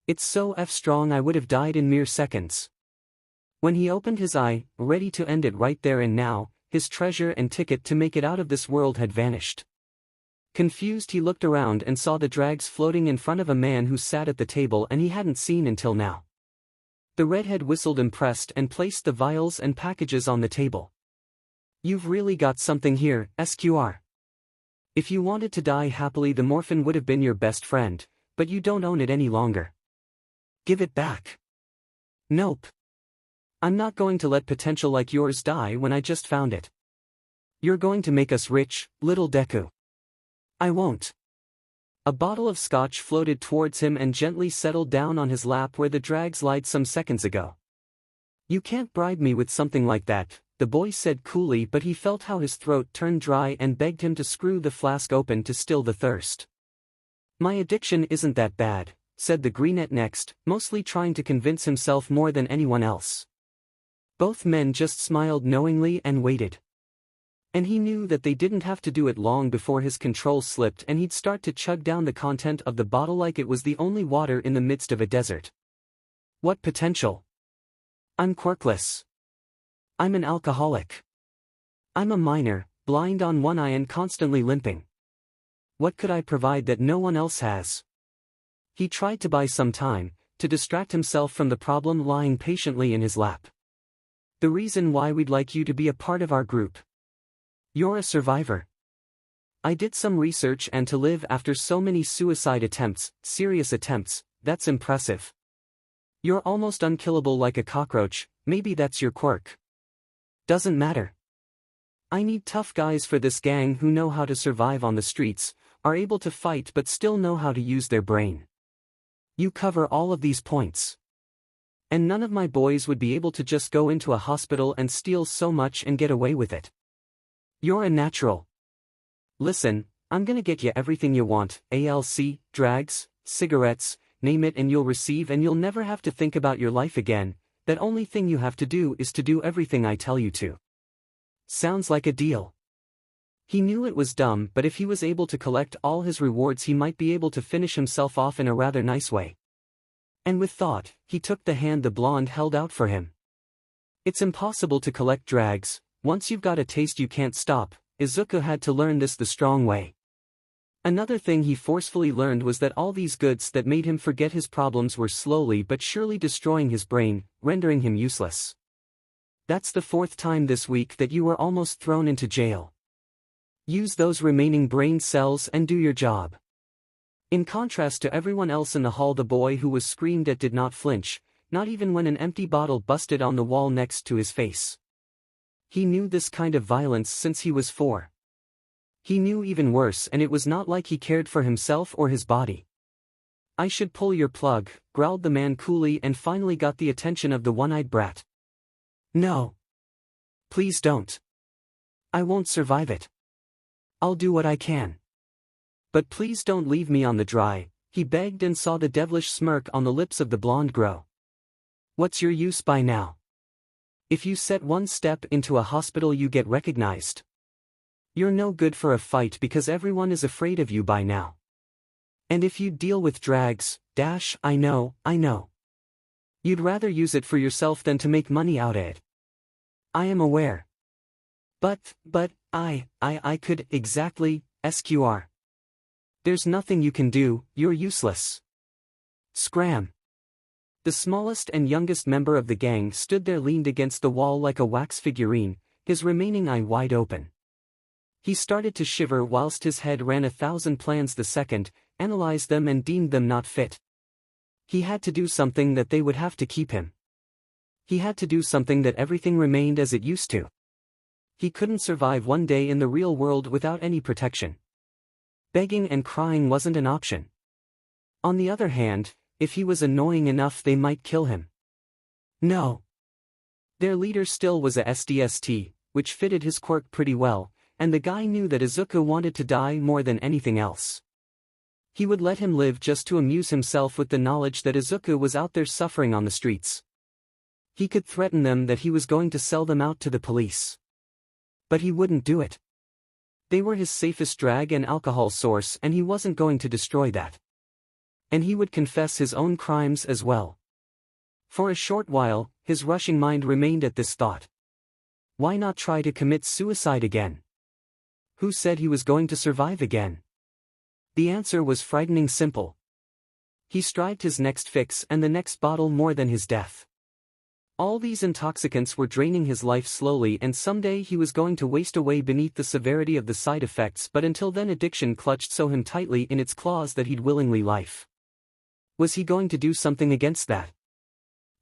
It's so strong I would have died in mere seconds. When he opened his eye, ready to end it right there and now, his treasure and ticket to make it out of this world had vanished. Confused, he looked around and saw the drags floating in front of a man who sat at the table and he hadn't seen until now. The redhead whistled, impressed, and placed the vials and packages on the table. You've really got something here, SQR. If you wanted to die happily, the morphin would have been your best friend, but you don't own it any longer. Give it back. Nope. I'm not going to let potential like yours die when I just found it. You're going to make us rich, little Deku. I won't. A bottle of scotch floated towards him and gently settled down on his lap where the drags lied some seconds ago. You can't bribe me with something like that, the boy said coolly, but he felt how his throat turned dry and begged him to screw the flask open to still the thirst. My addiction isn't that bad, said the greenette next, mostly trying to convince himself more than anyone else. Both men just smiled knowingly and waited. And he knew that they didn't have to do it long before his control slipped and he'd start to chug down the content of the bottle like it was the only water in the midst of a desert. What potential? I'm quirkless. I'm an alcoholic. I'm a minor, blind on one eye and constantly limping. What could I provide that no one else has? He tried to buy some time, to distract himself from the problem lying patiently in his lap. The reason why we'd like you to be a part of our group. You're a survivor. I did some research, and to live after so many suicide attempts, serious attempts, that's impressive. You're almost unkillable like a cockroach, maybe that's your quirk. Doesn't matter. I need tough guys for this gang who know how to survive on the streets, are able to fight but still know how to use their brain. You cover all of these points. And none of my boys would be able to just go into a hospital and steal so much and get away with it. You're a natural. Listen, I'm gonna get you everything you want, ALC, drags, cigarettes, name it, and you'll receive, and you'll never have to think about your life again. That only thing you have to do is to do everything I tell you to. Sounds like a deal. He knew it was dumb, but if he was able to collect all his rewards he might be able to finish himself off in a rather nice way. And with thought, he took the hand the blonde held out for him. It's impossible to collect drags. Once you've got a taste you can't stop. Izuku had to learn this the strong way. Another thing he forcefully learned was that all these goods that made him forget his problems were slowly but surely destroying his brain, rendering him useless. That's the 4th time this week that you were almost thrown into jail. Use those remaining brain cells and do your job. In contrast to everyone else in the hall, the boy who was screamed at did not flinch, not even when an empty bottle busted on the wall next to his face. He knew this kind of violence since he was 4. He knew even worse, and it was not like he cared for himself or his body. I should pull your plug, growled the man coolly, and finally got the attention of the one-eyed brat. No. Please don't. I won't survive it. I'll do what I can. But please don't leave me on the dry, he begged, and saw the devilish smirk on the lips of the blonde grow. What's your use by now? If you set one step into a hospital you get recognized. You're no good for a fight because everyone is afraid of you by now. And if you deal with drags, I know. You'd rather use it for yourself than to make money out of it. I am aware. But I could, exactly, SQR. There's nothing you can do, you're useless. Scram. The smallest and youngest member of the gang stood there, leaned against the wall like a wax figurine, his remaining eye wide open. He started to shiver whilst his head ran 1,000 plans the second, analyzed them and deemed them not fit. He had to do something that they would have to keep him. He had to do something that everything remained as it used to. He couldn't survive one day in the real world without any protection. Begging and crying wasn't an option. On the other hand, if he was annoying enough they might kill him. No. Their leader still was a SDST, which fitted his quirk pretty well, and the guy knew that 𝐬𝐻𝐻𝐻 wanted to die more than anything else. He would let him live just to amuse himself with the knowledge that 𝐬𝐻𝐻𝐻 was out there suffering on the streets. He could threaten them that he was going to sell them out to the police. But he wouldn't do it. They were his safest drag and alcohol source, and he wasn't going to destroy that. And he would confess his own crimes as well. For a short while, his rushing mind remained at this thought. Why not try to commit suicide again? Who said he was going to survive again? The answer was frightening simple. He strived his next fix and the next bottle more than his death. All these intoxicants were draining his life slowly, and someday he was going to waste away beneath the severity of the side effects, but until then addiction clutched so him tightly in its claws that he'd willingly life. Was he going to do something against that?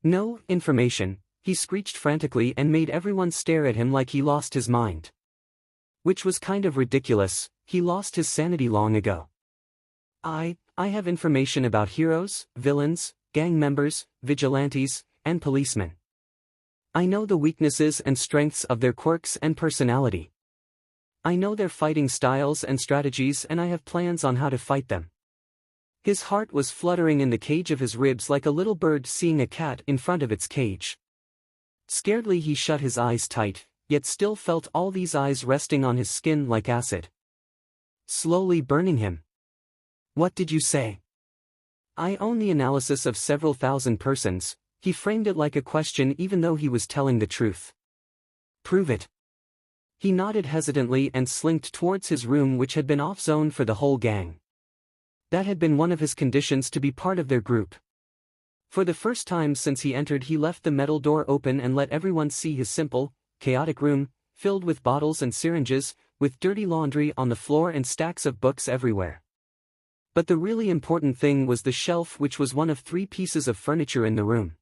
No information, he screeched frantically and made everyone stare at him like he lost his mind. Which was kind of ridiculous, he lost his sanity long ago. I have information about heroes, villains, gang members, vigilantes, and policemen. I know the weaknesses and strengths of their quirks and personality. I know their fighting styles and strategies, and I have plans on how to fight them. His heart was fluttering in the cage of his ribs like a little bird seeing a cat in front of its cage. Scaredly he shut his eyes tight, yet still felt all these eyes resting on his skin like acid. Slowly burning him. What did you say? I own the analysis of several thousand persons. He framed it like a question even though he was telling the truth. Prove it. He nodded hesitantly and slinked towards his room, which had been off-zone for the whole gang. That had been one of his conditions to be part of their group. For the first time since he entered, he left the metal door open and let everyone see his simple, chaotic room, filled with bottles and syringes, with dirty laundry on the floor and stacks of books everywhere. But the really important thing was the shelf, which was one of 3 pieces of furniture in the room.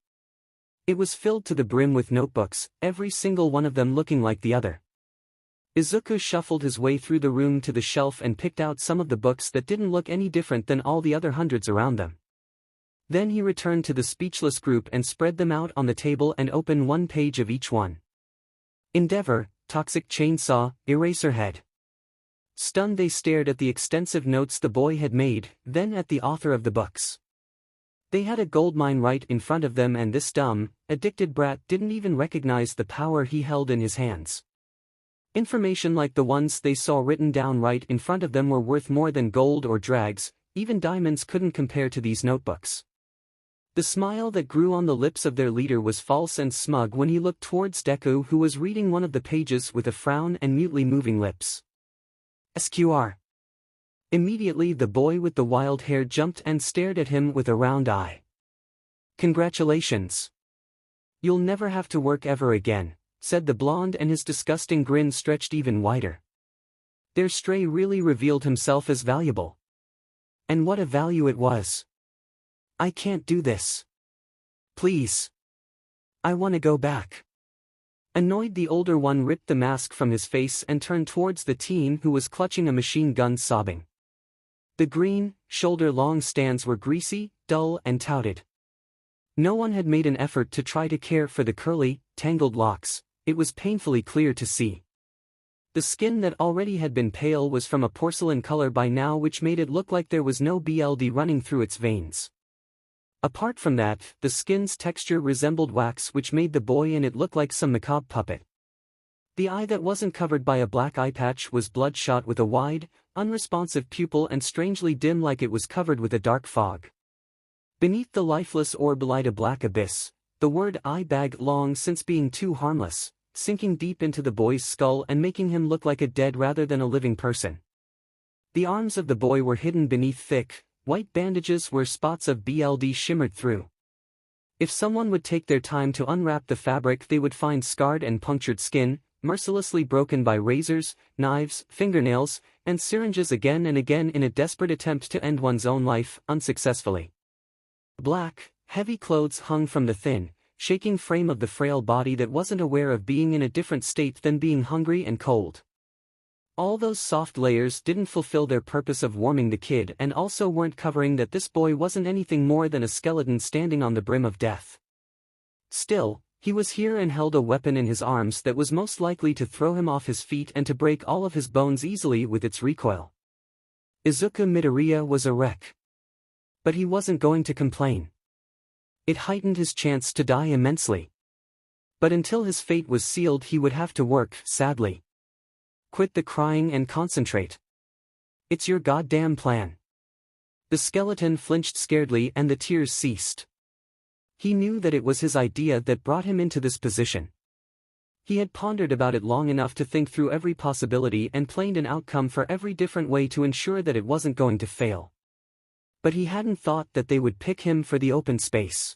It was filled to the brim with notebooks, every single one of them looking like the other. 𝐬𝐻𝐻𝐻 shuffled his way through the room to the shelf and picked out some of the books that didn't look any different than all the other hundreds around them. Then he returned to the speechless group and spread them out on the table and opened one page of each one. Endeavor, Toxic Chainsaw, Eraserhead. Stunned, they stared at the extensive notes the boy had made, then at the author of the books. They had a goldmine right in front of them, and this dumb, addicted brat didn't even recognize the power he held in his hands. Information like the ones they saw written down right in front of them were worth more than gold or drags. Even diamonds couldn't compare to these notebooks. The smile that grew on the lips of their leader was false and smug when he looked towards Deku, who was reading one of the pages with a frown and mutely moving lips. SQR. Immediately the boy with the wild hair jumped and stared at him with a round eye. Congratulations. You'll never have to work ever again, said the blonde, and his disgusting grin stretched even wider. Their stray really revealed himself as valuable. And what a value it was. I can't do this. Please. I want to go back. Annoyed, the older one ripped the mask from his face and turned towards the teen who was clutching a machine gun, sobbing. The green, shoulder-long stands were greasy, dull, and touted. No one had made an effort to try to care for the curly, tangled locks. It was painfully clear to see. The skin that already had been pale was from a porcelain color by now, which made it look like there was no blood running through its veins. Apart from that, the skin's texture resembled wax, which made the boy in it look like some macabre puppet. The eye that wasn't covered by a black eye patch was bloodshot with a wide, unresponsive pupil and strangely dim, like it was covered with a dark fog. Beneath the lifeless orb lied a black abyss, the word "eye bag" long since being too harmless, sinking deep into the boy's skull and making him look like a dead rather than a living person. The arms of the boy were hidden beneath thick, white bandages where spots of blood shimmered through. If someone would take their time to unwrap the fabric, they would find scarred and punctured skin, mercilessly broken by razors, knives, fingernails, and syringes again and again in a desperate attempt to end one's own life, unsuccessfully. Black, heavy clothes hung from the thin, shaking frame of the frail body that wasn't aware of being in a different state than being hungry and cold. All those soft layers didn't fulfill their purpose of warming the kid, and also weren't covering that this boy wasn't anything more than a skeleton standing on the brim of death. Still, He was here and held a weapon in his arms that was most likely to throw him off his feet and to break all of his bones easily with its recoil. Izuku Midoriya was a wreck. But he wasn't going to complain. It heightened his chance to die immensely. But until his fate was sealed he would have to work, sadly. Quit the crying and concentrate. It's your goddamn plan. The skeleton flinched scaredly and the tears ceased. He knew that it was his idea that brought him into this position. He had pondered about it long enough to think through every possibility and planned an outcome for every different way to ensure that it wasn't going to fail. But he hadn't thought that they would pick him for the open space.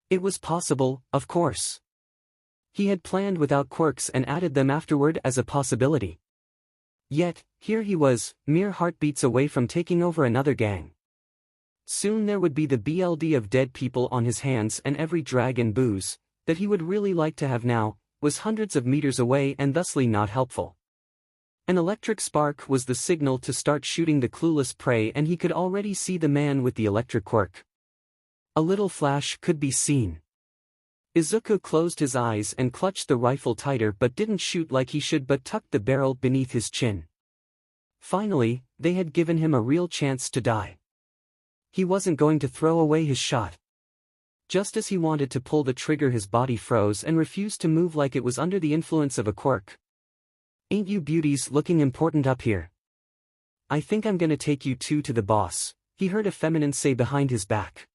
It was possible, of course. He had planned without quirks and added them afterward as a possibility. Yet, here he was, mere heartbeats away from taking over another gang. Soon there would be the BLD of dead people on his hands, and every drag and booze that he would really like to have now was hundreds of meters away and thusly not helpful. An electric spark was the signal to start shooting the clueless prey, and he could already see the man with the electric quirk. A little flash could be seen. Izuku closed his eyes and clutched the rifle tighter, but didn't shoot like he should, but tucked the barrel beneath his chin. Finally, they had given him a real chance to die. He wasn't going to throw away his shot. Just as he wanted to pull the trigger, his body froze and refused to move like it was under the influence of a quirk. "Ain't you beauties looking important up here? I think I'm gonna take you two to the boss," he heard a feminine say behind his back.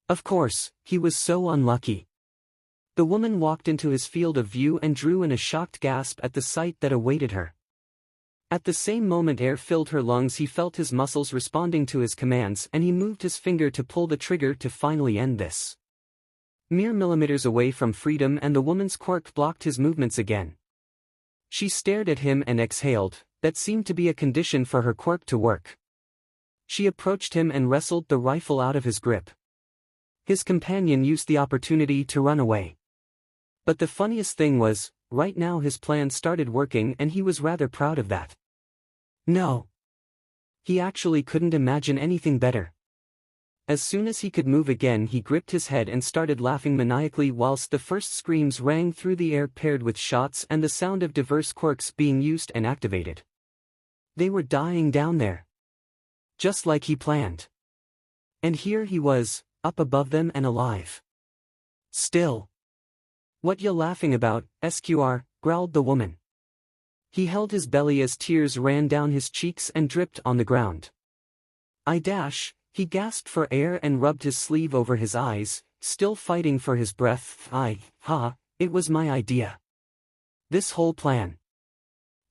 Of course, he was so unlucky. The woman walked into his field of view and drew in a shocked gasp at the sight that awaited her. At the same moment air filled her lungs, he felt his muscles responding to his commands, and he moved his finger to pull the trigger to finally end this. Mere millimeters away from freedom, and the woman's quirk blocked his movements again. She stared at him and exhaled. That seemed to be a condition for her quirk to work. She approached him and wrestled the rifle out of his grip. His companion used the opportunity to run away. But the funniest thing was, right now his plan started working, and he was rather proud of that. No. He actually couldn't imagine anything better. As soon as he could move again, he gripped his head and started laughing maniacally, whilst the first screams rang through the air, paired with shots and the sound of diverse quirks being used and activated. They were dying down there. Just like he planned. And here he was, up above them and alive. Still. "What ya laughing about, SQR?" growled the woman. He held his belly as tears ran down his cheeks and dripped on the ground. He gasped for air and rubbed his sleeve over his eyes, still fighting for his breath. It was my idea. This whole plan.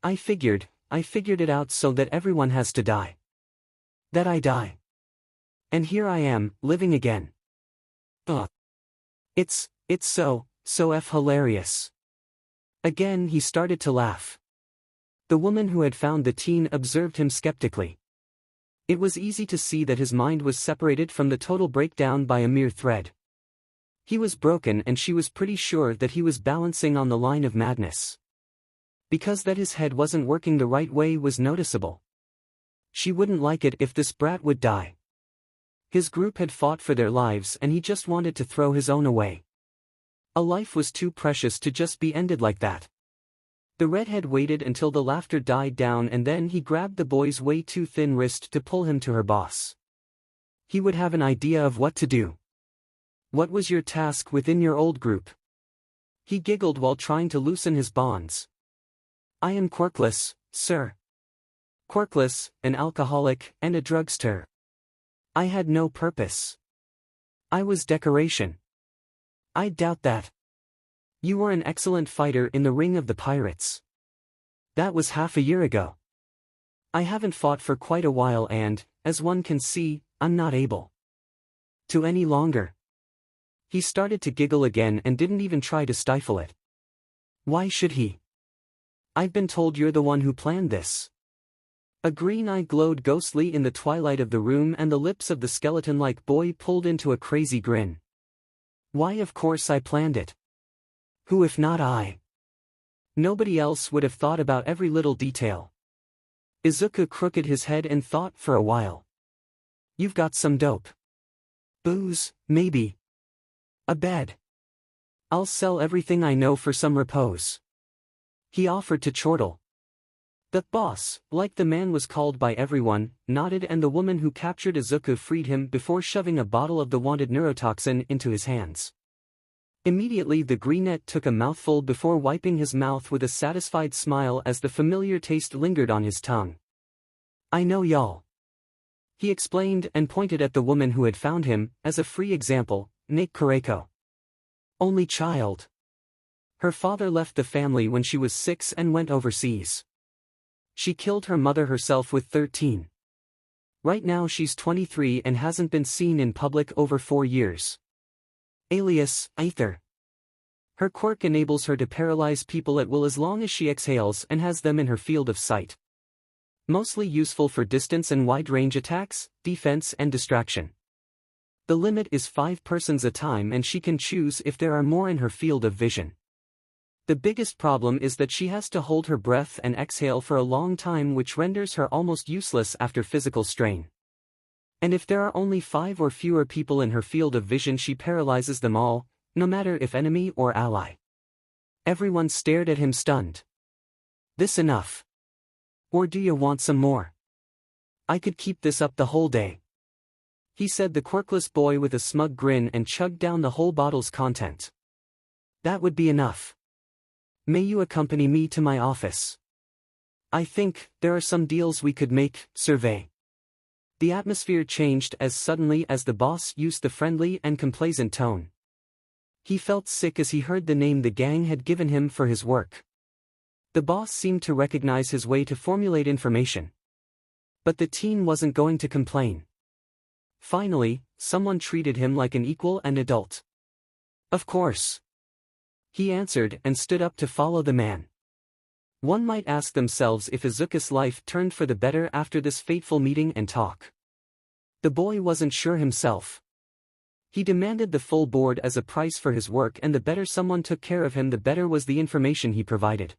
I figured it out so that everyone has to die. That I die. And here I am, living again. It's so hilarious. Again he started to laugh. The woman who had found the teen observed him skeptically. It was easy to see that his mind was separated from the total breakdown by a mere thread. He was broken, and she was pretty sure that he was balancing on the line of madness. Because that his head wasn't working the right way was noticeable. She wouldn't like it if this brat would die. His group had fought for their lives, and he just wanted to throw his own away. A life was too precious to just be ended like that. The redhead waited until the laughter died down, and then he grabbed the boy's way too thin wrist to pull him to her boss. He would have an idea of what to do. "What was your task within your old group?" He giggled while trying to loosen his bonds. "I am quirkless, sir. Quirkless, an alcoholic, and a drugster. I had no purpose. I was decoration." "I doubt that. You were an excellent fighter in the ring of the pirates. That was half a year ago. I haven't fought for quite a while, and, as one can see, I'm not able to any longer." He started to giggle again and didn't even try to stifle it. Why should he? "I've been told you're the one who planned this." A green eye glowed ghostly in the twilight of the room, and the lips of the skeleton-like boy pulled into a crazy grin. "Why, of course I planned it. Who if not I? Nobody else would have thought about every little detail." Izuku crooked his head and thought for a while. "You've got some dope. Booze, maybe. A bed. I'll sell everything I know for some repose. He offered to chortle. The boss, like the man was called by everyone, nodded, and the woman who captured Izuku freed him before shoving a bottle of the wanted neurotoxin into his hands. Immediately the greenette took a mouthful before wiping his mouth with a satisfied smile as the familiar taste lingered on his tongue. I know y'all. He explained and pointed at the woman who had found him, as a free example, Nate Kureko. Only child. Her father left the family when she was 6 and went overseas. She killed her mother herself with 13. Right now she's 23 and hasn't been seen in public over 4 years. Alias, 𝐻𝐻𝐸. Her quirk enables her to paralyze people at will as long as she exhales and has them in her field of sight. Mostly useful for distance and wide-range attacks, defense and distraction. The limit is 5 persons a time and she can choose if there are more in her field of vision. The biggest problem is that she has to hold her breath and exhale for a long time, which renders her almost useless after physical strain. And if there are only 5 or fewer people in her field of vision, she paralyzes them all, no matter if enemy or ally. Everyone stared at him stunned. This enough? Or do you want some more? I could keep this up the whole day. He said, the quirkless boy with a smug grin, and chugged down the whole bottle's content. That would be enough. May you accompany me to my office? I think there are some deals we could make, 𝐬𝐬𝐬. The atmosphere changed as suddenly as the boss used the friendly and complacent tone. He felt sick as he heard the name the gang had given him for his work. The boss seemed to recognize his way to formulate information. But the teen wasn't going to complain. Finally, someone treated him like an equal and adult. Of course. He answered and stood up to follow the man. One might ask themselves if Izuku's life turned for the better after this fateful meeting and talk. The boy wasn't sure himself. He demanded the full board as a price for his work, and the better someone took care of him, the better was the information he provided.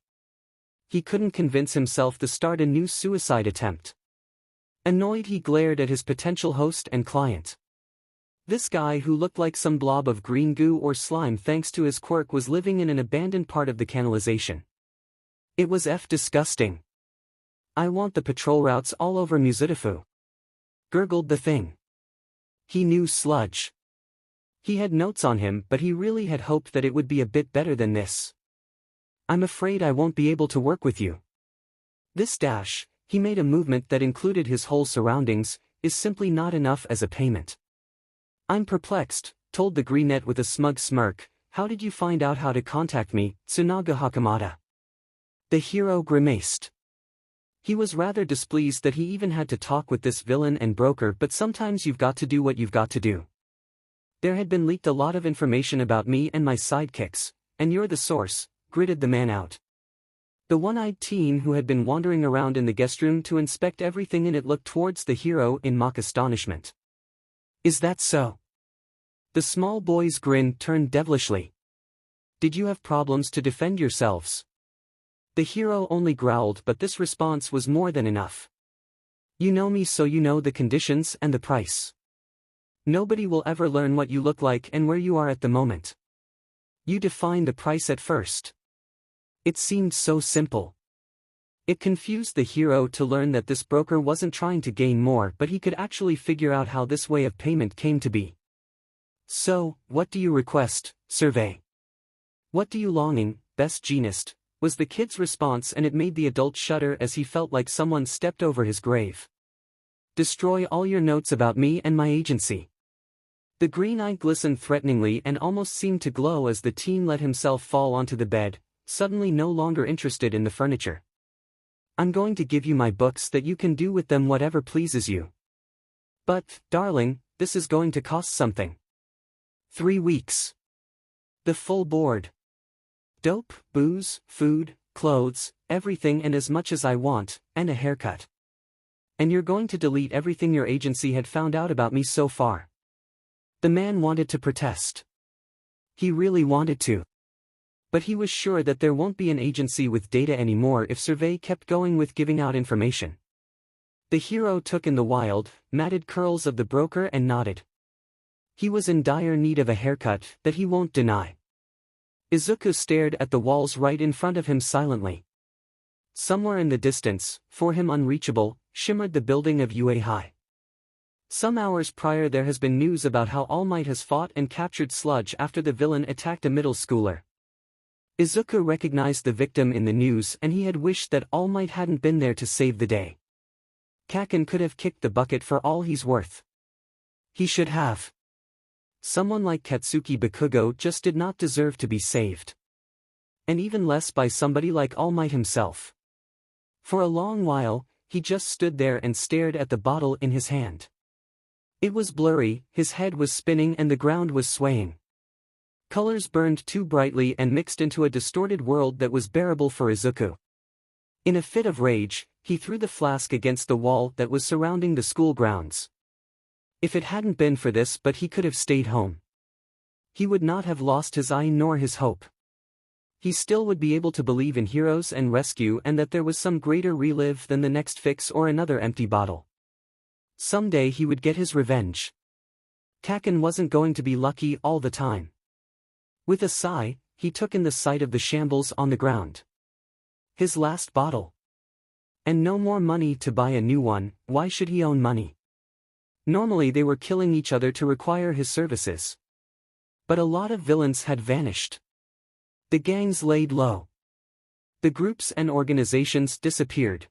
He couldn't convince himself to start a new suicide attempt. Annoyed, he glared at his potential host and client. This guy, who looked like some blob of green goo or slime thanks to his quirk, was living in an abandoned part of the canalization. It was disgusting. I want the patrol routes all over 𝐬𝐻𝐸𝐬. Gurgled the thing. He knew sludge. He had notes on him, but he really had hoped that it would be a bit better than this. I'm afraid I won't be able to work with you. This dash, he made a movement that included his whole surroundings, is simply not enough as a payment. I'm perplexed, told the greenette with a smug smirk. How did you find out how to contact me, Tsunaga Hakamata? The hero grimaced. He was rather displeased that he even had to talk with this villain and broker, but sometimes you've got to do what you've got to do. There had been leaked a lot of information about me and my sidekicks, and you're the source, gritted the man out. The one-eyed teen who had been wandering around in the guest room to inspect everything in it looked towards the hero in mock astonishment. Is that so? The small boy's grin turned devilishly. Did you have problems to defend yourselves? The hero only growled, but this response was more than enough. You know me, so you know the conditions and the price. Nobody will ever learn what you look like and where you are at the moment. You define the price at first. It seemed so simple. It confused the hero to learn that this broker wasn't trying to gain more, but he could actually figure out how this way of payment came to be. So, what do you request, 𝐬𝐸𝐬? What do you longing, best genist? Was the kid's response, and it made the adult shudder as he felt like someone stepped over his grave. Destroy all your notes about me and my agency. The green eye glistened threateningly and almost seemed to glow as the teen let himself fall onto the bed, suddenly no longer interested in the furniture. I'm going to give you my books that you can do with them whatever pleases you. But, darling, this is going to cost something. 3 weeks. The full board. Dope, booze, food, clothes, everything, and as much as I want, and a haircut. And you're going to delete everything your agency had found out about me so far. The man wanted to protest. He really wanted to. But he was sure that there won't be an agency with data anymore if 𝐬𝐸𝐬 kept going with giving out information. The hero took in the wild, matted curls of the broker and nodded. He was in dire need of a haircut that he won't deny. Izuku stared at the walls right in front of him silently. Somewhere in the distance, for him unreachable, shimmered the building of UA High. Some hours prior there has been news about how All Might has fought and captured Sludge after the villain attacked a middle schooler. Izuku recognized the victim in the news and he had wished that All Might hadn't been there to save the day. 𝐀𝐦 could have kicked the bucket for all he's worth. He should have. Someone like Katsuki Bakugo just did not deserve to be saved. And even less by somebody like All Might himself. For a long while, he just stood there and stared at the bottle in his hand. It was blurry, his head was spinning and the ground was swaying. Colors burned too brightly and mixed into a distorted world that was bearable for Izuku. In a fit of rage, he threw the flask against the wall that was surrounding the school grounds. If it hadn't been for this, but he could have stayed home. He would not have lost his eye nor his hope. He still would be able to believe in heroes and rescue and that there was some greater relive than the next fix or another empty bottle. Someday he would get his revenge. 𝐀𝐦 wasn't going to be lucky all the time. With a sigh, he took in the sight of the shambles on the ground. His last bottle. And no more money to buy a new one. Why should he own money? Normally they were killing each other to require his services. But a lot of villains had vanished. The gangs laid low. The groups and organizations disappeared.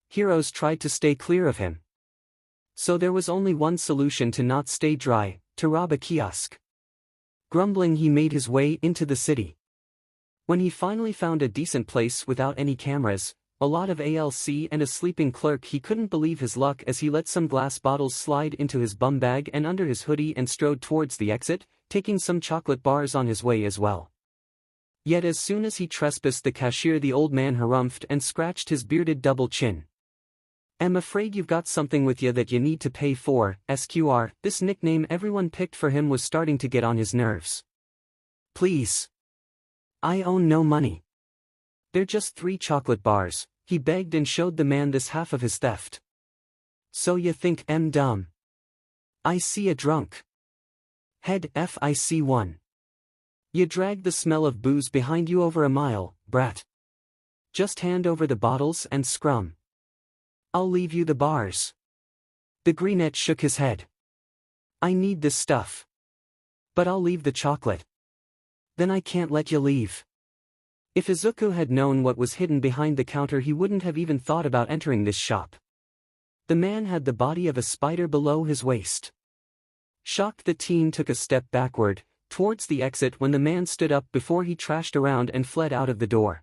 Heroes tried to stay clear of him. So there was only one solution to not stay dry, to rob a kiosk. Grumbling, he made his way into the city. When he finally found a decent place without any cameras, a lot of ALC and a sleeping clerk, he couldn't believe his luck as he let some glass bottles slide into his bum bag and under his hoodie and strode towards the exit, taking some chocolate bars on his way as well. Yet as soon as he trespassed the cashier, the old man harumphed and scratched his bearded double chin. "I'm afraid you've got something with you that you need to pay for, SQR." This nickname everyone picked for him was starting to get on his nerves. "Please. I own no money. They're just 3 chocolate bars," he begged and showed the man this half of his theft. "So you think I'm dumb? I see a drunk. Head FIC1. You dragged the smell of booze behind you over a mile, brat. Just hand over the bottles and scrum. I'll leave you the bars." The greenette shook his head. "I need this stuff. But I'll leave the chocolate." "Then I can't let you leave." If Izuku had known what was hidden behind the counter, he wouldn't have even thought about entering this shop. The man had the body of a spider below his waist. Shocked, the teen took a step backward, towards the exit, when the man stood up before he trashed around and fled out of the door.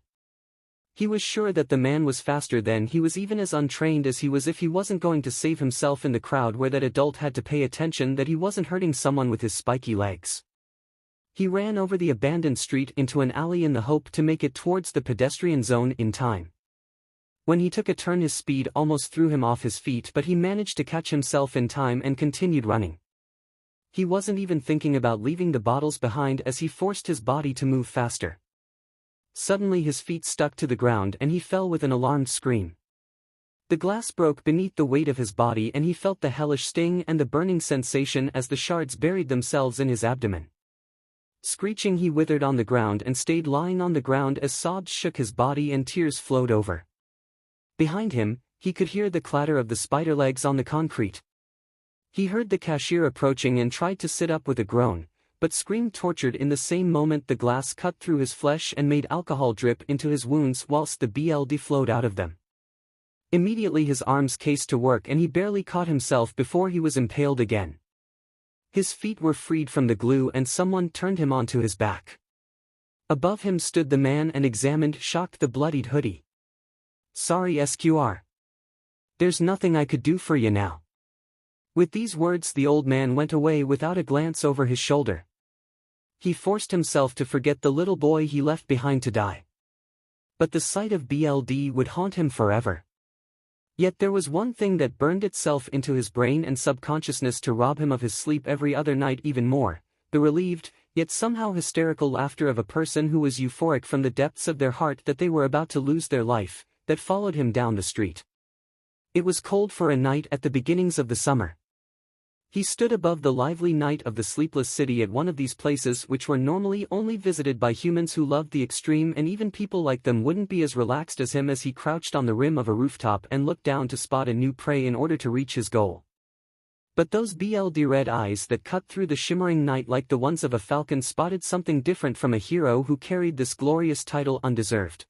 He was sure that the man was faster than he was, even as untrained as he was. If he wasn't going to save himself in the crowd where that adult had to pay attention that he wasn't hurting someone with his spiky legs. He ran over the abandoned street into an alley in the hope to make it towards the pedestrian zone in time. When he took a turn, his speed almost threw him off his feet, but he managed to catch himself in time and continued running. He wasn't even thinking about leaving the bottles behind as he forced his body to move faster. Suddenly his feet stuck to the ground and he fell with an alarmed scream. The glass broke beneath the weight of his body and he felt the hellish sting and the burning sensation as the shards buried themselves in his abdomen. Screeching, he withered on the ground and stayed lying on the ground as sobs shook his body and tears flowed over. Behind him, he could hear the clatter of the spider legs on the concrete. He heard the cashier approaching and tried to sit up with a groan, but screamed tortured. In the same moment the glass cut through his flesh and made alcohol drip into his wounds whilst the blood flowed out of them. Immediately his arms cased to work and he barely caught himself before he was impaled again. His feet were freed from the glue and someone turned him onto his back. Above him stood the man and examined shocked the bloodied hoodie. "Sorry SQR. There's nothing I could do for you now." With these words the old man went away without a glance over his shoulder. He forced himself to forget the little boy he left behind to die. But the sight of blood would haunt him forever. Yet there was one thing that burned itself into his brain and subconsciousness to rob him of his sleep every other night even more, the relieved, yet somehow hysterical laughter of a person who was euphoric from the depths of their heart that they were about to lose their life, that followed him down the street. It was cold for a night at the beginnings of the summer. He stood above the lively night of the sleepless city at one of these places which were normally only visited by humans who loved the extreme, and even people like them wouldn't be as relaxed as him as he crouched on the rim of a rooftop and looked down to spot a new prey in order to reach his goal. But those BLD red eyes that cut through the shimmering night like the ones of a falcon spotted something different from a hero who carried this glorious title undeserved.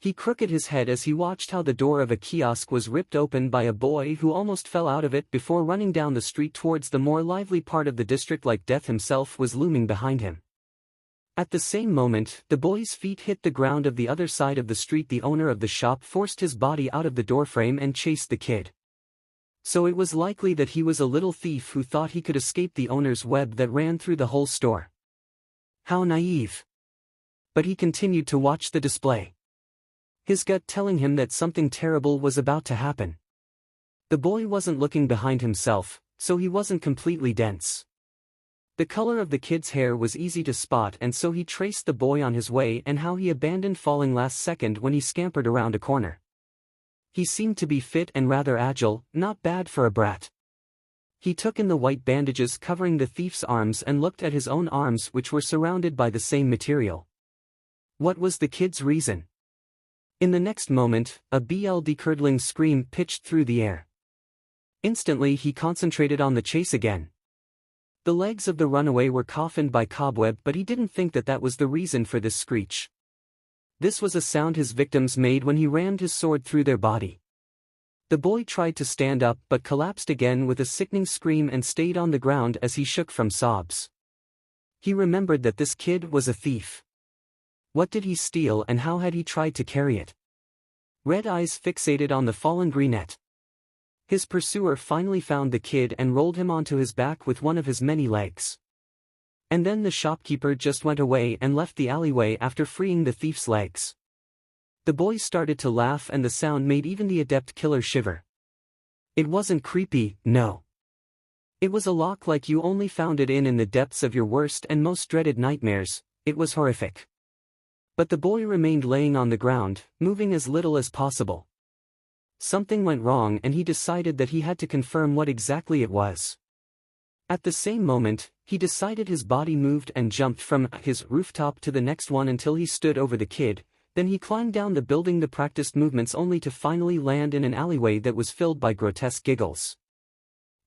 He crooked his head as he watched how the door of a kiosk was ripped open by a boy who almost fell out of it before running down the street towards the more lively part of the district like death himself was looming behind him. At the same moment, the boy's feet hit the ground of the other side of the street. The owner of the shop forced his body out of the doorframe and chased the kid. So it was likely that he was a little thief who thought he could escape the owner's web that ran through the whole store. How naive. But he continued to watch the display, his gut telling him that something terrible was about to happen. The boy wasn't looking behind himself, so he wasn't completely dense. The color of the kid's hair was easy to spot, and so he traced the boy on his way and how he abandoned falling last second when he scampered around a corner. He seemed to be fit and rather agile, not bad for a brat. He took in the white bandages covering the thief's arms and looked at his own arms, which were surrounded by the same material. What was the kid's reason? In the next moment, a BLD-curdling scream pitched through the air. Instantly he concentrated on the chase again. The legs of the runaway were coffined by cobweb, but he didn't think that that was the reason for this screech. This was a sound his victims made when he rammed his sword through their body. The boy tried to stand up but collapsed again with a sickening scream and stayed on the ground as he shook from sobs. He remembered that this kid was a thief. What did he steal and how had he tried to carry it? Red eyes fixated on the fallen brunette. His pursuer finally found the kid and rolled him onto his back with one of his many legs. And then the shopkeeper just went away and left the alleyway after freeing the thief's legs. The boy started to laugh and the sound made even the adept killer shiver. It wasn't creepy, no. It was a lock like you only found it in the depths of your worst and most dreaded nightmares. It was horrific. But the boy remained laying on the ground, moving as little as possible. Something went wrong and he decided that he had to confirm what exactly it was. At the same moment, he decided his body moved and jumped from his rooftop to the next one until he stood over the kid. Then he climbed down the building, the practiced movements only to finally land in an alleyway that was filled by grotesque giggles.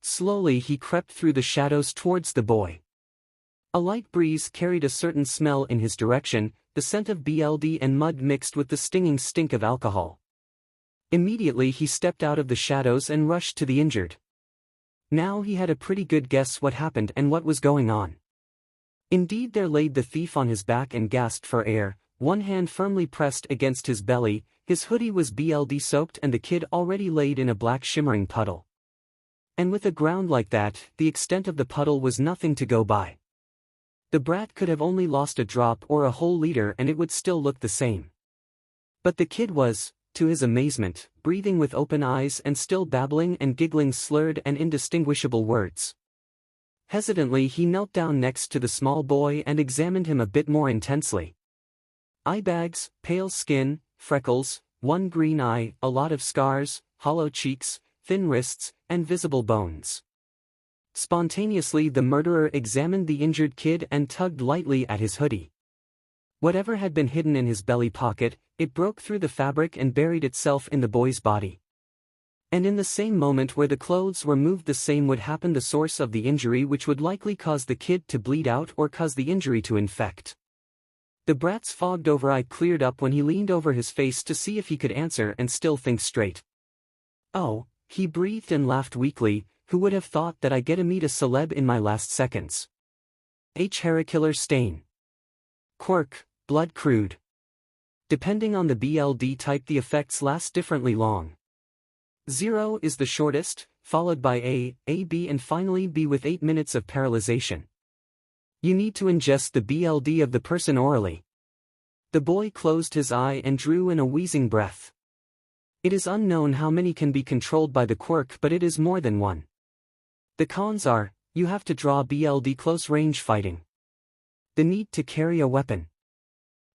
Slowly he crept through the shadows towards the boy. A light breeze carried a certain smell in his direction, the scent of BLD and mud mixed with the stinging stink of alcohol. Immediately he stepped out of the shadows and rushed to the injured. Now he had a pretty good guess what happened and what was going on. Indeed, there laid the thief on his back and gasped for air, one hand firmly pressed against his belly. His hoodie was BLD soaked and the kid already laid in a black shimmering puddle. And with a ground like that, the extent of the puddle was nothing to go by. The brat could have only lost a drop or a whole liter and it would still look the same. But the kid was, to his amazement, breathing with open eyes and still babbling and giggling slurred and indistinguishable words. Hesitantly he knelt down next to the small boy and examined him a bit more intensely. Eye bags, pale skin, freckles, one green eye, a lot of scars, hollow cheeks, thin wrists, and visible bones. Spontaneously the murderer examined the injured kid and tugged lightly at his hoodie. Whatever had been hidden in his belly pocket, it broke through the fabric and buried itself in the boy's body. And in the same moment where the clothes were moved, the same would happen, the source of the injury, which would likely cause the kid to bleed out or cause the injury to infect. The brat's fogged-over eye cleared up when he leaned over his face to see if he could answer and still think straight. Oh, he breathed and laughed weakly. Who would have thought that I get to meet a celeb in my last seconds? 𝐻 killer stain. Quirk, blood crude. Depending on the BLD type, the effects last differently long. 0 is the shortest, followed by A, B and finally B with 8 minutes of paralyzation. You need to ingest the BLD of the person orally. The boy closed his eye and drew in a wheezing breath. It is unknown how many can be controlled by the quirk, but it is more than one. The cons are, you have to draw BLD close range fighting. The need to carry a weapon.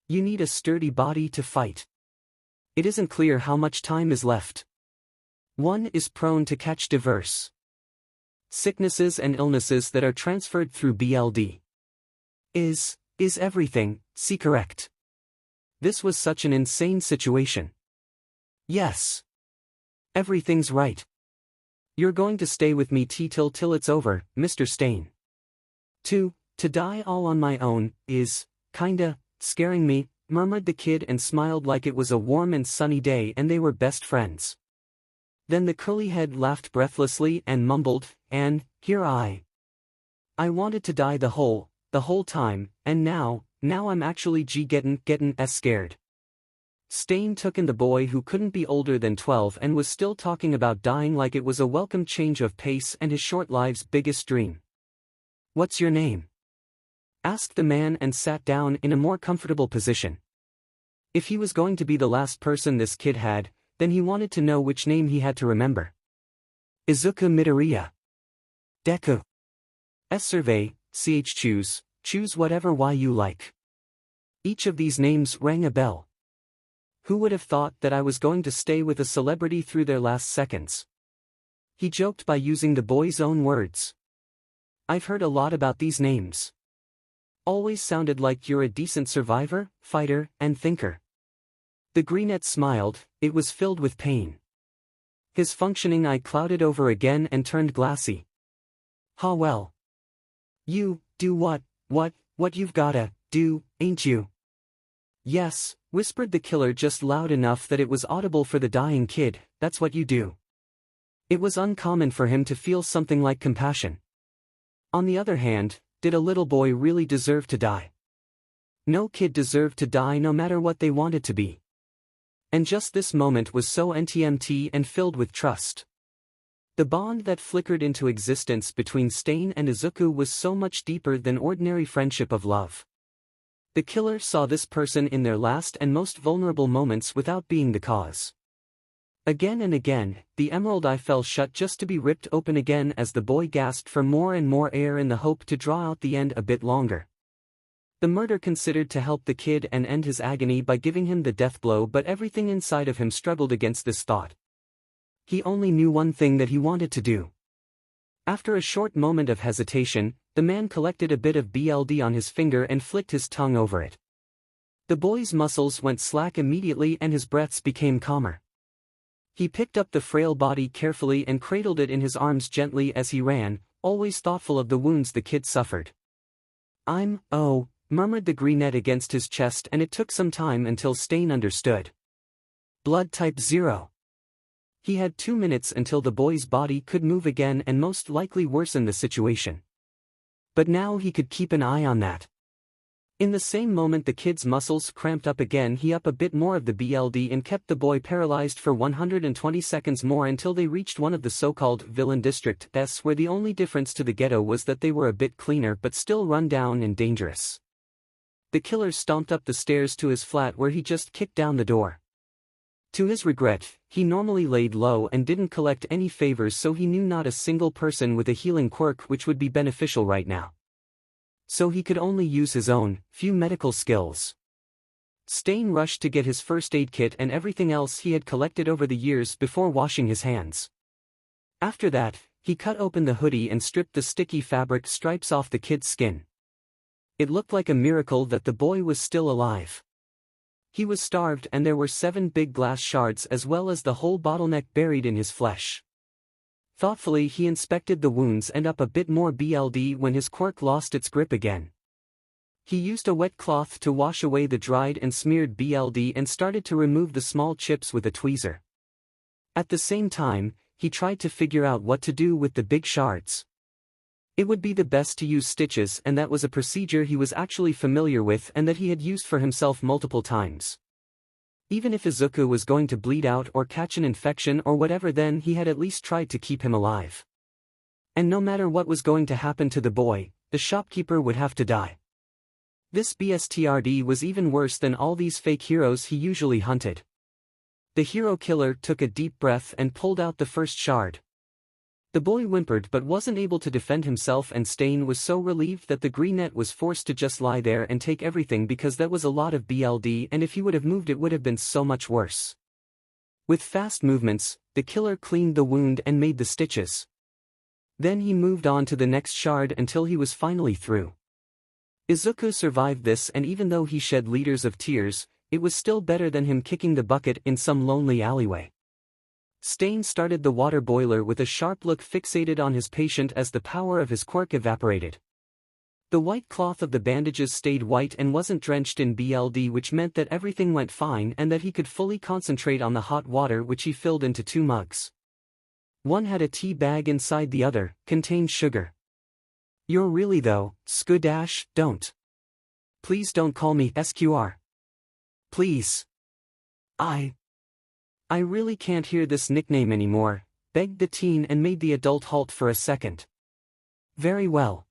You need a sturdy body to fight. It isn't clear how much time is left. One is prone to catch diverse. sicknesses and illnesses that are transferred through BLD. Is everything, correct? This was such an insane situation. Yes. Everything's right. You're going to stay with me till it's over, Mr. Stain. To die all on my own is kinda scaring me, murmured the kid and smiled like it was a warm and sunny day and they were best friends. Then the curly head laughed breathlessly and mumbled, and here I wanted to die the whole time, and now I'm actually getting scared. Stain took in the boy who couldn't be older than 12 and was still talking about dying like it was a welcome change of pace and his short life's biggest dream. What's your name? Asked the man and sat down in a more comfortable position. If he was going to be the last person this kid had, then he wanted to know which name he had to remember. Izuku Midoriya. Deku. 𝐬𝐻 𝐍𝐴ₐ, choose whatever Y you like. Each of these names rang a bell. Who would have thought that I was going to stay with a celebrity through their last seconds? He joked by using the boy's own words. I've heard a lot about these names. Always sounded like you're a decent survivor, fighter, and thinker. The greenette smiled, it was filled with pain. His functioning eye clouded over again and turned glassy. Ha well. You do what you've gotta do, ain't you? Yes, whispered the killer just loud enough that it was audible for the dying kid, that's what you do. It was uncommon for him to feel something like compassion. On the other hand, did a little boy really deserve to die? No kid deserved to die no matter what they wanted to be. And just this moment was so NTMT and filled with trust. The bond that flickered into existence between Stain and Izuku was so much deeper than ordinary friendship of love. The killer saw this person in their last and most vulnerable moments without being the cause. Again and again, the emerald eye fell shut just to be ripped open again as the boy gasped for more and more air in the hope to draw out the end a bit longer. The murder considered to help the kid and end his agony by giving him the death blow, but everything inside of him struggled against this thought. He only knew one thing that he wanted to do. After a short moment of hesitation, the man collected a bit of BLD on his finger and flicked his tongue over it. The boy's muscles went slack immediately and his breaths became calmer. He picked up the frail body carefully and cradled it in his arms gently as he ran, always thoughtful of the wounds the kid suffered. Murmured the greenette against his chest, and it took some time until Stain understood. Blood type 0. He had 2 minutes until the boy's body could move again and most likely worsen the situation. But now he could keep an eye on that. In the same moment the kid's muscles cramped up again, he upped a bit more of the BLD and kept the boy paralyzed for 120 seconds more until they reached one of the so-called villain districts where the only difference to the ghetto was that they were a bit cleaner but still run down and dangerous. The killer stomped up the stairs to his flat where he just kicked down the door. To his regret, he normally laid low and didn't collect any favors, so he knew not a single person with a healing quirk which would be beneficial right now. So he could only use his own few medical skills. Stain rushed to get his first aid kit and everything else he had collected over the years before washing his hands. After that, he cut open the hoodie and stripped the sticky fabric stripes off the kid's skin. It looked like a miracle that the boy was still alive. He was starved and there were 7 big glass shards as well as the whole bottleneck buried in his flesh. Thoughtfully he inspected the wounds and up a bit more BLD when his quirk lost its grip again. He used a wet cloth to wash away the dried and smeared BLD and started to remove the small chips with a tweezer. At the same time, he tried to figure out what to do with the big shards. It would be the best to use stitches, and that was a procedure he was actually familiar with and that he had used for himself multiple times. Even if Izuku was going to bleed out or catch an infection or whatever, then he had at least tried to keep him alive. And no matter what was going to happen to the boy, the shopkeeper would have to die. This BSTRD was even worse than all these fake heroes he usually hunted. The hero killer took a deep breath and pulled out the first shard. The boy whimpered but wasn't able to defend himself, and Stain was so relieved that the greenette was forced to just lie there and take everything because that was a lot of BLD, and if he would have moved it would have been so much worse. With fast movements, the killer cleaned the wound and made the stitches. Then he moved on to the next shard until he was finally through. 𝐻𝐡𝐚𝐭 survived this, and even though he shed liters of tears, it was still better than him kicking the bucket in some lonely alleyway. Stain started the water boiler with a sharp look fixated on his patient as the power of his quirk evaporated. The white cloth of the bandages stayed white and wasn't drenched in blood, which meant that everything went fine and that he could fully concentrate on the hot water, which he filled into 2 mugs. One had a tea bag inside, the other contained sugar. You're really though, 𝐻𝐴, don't. Please don't call me SQR. Please. I really can't hear this nickname anymore, begged the teen and made the adult halt for a second. Very well.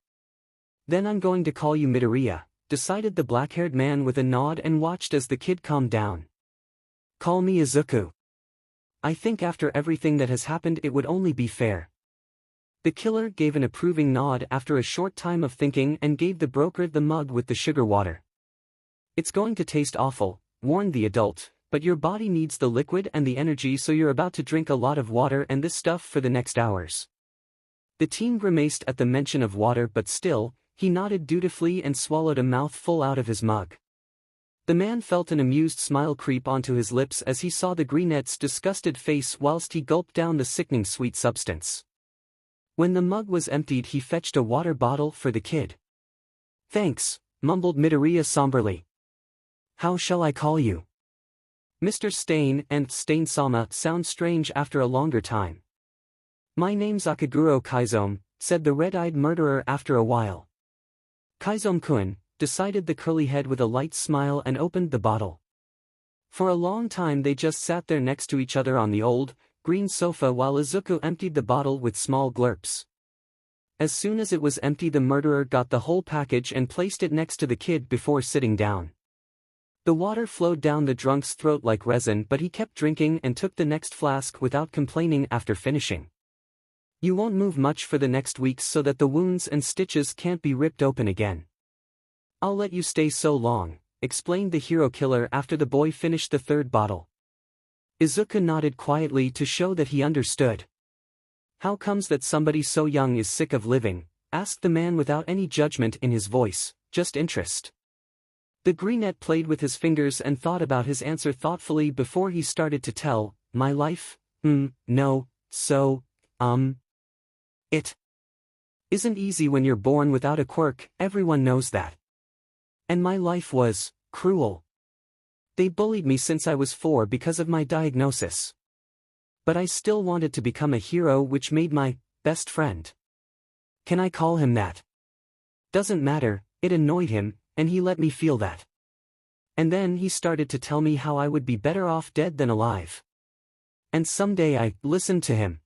Then I'm going to call you 𝐷𝐻𝐻, decided the black-haired man with a nod and watched as the kid calmed down. Call me 𝐻𝐡𝐚𝐭. I think after everything that has happened it would only be fair. The killer gave an approving nod after a short time of thinking and gave the broker the mug with the sugar water. It's going to taste awful, warned the adult, but your body needs the liquid and the energy, so you're about to drink a lot of water and this stuff for the next hours. The teen grimaced at the mention of water, but still, he nodded dutifully and swallowed a mouthful out of his mug. The man felt an amused smile creep onto his lips as he saw the greenette's disgusted face whilst he gulped down the sickening sweet substance. When the mug was emptied, he fetched a water bottle for the kid. Thanks, mumbled 𝐷𝐻𝐻 somberly. How shall I call you? Mr. Stain and 𝐶𝐸𝐻𝐸 sound strange after a longer time. My name's 𝐴kaguro 𝐍𝐸𝐬, said the red-eyed murderer after a while. 𝐍𝐸𝐬, decided the curly head with a light smile and opened the bottle. For a long time they just sat there next to each other on the old, green sofa while 𝐻𝐡𝐚𝐭 emptied the bottle with small glurps. As soon as it was empty, the murderer got the whole package and placed it next to the kid before sitting down. The water flowed down the drunk's throat like resin, but he kept drinking and took the next flask without complaining after finishing. You won't move much for the next weeks so that the wounds and stitches can't be ripped open again. I'll let you stay so long, explained the hero killer after the boy finished the 3rd bottle. 𝐻𝐡𝐚𝐭 nodded quietly to show that he understood. How comes that somebody so young is sick of living? Asked the man without any judgment in his voice, just interest. The greenette played with his fingers and thought about his answer thoughtfully before he started to tell. My life? No, so, it isn't easy when you're born without a quirk, everyone knows that. And my life was cruel. They bullied me since I was 4 because of my diagnosis. But I still wanted to become a hero, which made my best friend. Can I call him that? Doesn't matter, it annoyed him, and he let me feel that. And then he started to tell me how I would be better off dead than alive. And someday I listened to him.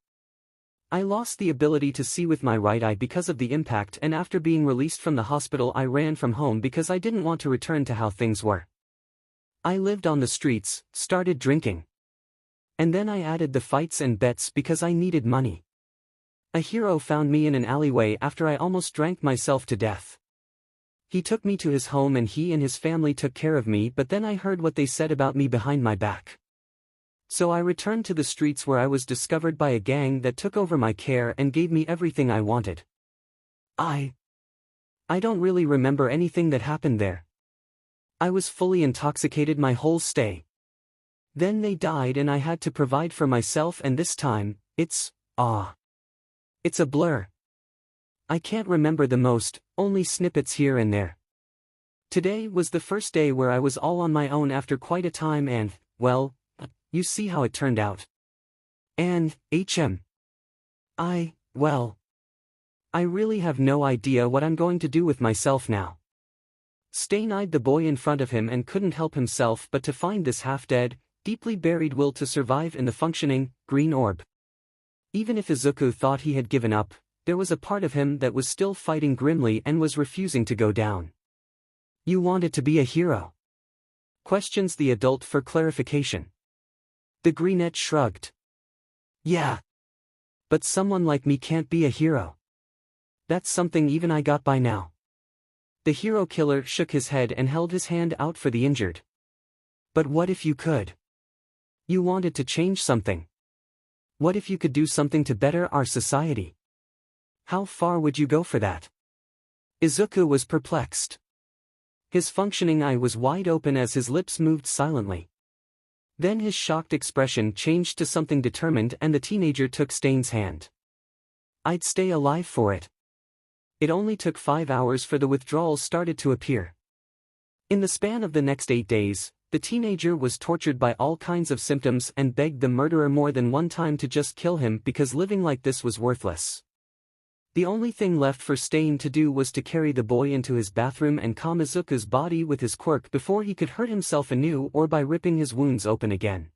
I lost the ability to see with my right eye because of the impact, and after being released from the hospital I ran from home because I didn't want to return to how things were. I lived on the streets, started drinking. And then I added the fights and bets because I needed money. A hero found me in an alleyway after I almost drank myself to death. He took me to his home and he and his family took care of me, but then I heard what they said about me behind my back. So I returned to the streets where I was discovered by a gang that took over my care and gave me everything I wanted. I don't really remember anything that happened there. I was fully intoxicated my whole stay. Then they died and I had to provide for myself, and this time, it's a blur. I can't remember the most, only snippets here and there. Today was the first day where I was all on my own after quite a time, and, well, you see how it turned out. And, I really have no idea what I'm going to do with myself now. Stain eyed the boy in front of him and couldn't help himself but to find this half-dead, deeply buried will to survive in the functioning, green orb. Even if 𝐻𝐡𝐚𝐭 thought he had given up, there was a part of him that was still fighting grimly and was refusing to go down. You wanted to be a hero? Questions the adult for clarification. The greenette shrugged. Yeah. But someone like me can't be a hero. That's something even I got by now. The hero killer shook his head and held his hand out for the injured. But what if you could? You wanted to change something. What if you could do something to better our society? How far would you go for that? Izuku was perplexed. His functioning eye was wide open as his lips moved silently. Then his shocked expression changed to something determined and the teenager took 𝐀𝐻's hand. I'd stay alive for it. It only took 5 hours for the withdrawals started to appear. In the span of the next 8 days, the teenager was tortured by all kinds of symptoms and begged the murderer more than one time to just kill him because living like this was worthless. The only thing left for 𝐀𝐻 to do was to carry the boy into his bathroom and calm Izuku's body with his quirk before he could hurt himself anew or by ripping his wounds open again.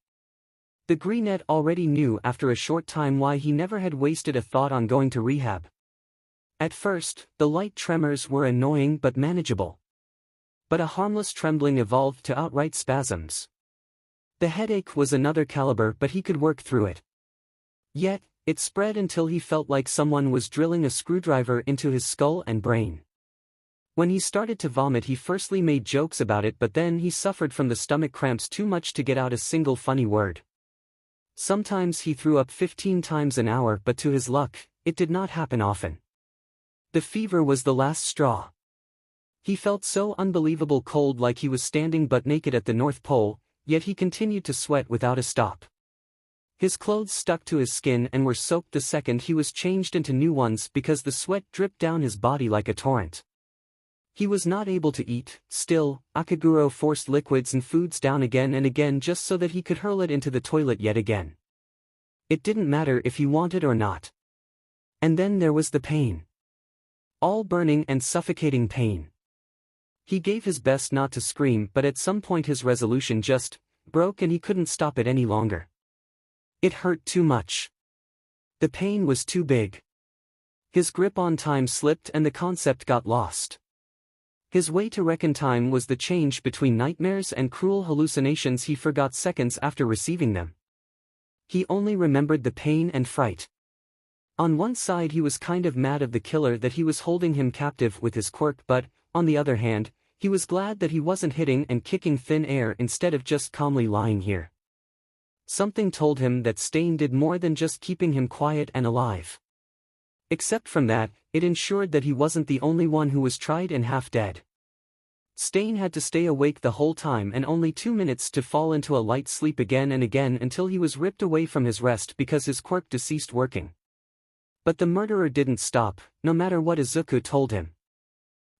The 𝐲𝐻 already knew after a short time why he never had wasted a thought on going to rehab. At first, the light tremors were annoying but manageable. But a harmless trembling evolved to outright spasms. The headache was another caliber but he could work through it. Yet, it spread until he felt like someone was drilling a screwdriver into his skull and brain. When he started to vomit he firstly made jokes about it but then he suffered from the stomach cramps too much to get out a single funny word. Sometimes he threw up 15 times an hour but to his luck, it did not happen often. The fever was the last straw. He felt so unbelievable cold like he was standing butt naked at the North Pole, yet he continued to sweat without a stop. His clothes stuck to his skin and were soaked the second he was changed into new ones because the sweat dripped down his body like a torrent. He was not able to eat, still, Akaguro forced liquids and foods down again and again just so that he could hurl it into the toilet yet again. It didn't matter if he wanted or not. And then there was the pain. All burning and suffocating pain. He gave his best not to scream but at some point his resolution just broke and he couldn't stop it any longer. It hurt too much. The pain was too big. His grip on time slipped and the concept got lost. His way to reckon time was the change between nightmares and cruel hallucinations he forgot seconds after receiving them. He only remembered the pain and fright. On one side he was kind of mad of the killer that he was holding him captive with his quirk but, on the other hand, he was glad that he wasn't hitting and kicking thin air instead of just calmly lying here. Something told him that 𝐀𝐻 did more than just keeping him quiet and alive. Except from that, it ensured that he wasn't the only one who was tried and half dead. 𝐀𝐻 had to stay awake the whole time and only 2 minutes to fall into a light sleep again and again until he was ripped away from his rest because his quirk ceased working. But the murderer didn't stop, no matter what Izuku told him.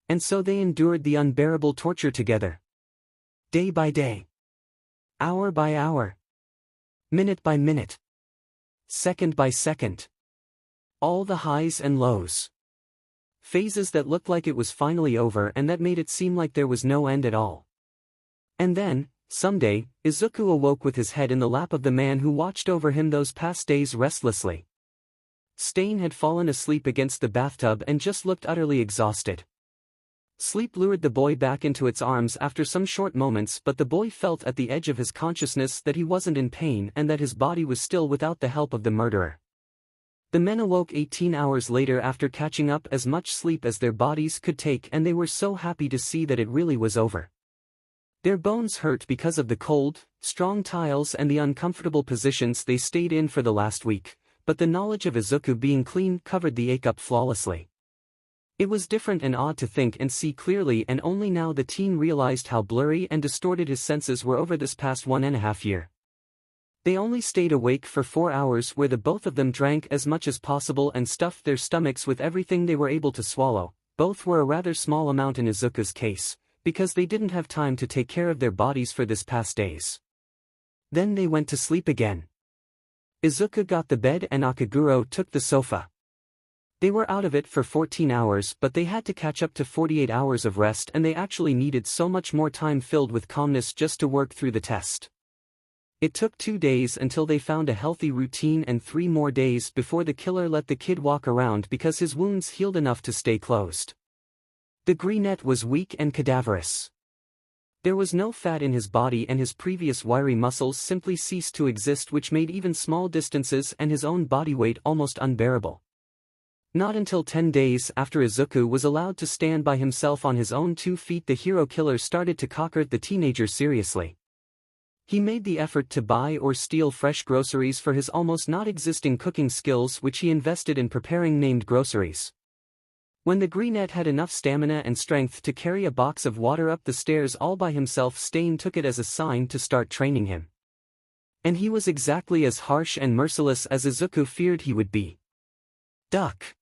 And so they endured the unbearable torture together. Day by day. Hour by hour. Minute by minute. Second by second. All the highs and lows. Phases that looked like it was finally over and that made it seem like there was no end at all. And then, someday, Izuku awoke with his head in the lap of the man who watched over him those past days restlessly. 𝐀𝐻 had fallen asleep against the bathtub and just looked utterly exhausted. Sleep lured the boy back into its arms after some short moments but the boy felt at the edge of his consciousness that he wasn't in pain and that his body was still without the help of the murderer. The men awoke 18 hours later after catching up as much sleep as their bodies could take and they were so happy to see that it really was over. Their bones hurt because of the cold, strong tiles and the uncomfortable positions they stayed in for the last week, but the knowledge of Izuku being clean covered the ache up flawlessly. It was different and odd to think and see clearly and only now the teen realized how blurry and distorted his senses were over this past 1.5 years. They only stayed awake for 4 hours where the both of them drank as much as possible and stuffed their stomachs with everything they were able to swallow. Both were a rather small amount in Izuku's case, because they didn't have time to take care of their bodies for this past days. Then they went to sleep again. Izuku got the bed and Akaguro took the sofa. They were out of it for 14 hours but they had to catch up to 48 hours of rest and they actually needed so much more time filled with calmness just to work through the test. It took 2 days until they found a healthy routine and 3 more days before the killer let the kid walk around because his wounds healed enough to stay closed. The 𝐲𝐻 was weak and cadaverous. There was no fat in his body and his previous wiry muscles simply ceased to exist which made even small distances and his own body weight almost unbearable. Not until 10 days after Izuku was allowed to stand by himself on his own 2 feet the hero killer started to cockert the teenager seriously. He made the effort to buy or steal fresh groceries for his almost not existing cooking skills, which he invested in preparing named groceries. When the 𝐸𝐻 had enough stamina and strength to carry a box of water up the stairs all by himself, 𝐶𝐻 took it as a sign to start training him. And he was exactly as harsh and merciless as 𝐬𝐸 feared he would be. Duck!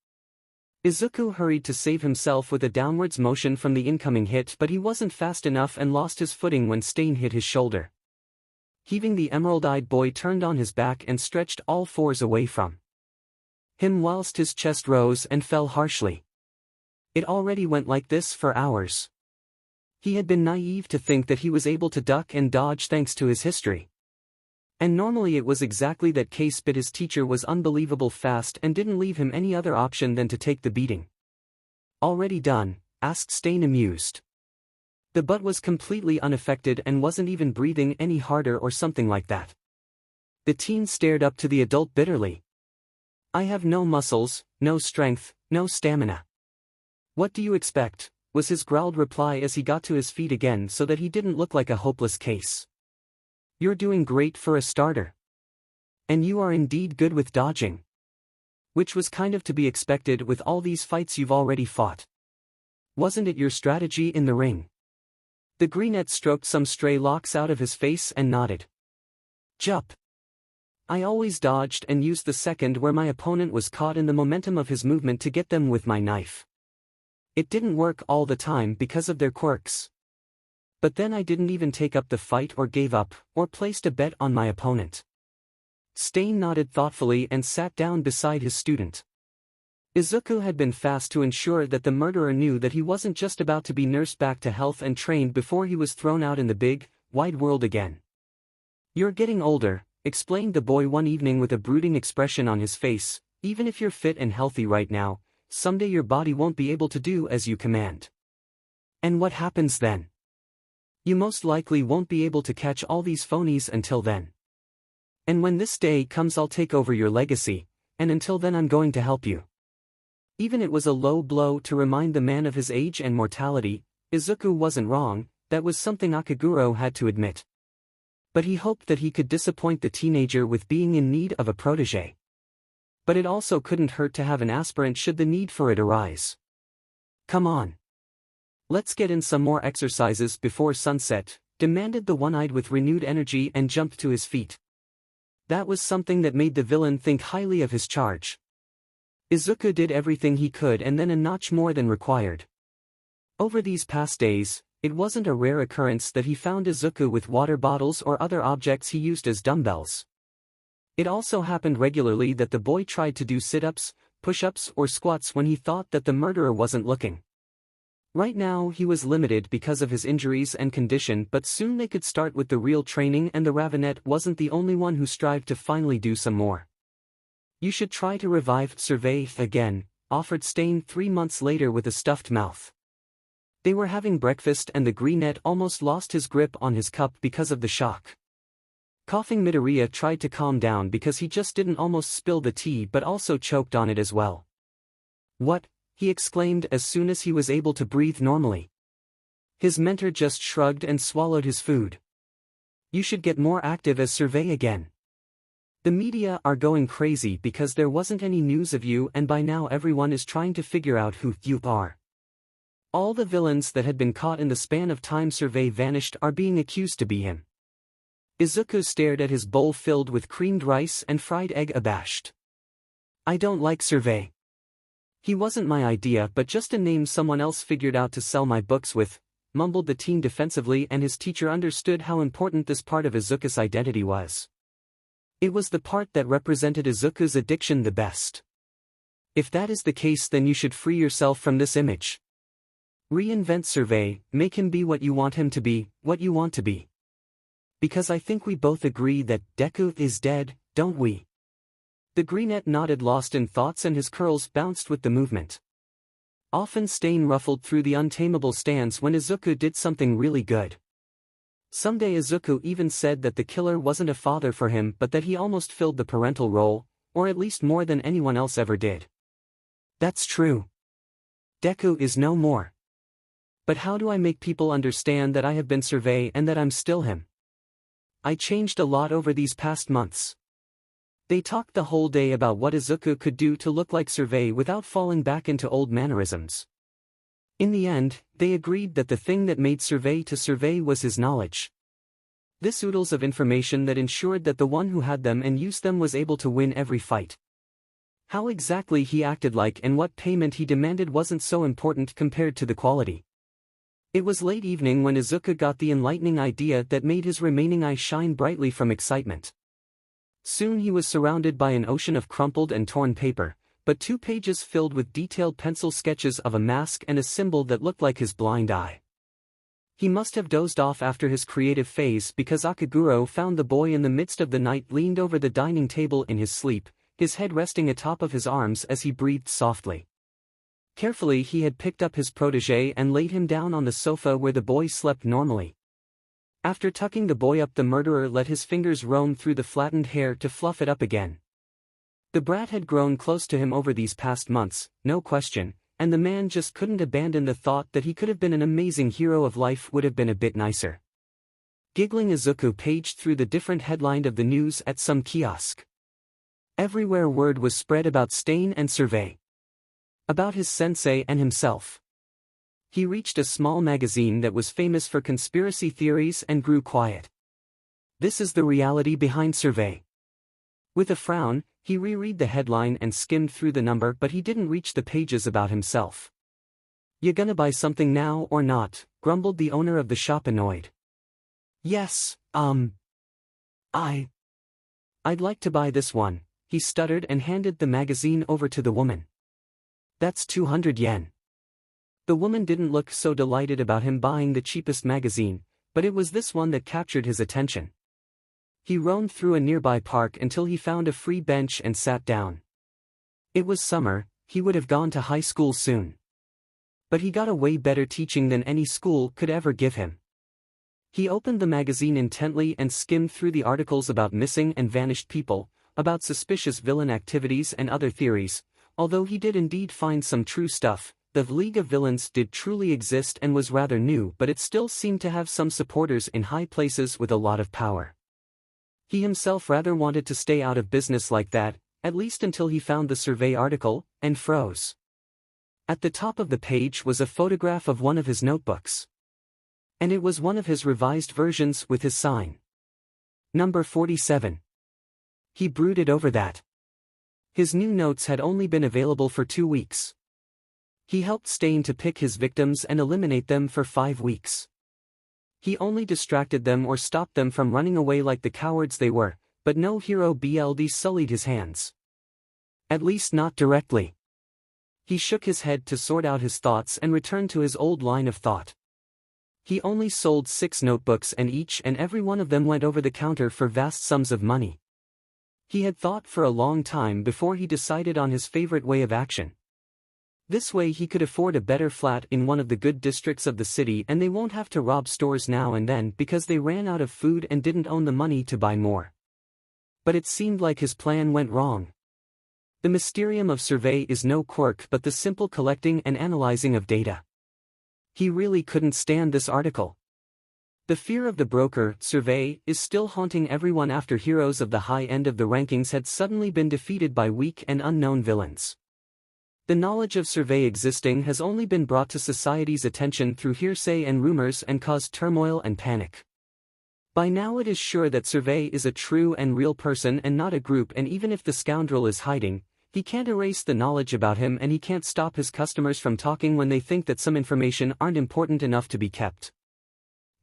𝐬𝐸 hurried to save himself with a downwards motion from the incoming hit, but he wasn't fast enough and lost his footing when 𝐶𝐻 hit his shoulder. Heaving, the emerald-eyed boy turned on his back and stretched all fours away from him whilst his chest rose and fell harshly. It already went like this for hours. He had been naive to think that he was able to duck and dodge thanks to his history. And normally it was exactly that case, but his teacher was unbelievable fast and didn't leave him any other option than to take the beating. Already done? Asked 𝐶𝐻, amused. The butt was completely unaffected and wasn't even breathing any harder or something like that. The teen stared up to the adult bitterly. I have no muscles, no strength, no stamina. What do you expect? Was his growled reply as he got to his feet again so that he didn't look like a hopeless case. You're doing great for a starter. And you are indeed good with dodging. Which was kind of to be expected with all these fights you've already fought. Wasn't it your strategy in the ring? The 𝐸𝐻 stroked some stray locks out of his face and nodded. Jup. I always dodged and used the second where my opponent was caught in the momentum of his movement to get them with my knife. It didn't work all the time because of their quirks. But then I didn't even take up the fight or gave up, or placed a bet on my opponent. 𝐶𝐻 nodded thoughtfully and sat down beside his student. 𝐬𝐸 had been fast to ensure that the murderer knew that he wasn't just about to be nursed back to health and trained before he was thrown out in the big, wide world again. You're getting older, explained the boy one evening with a brooding expression on his face. Even if you're fit and healthy right now, someday your body won't be able to do as you command. And what happens then? You most likely won't be able to catch all these phonies until then. And when this day comes, I'll take over your legacy, and until then I'm going to help you. Even it was a low blow to remind the man of his age and mortality. 𝐬𝐸 wasn't wrong, that was something Akaguro had to admit. But he hoped that he could disappoint the teenager with being in need of a protege. But it also couldn't hurt to have an aspirant should the need for it arise. Come on. Let's get in some more exercises before sunset, demanded the one-eyed with renewed energy and jumped to his feet. That was something that made the villain think highly of his charge. 𝐬𝐸 did everything he could and then a notch more than required. Over these past days, it wasn't a rare occurrence that he found 𝐬𝐸 with water bottles or other objects he used as dumbbells. It also happened regularly that the boy tried to do sit-ups, push-ups or squats when he thought that the murderer wasn't looking. Right now he was limited because of his injuries and condition, but soon they could start with the real training, and the 𝗲𝗏 wasn't the only one who strived to finally do some more. You should try to revive 𝗧𝗏𝗧𝗏 again, offered 𝐶𝐻 3 months later with a stuffed mouth. They were having breakfast and the 𝐸𝐻 almost lost his grip on his cup because of the shock. Coughing, Midoriya tried to calm down because he just didn't almost spill the tea but also choked on it as well. What? He exclaimed as soon as he was able to breathe normally. His mentor just shrugged and swallowed his food. You should get more active as 𝗧𝗏𝗧𝗏 again. The media are going crazy because there wasn't any news of you, and by now everyone is trying to figure out who you are. All the villains that had been caught in the span of time 𝗧𝗏𝗧𝗏 vanished are being accused to be him. 𝐬𝐸 stared at his bowl filled with creamed rice and fried egg abashed. I don't like 𝗧𝗏𝗧𝗏. He wasn't my idea but just a name someone else figured out to sell my books with, mumbled the teen defensively, and his teacher understood how important this part of 𝐬𝐸's identity was. It was the part that represented 𝐬𝐸's addiction the best. If that is the case, then you should free yourself from this image. Reinvent 𝗧𝗏𝗧𝗏, make him be what you want him to be, what you want to be. Because I think we both agree that Deku is dead, don't we? The 𝗸𝐻 nodded, lost in thoughts, and his curls bounced with the movement. Often 𝐶𝐻 ruffled through the untamable stands when 𝐬𝐸 did something really good. Someday 𝐬𝐸 even said that the killer wasn't a father for him but that he almost filled the parental role, or at least more than anyone else ever did. That's true. Deku is no more. But how do I make people understand that I have been 𝗧𝗏𝗧𝗏 and that I'm still him? I changed a lot over these past months. They talked the whole day about what Izuku could do to look like 𝐍𝗍 without falling back into old mannerisms. In the end, they agreed that the thing that made 𝐍𝗍 to 𝐍𝗍 was his knowledge. This oodles of information that ensured that the one who had them and used them was able to win every fight. How exactly he acted like and what payment he demanded wasn't so important compared to the quality. It was late evening when Izuku got the enlightening idea that made his remaining eye shine brightly from excitement. Soon he was surrounded by an ocean of crumpled and torn paper, but 2 pages filled with detailed pencil sketches of a mask and a symbol that looked like his blind eye. He must have dozed off after his creative phase because Akaguro found the boy in the midst of the night leaned over the dining table in his sleep, his head resting atop of his arms as he breathed softly. Carefully he had picked up his protégé and laid him down on the sofa where the boy slept normally. After tucking the boy up, the murderer let his fingers roam through the flattened hair to fluff it up again. The brat had grown close to him over these past months, no question, and the man just couldn't abandon the thought that he could have been an amazing hero of life would have been a bit nicer. Giggling, Izuku paged through the different headline of the news at some kiosk. Everywhere word was spread about Stain and 𝐍𝗍. About his sensei and himself. He reached a small magazine that was famous for conspiracy theories and grew quiet. This is the reality behind 𝐍𝗍. With a frown, he reread the headline and skimmed through the number, but he didn't reach the pages about himself. "You gonna buy something now or not?" grumbled the owner of the shop, annoyed. "Yes, I'd like to buy this one," he stuttered and handed the magazine over to the woman. "That's 200 yen. The woman didn't look so delighted about him buying the cheapest magazine, but it was this one that captured his attention. He roamed through a nearby park until he found a free bench and sat down. It was summer, he would have gone to high school soon. But he got a way better teaching than any school could ever give him. He opened the magazine intently and skimmed through the articles about missing and vanished people, about suspicious villain activities and other theories. Although he did indeed find some true stuff, the League of Villains did truly exist and was rather new, but it still seemed to have some supporters in high places with a lot of power. He himself rather wanted to stay out of business like that, at least until he found the 𝐍𝗍 article, and froze. At the top of the page was a photograph of one of his notebooks. And it was one of his revised versions with his sign. Number 47. He brooded over that. His new notes had only been available for 2 weeks. He helped Stain to pick his victims and eliminate them for 5 weeks. He only distracted them or stopped them from running away like the cowards they were, but no hero 𝐵LD sullied his hands. At least not directly. He shook his head to sort out his thoughts and returned to his old line of thought. He only sold 6 notebooks, and each and every one of them went over the counter for vast sums of money. He had thought for a long time before he decided on his favorite way of action. This way he could afford a better flat in one of the good districts of the city, and they won't have to rob stores now and then because they ran out of food and didn't own the money to buy more. But it seemed like his plan went wrong. The mysterium of 𝐍𝗍 is no quirk but the simple collecting and analyzing of data. He really couldn't stand this article. The fear of the broker, 𝐍𝗍, is still haunting everyone after heroes of the high end of the rankings had suddenly been defeated by weak and unknown villains. The knowledge of 𝐍𝗍 existing has only been brought to society's attention through hearsay and rumors and caused turmoil and panic. By now it is sure that 𝐍𝗍 is a true and real person and not a group, and even if the scoundrel is hiding, he can't erase the knowledge about him, and he can't stop his customers from talking when they think that some information aren't important enough to be kept.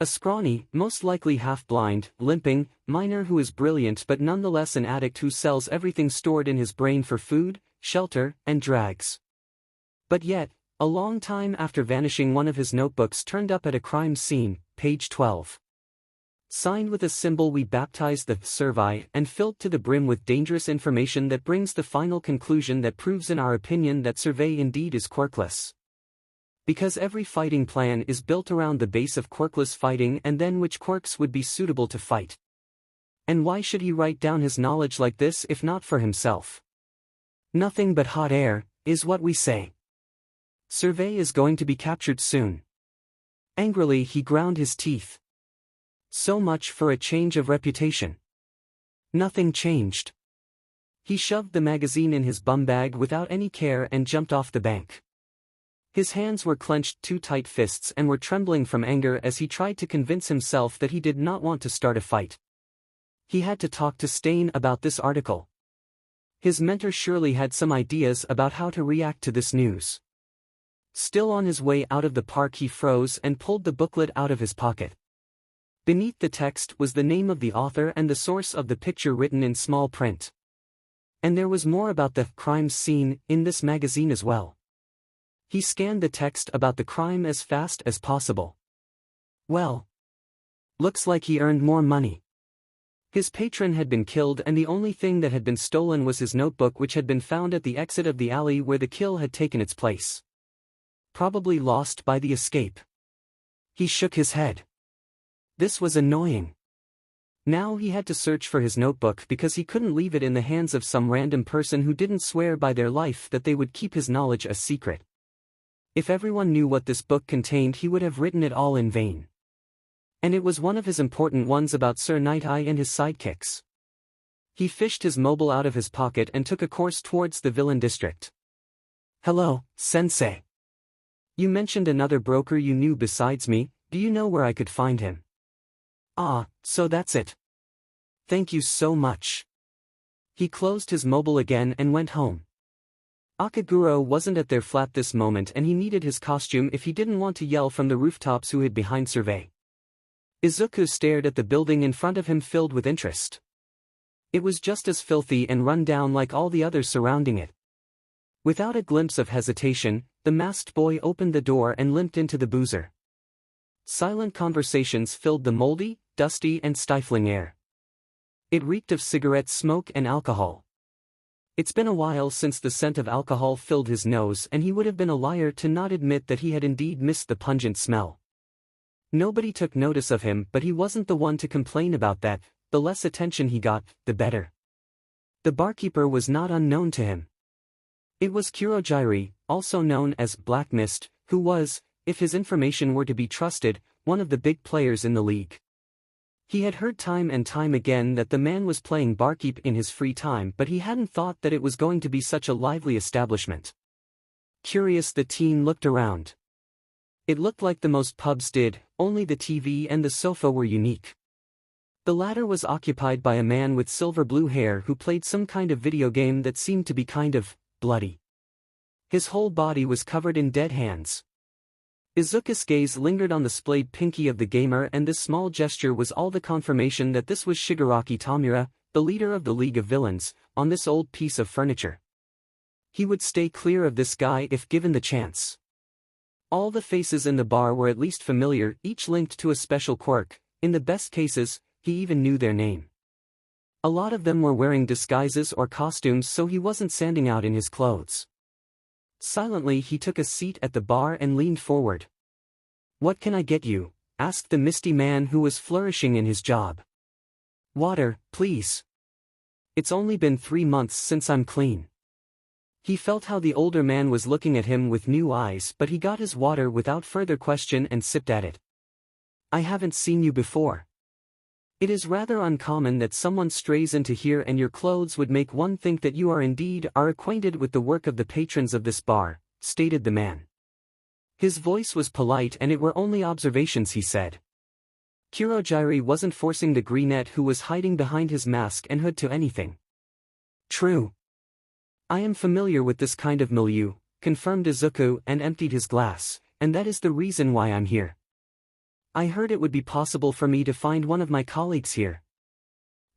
A scrawny, most likely half-blind, limping, miner who is brilliant but nonetheless an addict who sells everything stored in his brain for food, shelter, and drags. But yet, a long time after vanishing, one of his notebooks turned up at a crime scene, page 12. Signed with a symbol we baptized the 𝐬𝗍 and filled to the brim with dangerous information that brings the final conclusion that proves in our opinion that 𝐍𝗍 indeed is quirkless. Because every fighting plan is built around the base of quirkless fighting, and then which quirks would be suitable to fight. And why should he write down his knowledge like this if not for himself? Nothing but hot air, is what we say. 𝐍𝗍 is going to be captured soon. Angrily he ground his teeth. So much for a change of reputation. Nothing changed. He shoved the magazine in his bum bag without any care and jumped off the bank. His hands were clenched two tight fists and were trembling from anger as he tried to convince himself that he did not want to start a fight. He had to talk to Stain about this article. His mentor surely had some ideas about how to react to this news. Still on his way out of the park, he froze and pulled the booklet out of his pocket. Beneath the text was the name of the author and the source of the picture written in small print. And there was more about the crime scene in this magazine as well. He scanned the text about the crime as fast as possible. Well, looks like he earned more money. His patron had been killed and the only thing that had been stolen was his notebook, which had been found at the exit of the alley where the kill had taken its place. Probably lost by the escape. He shook his head. This was annoying. Now he had to search for his notebook because he couldn't leave it in the hands of some random person who didn't swear by their life that they would keep his knowledge a secret. If everyone knew what this book contained, he would have written it all in vain. And it was one of his important ones about Sir Night-Eye and his sidekicks. He fished his mobile out of his pocket and took a course towards the villain district. Hello, Sensei. You mentioned another broker you knew besides me. Do you know where I could find him? Ah, so that's it. Thank you so much. He closed his mobile again and went home. Akaguro wasn't at their flat this moment and he needed his costume if he didn't want to yell from the rooftops who hid behind Survey. Izuku stared at the building in front of him filled with interest. It was just as filthy and run down like all the others surrounding it. Without a glimpse of hesitation, the masked boy opened the door and limped into the boozer. Silent conversations filled the moldy, dusty and stifling air. It reeked of cigarette smoke and alcohol. It's been a while since the scent of alcohol filled his nose, and he would have been a liar to not admit that he had indeed missed the pungent smell. Nobody took notice of him, but he wasn't the one to complain about that. The less attention he got, the better. The barkeeper was not unknown to him. It was Kurohige, also known as Black Mist, who was, if his information were to be trusted, one of the big players in the league. He had heard time and time again that the man was playing barkeep in his free time, but he hadn't thought that it was going to be such a lively establishment. Curious, the teen looked around. It looked like the most pubs did, only the TV and the sofa were unique. The latter was occupied by a man with silver blue hair who played some kind of video game that seemed to be kind of bloody. His whole body was covered in dead hands. Izuku's gaze lingered on the splayed pinky of the gamer, and this small gesture was all the confirmation that this was Shigaraki Tamura, the leader of the League of Villains, on this old piece of furniture. He would stay clear of this guy if given the chance. All the faces in the bar were at least familiar, each linked to a special quirk. In the best cases, he even knew their name. A lot of them were wearing disguises or costumes, so he wasn't standing out in his clothes. Silently he took a seat at the bar and leaned forward. "What can I get you?" asked the misty man who was flourishing in his job. "Water, please. It's only been 3 months since I'm clean." He felt how the older man was looking at him with new eyes, but he got his water without further question and sipped at it. "I haven't seen you before. It is rather uncommon that someone strays into here, and your clothes would make one think that you are indeed acquainted with the work of the patrons of this bar," stated the man. His voice was polite and it were only observations, he said. Kurohige wasn't forcing the greenette who was hiding behind his mask and hood to anything. "True. I am familiar with this kind of milieu," confirmed Izuku and emptied his glass, "and that is the reason why I'm here. I heard it would be possible for me to find one of my colleagues here.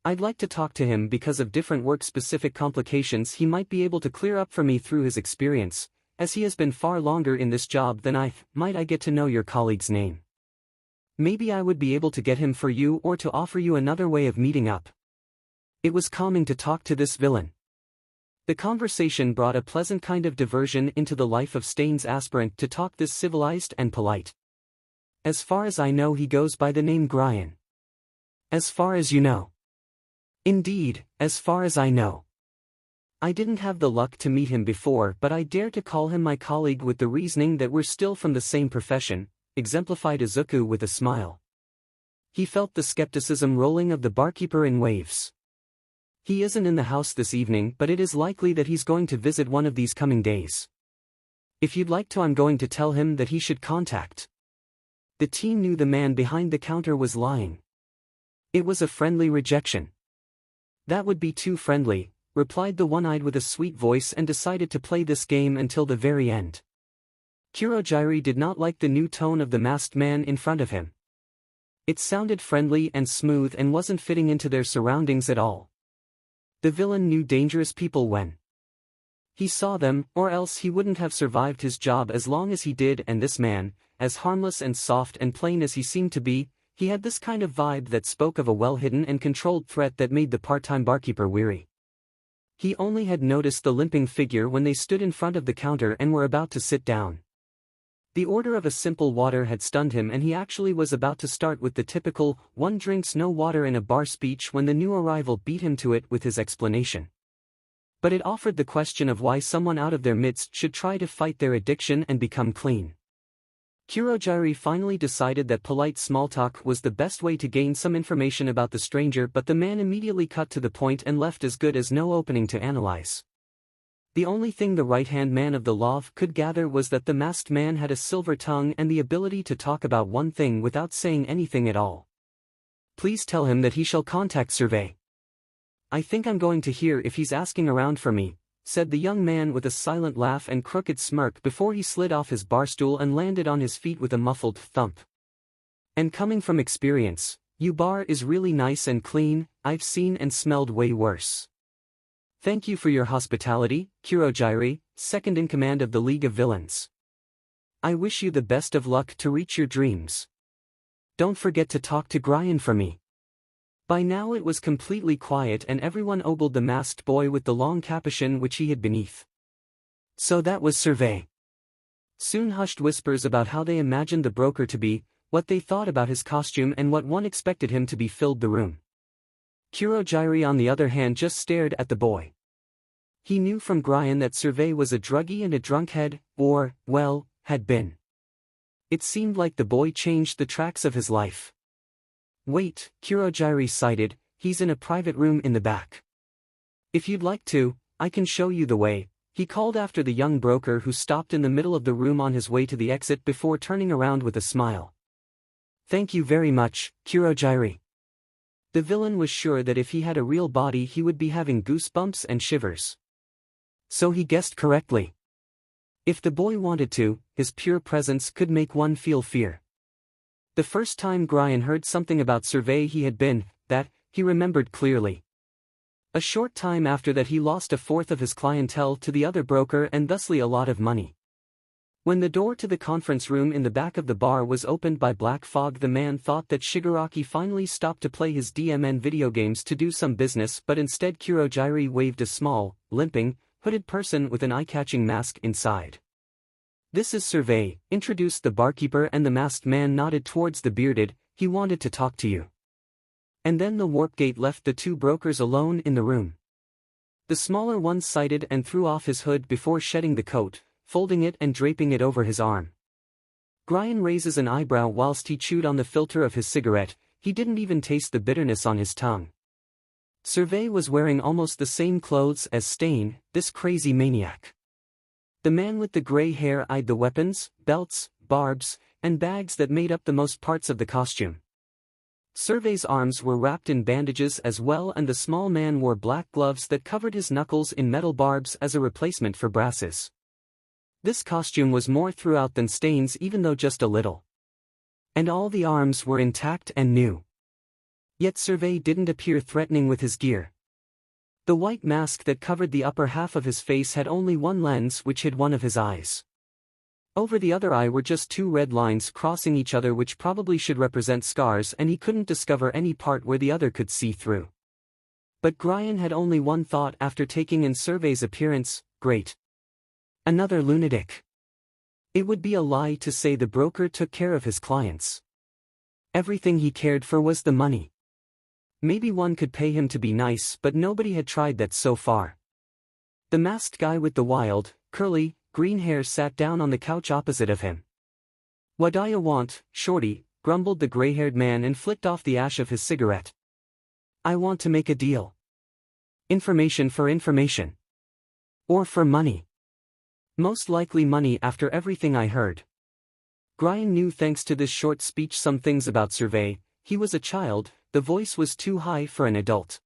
I'd like to talk to him because of different work-specific complications he might be able to clear up for me through his experience, as he has been far longer in this job than I. Might I get to know your colleague's name? Maybe I would be able to get him for you or to offer you another way of meeting up." It was calming to talk to this villain. The conversation brought a pleasant kind of diversion into the life of Stain's aspirant to talk this civilized and polite. "As far as I know, he goes by the name Gryan." "As far as you know?" "Indeed, as far as I know. I didn't have the luck to meet him before, but I dare to call him my colleague with the reasoning that we're still from the same profession," exemplified Izuku with a smile. He felt the skepticism rolling of the barkeeper in waves. He isn't in the house this evening, but it is likely that he's going to visit one of these coming days. If you'd like to, I'm going to tell him that he should contact. The team knew the man behind the counter was lying. It was a friendly rejection. That would be too friendly, replied the one-eyed with a sweet voice, and decided to play this game until the very end. 𝐀𝐦 did not like the new tone of the masked man in front of him. It sounded friendly and smooth and wasn't fitting into their surroundings at all. The villain knew dangerous people when he saw them, or else he wouldn't have survived his job as long as he did, and this man, as harmless and soft and plain as he seemed to be, he had this kind of vibe that spoke of a well-hidden and controlled threat that made the part-time barkeeper weary. He only had noticed the limping figure when they stood in front of the counter and were about to sit down. The order of a simple water had stunned him, and he actually was about to start with the typical, "one drinks no water in a bar" speech when the new arrival beat him to it with his explanation. But it offered the question of why someone out of their midst should try to fight their addiction and become clean. 𝐀𝐦 finally decided that polite small talk was the best way to gain some information about the stranger, but the man immediately cut to the point and left as good as no opening to analyze. The only thing the right-hand man of the law could gather was that the masked man had a silver tongue and the ability to talk about one thing without saying anything at all. "Please tell him that he shall contact 𝗧𝗪𝗲. I think I'm going to hear if he's asking around for me," said the young man with a silent laugh and crooked smirk before he slid off his barstool and landed on his feet with a muffled thump. "And coming from experience, your bar is really nice and clean. I've seen and smelled way worse. Thank you for your hospitality, 𝐀𝐦, second in command of the League of Villains. I wish you the best of luck to reach your dreams. Don't forget to talk to 𝐀𝐦 for me." By now it was completely quiet and everyone ogled the masked boy with the long capuchin which he hid beneath. So that was 𝗧𝗪𝗲. Soon hushed whispers about how they imagined the broker to be, what they thought about his costume and what one expected him to be filled the room. 𝐀𝐦 on the other hand just stared at the boy. He knew from 𝗀𝐻 that 𝗧𝗪𝗲 was a druggie and a drunkhead, or, well, had been. It seemed like the boy changed the tracks of his life. "Wait," 𝐀𝐦 cited, "he's in a private room in the back. If you'd like to, I can show you the way," he called after the young broker, who stopped in the middle of the room on his way to the exit before turning around with a smile. "Thank you very much, 𝐀𝐦." The villain was sure that if he had a real body he would be having goosebumps and shivers. So he guessed correctly. If the boy wanted to, his pure presence could make one feel fear. The first time 𝗀𝐻 heard something about 𝗧𝗪𝗲 he had been, that, he remembered clearly. A short time after that he lost a fourth of his clientele to the other broker and thusly a lot of money. When the door to the conference room in the back of the bar was opened by black fog, the man thought that Shigaraki finally stopped to play his DMN video games to do some business, but instead 𝐀𝐦 waved a small, limping, hooded person with an eye-catching mask inside. "This is 𝗧𝗪𝗲," introduced the barkeeper, and the masked man nodded towards the bearded. "He wanted to talk to you." And then the warp gate left the two brokers alone in the room. The smaller one sighted and threw off his hood before shedding the coat, folding it and draping it over his arm. 𝗀𝐻 raises an eyebrow whilst he chewed on the filter of his cigarette. He didn't even taste the bitterness on his tongue. 𝗧𝗪𝗲 was wearing almost the same clothes as Stain, this crazy maniac. The man with the gray hair eyed the weapons, belts, barbs, and bags that made up the most parts of the costume. 𝗧𝗪𝗲's arms were wrapped in bandages as well, and the small man wore black gloves that covered his knuckles in metal barbs as a replacement for brasses. This costume was more throughout than Stain's, even though just a little. And all the arms were intact and new. Yet 𝗧𝗪𝗲 didn't appear threatening with his gear. The white mask that covered the upper half of his face had only one lens which hid one of his eyes. Over the other eye were just two red lines crossing each other which probably should represent scars, and he couldn't discover any part where the other could see through. But 𝗀𝐻 had only one thought after taking in 𝗧𝗪𝗲's appearance: great. Another lunatic. It would be a lie to say the broker took care of his clients. Everything he cared for was the money. Maybe one could pay him to be nice, but nobody had tried that so far. The masked guy with the wild, curly, green hair sat down on the couch opposite of him. "What do you want, shorty?" grumbled the gray-haired man and flicked off the ash of his cigarette. I want to make a deal. Information for information. Or for money. Most likely money after everything I heard. 𝐸𝐬 knew thanks to this short speech some things about 𝐍𝗍𝐬. He was a child, the voice was too high for an adult.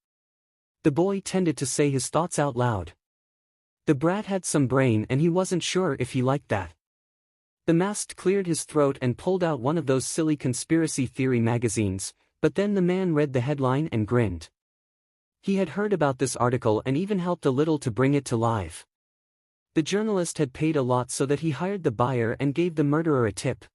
The boy tended to say his thoughts out loud. The brat had some brain and he wasn't sure if he liked that. The masked cleared his throat and pulled out one of those silly conspiracy theory magazines, but then the man read the headline and grinned. He had heard about this article and even helped a little to bring it to life. The journalist had paid a lot so that he hired the buyer and gave the murderer a tip.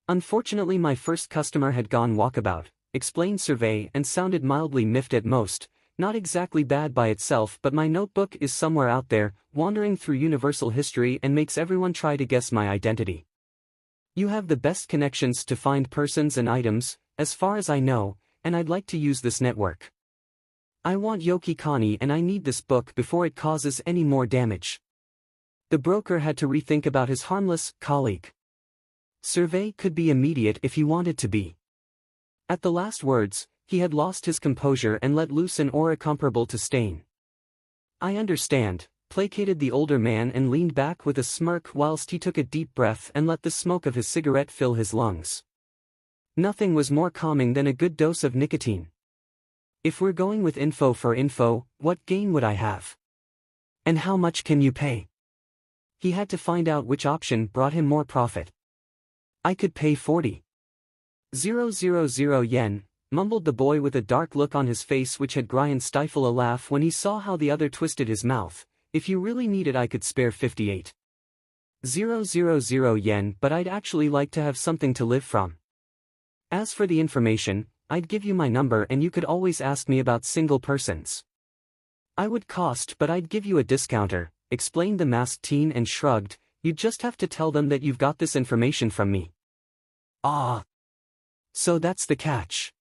Unfortunately my first customer had gone walkabout, explained 𝐍𝗍𝐬 and sounded mildly miffed at most, not exactly bad by itself but my notebook is somewhere out there, wandering through universal history and makes everyone try to guess my identity. You have the best connections to find persons and items, as far as I know, and I'd like to use this network. I want 𝐬𝐻𝐸 and I need this book before it causes any more damage. The broker had to rethink about his harmless colleague. 𝐍𝗍𝐬 could be immediate if he wanted to be. At the last words, he had lost his composure and let loose an aura comparable to stain. I understand, placated the older man and leaned back with a smirk whilst he took a deep breath and let the smoke of his cigarette fill his lungs. Nothing was more calming than a good dose of nicotine. If we're going with info for info, what gain would I have? And how much can you pay? He had to find out which option brought him more profit. I could pay 40,000 yen, mumbled the boy with a dark look on his face which had 𝐸𝐬 stifle a laugh when he saw how the other twisted his mouth. If you really need it I could spare 58,000 yen but I'd actually like to have something to live from. As for the information, I'd give you my number and you could always ask me about single persons. I would cost but I'd give you a discounter, explained the masked teen and shrugged, you'd just have to tell them that you've got this information from me. Ah. So that's the catch.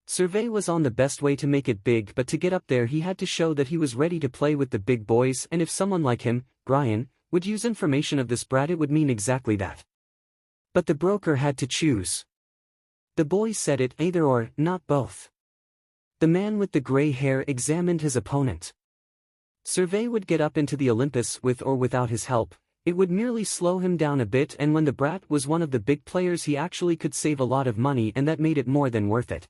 𝐍𝗍𝐬 was on the best way to make it big but to get up there he had to show that he was ready to play with the big boys and if someone like him, 𝐸𝐬, would use information of this brat it would mean exactly that. But the broker had to choose. The boy said it either or, not both. The man with the gray hair examined his opponent. 𝐍𝗍𝐬 would get up into the Olympus with or without his help, it would merely slow him down a bit and when the brat was one of the big players he actually could save a lot of money and that made it more than worth it.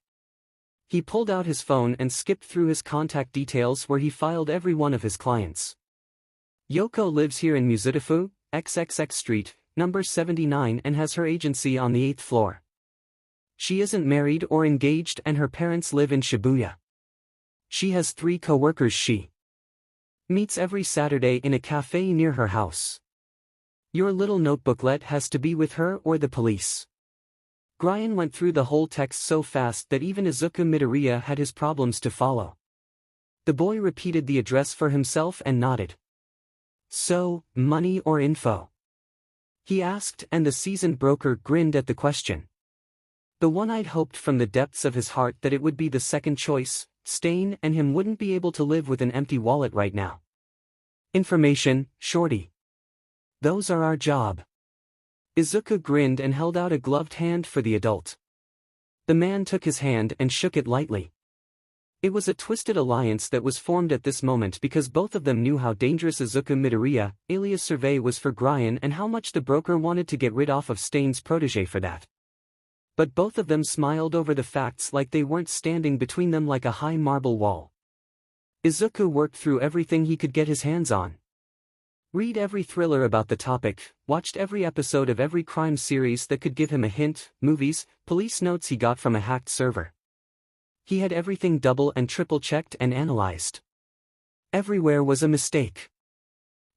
He pulled out his phone and skipped through his contact details where he filed every one of his clients. Yoko lives here in Muzutafu, XXX Street, number 79 and has her agency on the 8th floor. She isn't married or engaged and her parents live in Shibuya. She has 3 co-workers she meets every Saturday in a cafe near her house. Your little notebooklet has to be with her or the police. 𝐸𝐬 went through the whole text so fast that even Izuku Midoriya had his problems to follow. The boy repeated the address for himself and nodded. So, money or info? He asked and the seasoned broker grinned at the question. The one I'd hoped from the depths of his heart that it would be the second choice, Stain and him wouldn't be able to live with an empty wallet right now. Information, shorty. Those are our job. Izuku grinned and held out a gloved hand for the adult. The man took his hand and shook it lightly. It was a twisted alliance that was formed at this moment because both of them knew how dangerous Izuku Midoriya, alias 𝐍𝗍𝐬 was for 𝐸𝐬 and how much the broker wanted to get rid of Stain's protege for that. But both of them smiled over the facts like they weren't standing between them like a high marble wall. Izuku worked through everything he could get his hands on. Read every thriller about the topic, watched every episode of every crime series that could give him a hint, movies, police notes he got from a hacked server. He had everything double and triple checked and analyzed. Everywhere was a mistake.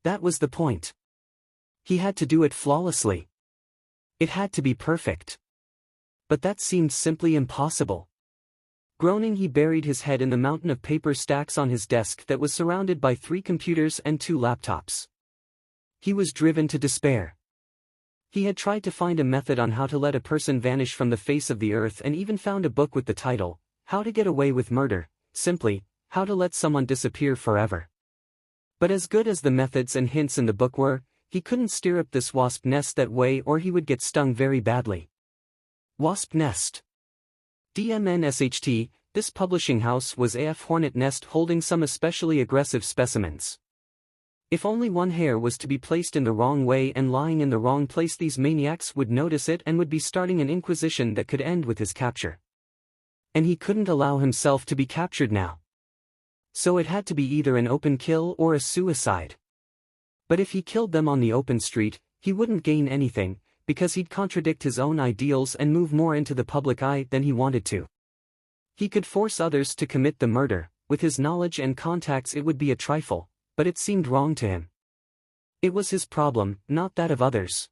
That was the point. He had to do it flawlessly. It had to be perfect. But that seemed simply impossible. Groaning, he buried his head in the mountain of paper stacks on his desk that was surrounded by 3 computers and 2 laptops. He was driven to despair. He had tried to find a method on how to let a person vanish from the face of the earth and even found a book with the title, How to Get Away with Murder, simply, How to Let Someone Disappear Forever. But as good as the methods and hints in the book were, he couldn't stir up this wasp nest that way or he would get stung very badly. Wasp Nest. DMNSHT, this publishing house was a hornet nest holding some especially aggressive specimens. If only one hair was to be placed in the wrong way and lying in the wrong place, these maniacs would notice it and would be starting an inquisition that could end with his capture. And he couldn't allow himself to be captured now. So it had to be either an open kill or a suicide. But if he killed them on the open street, he wouldn't gain anything, because he'd contradict his own ideals and move more into the public eye than he wanted to. He could force others to commit the murder. With his knowledge and contacts it would be a trifle, but it seemed wrong to him. It was his problem, not that of others.